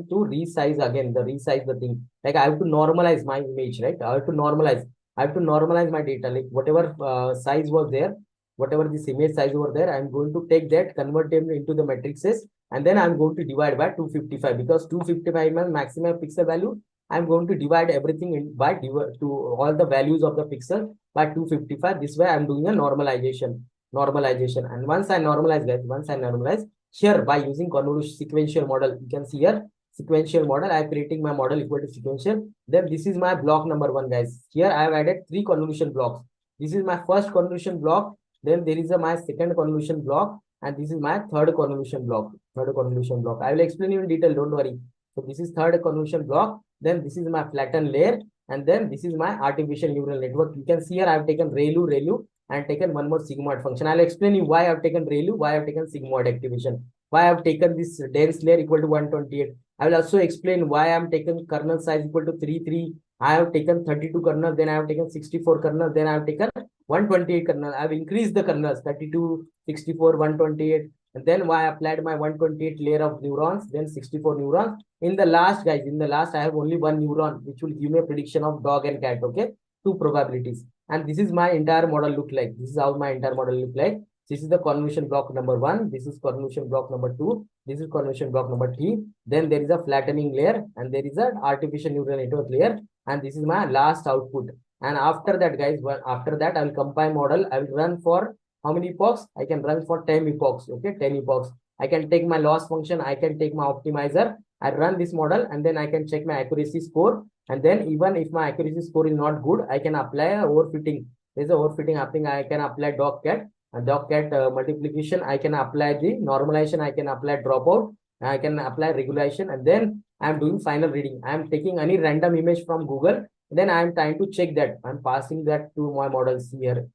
to resize again, resize the thing. Like I have to normalize my image, right? I have to normalize my data, like whatever size was there, whatever this image size over there, I'm going to take that, convert them into the matrices, and then I'm going to divide by 255, because 255 is my maximum pixel value. I'm going to divide everything in by to all the values of the pixel by 255. This way I'm doing a normalization. And once I normalize, guys, here by using convolution sequential model, you can see here sequential model. I'm creating my model equal to sequential. Then this is my block number 1, guys. Here I have added 3 convolution blocks. This is my first convolution block. Then there is my second convolution block, and this is my third convolution block. I will explain you in detail, don't worry. So this is third convolution block. Then this is my flattened layer, and then this is my artificial neural network. You can see here I have taken ReLU, and taken one more sigmoid function. I'll explain you why I have taken ReLU, why I have taken sigmoid activation, why I have taken this dense layer equal to 128. I will also explain why I am taken kernel size equal to 3. I have taken 32 kernels, then I have taken 64 kernels, then I have taken 128 kernel. I have increased the kernels 32, 64, 128, and then I applied my 128 layer of neurons, then 64 neurons. In the last, guys, I have only one neuron, which will give me a prediction of dog and cat. Okay, 2 probabilities. And this is my entire model look like. This is how my entire model look like. This is the convolution block number 1. This is convolution block number 2. This is convolution block number 3. Then there is a flattening layer, and there is an artificial neural network layer. And this is my last output. And after that, guys, after that, I will compile model. I will run for how many epochs? I can run for 10 epochs. Okay, 10 epochs. I can take my loss function. I can take my optimizer. I run this model, and then I can check my accuracy score. And then even if my accuracy score is not good, I can apply a overfitting. There's a overfitting happening. I can apply dog cat multiplication. I can apply the normalization. I can apply dropout. I can apply regulation, and then I am doing final reading. I am taking any random image from Google. Then I am trying to check that. I'm passing that to my models here.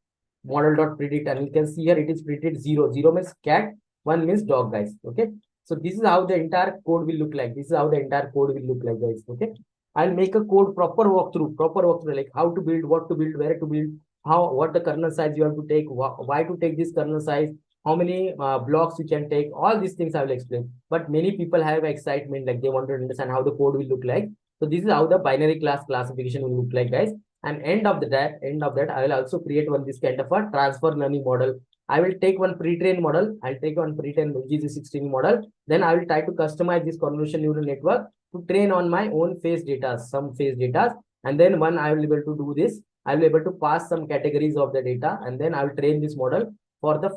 Model.predict, and you can see here it is predicted 0. 0 means cat, 1 means dog, guys. Okay. So this is how the entire code will look like. This is how the entire code will look like, guys. Okay. I'll make a code proper walkthrough, like how to build, what to build, where to build, how, what the kernel size you have to take, why to take this kernel size, how many blocks you can take. All these things I will explain. But many people have excitement, like they want to understand how the code will look like. So this is how the binary class classification will look like, guys. And end of that, I will also create one this kind of a transfer learning model. I will take one pre-trained model. I'll take one pre-trained GG16 model. Then I will try to customize this convolution neural network to train on my own face data, some face data. And then when I will be able to do this, I will be able to pass some categories of the data. And then I will train this model for the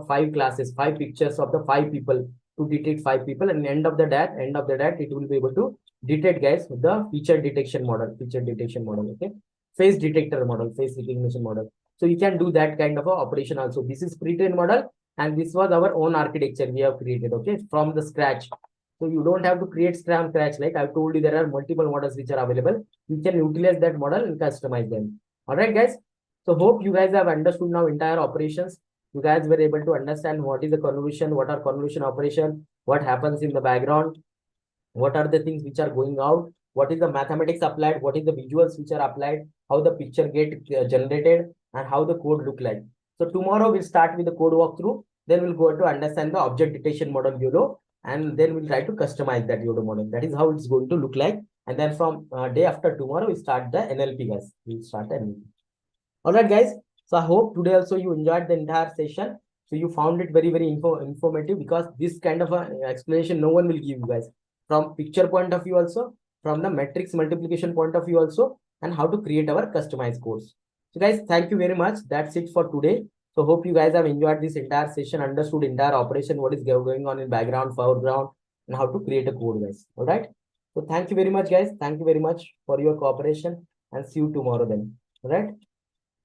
5 classes, 5 pictures of the 5 people to detect 5 people. And end of the that, it will be able to detect, guys, the feature detection model, okay, face detector model, face recognition model. So you can do that kind of a operation also. This is pre-trained model, and this was our own architecture we have created, okay, from the scratch. So you don't have to create from scratch. Like I've told you, there are multiple models which are available. You can utilize that model and customize them. All right, guys. So hope you guys have understood now entire operations. You guys were able to understand what is the convolution, what are convolution operation, what happens in the background, what are the things which are going out, what is the mathematics applied, what is the visuals which are applied, how the picture get generated, and how the code look like. So tomorrow we'll start with the code walkthrough. Then we'll go to understand the object detection model YOLO, and then we'll try to customize that YOLO model. That is how it's going to look like. And then from day after tomorrow, we start the NLP, guys. We'll start the NLP. All right, guys. So I hope today also you enjoyed the entire session. So you found it very, very informative, because this kind of a explanation no one will give you, guys. From picture point of view also, from the matrix multiplication point of view also, and how to create our customized course. So guys, thank you very much. That's it for today. So hope you guys have enjoyed this entire session, understood entire operation, what is going on in background, foreground, and how to create a code, guys. All right. So thank you very much, guys. Thank you very much for your cooperation, and see you tomorrow then. All right.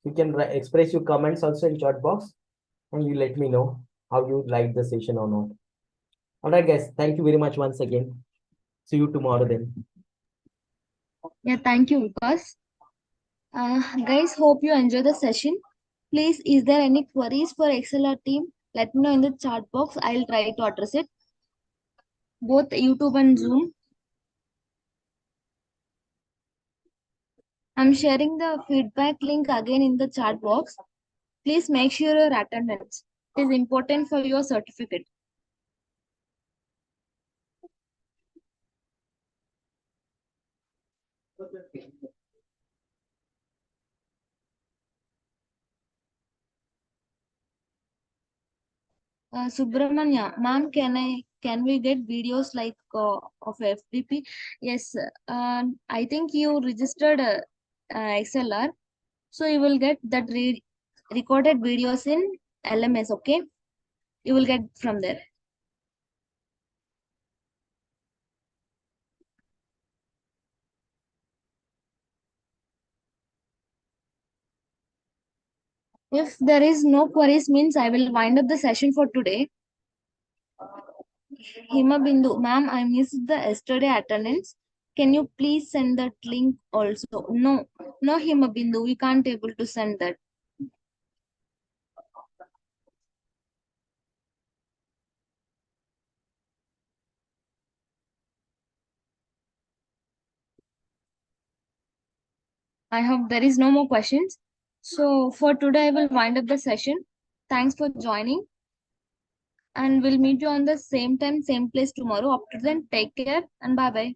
You can express your comments also in chat box, and you let me know how you like the session or not. All right, guys. Thank you very much once again. See you tomorrow then. Yeah, thank you, Vikas. Guys, hope you enjoy the session. Please, is there any queries for ExcelR team? Let me know in the chat box. I'll try to address it. Both YouTube and Zoom. I'm sharing the feedback link again in the chat box. Please make sure your attendance. It is important for your certificate. Subramanya, ma'am, can we get videos like of FDP? Yes, I think you registered XLR, so you will get that recorded videos in LMS. Okay, you will get from there. If there is no queries, means I will wind up the session for today. Hima Bindu, ma'am, I missed the yesterday attendance. Can you please send that link also? No, no, Hima Bindu, we can't able to send that. I hope there is no more questions. So for today, I will wind up the session. Thanks for joining, and we'll meet you on the same time, same place tomorrow. Up to then, take care and bye bye.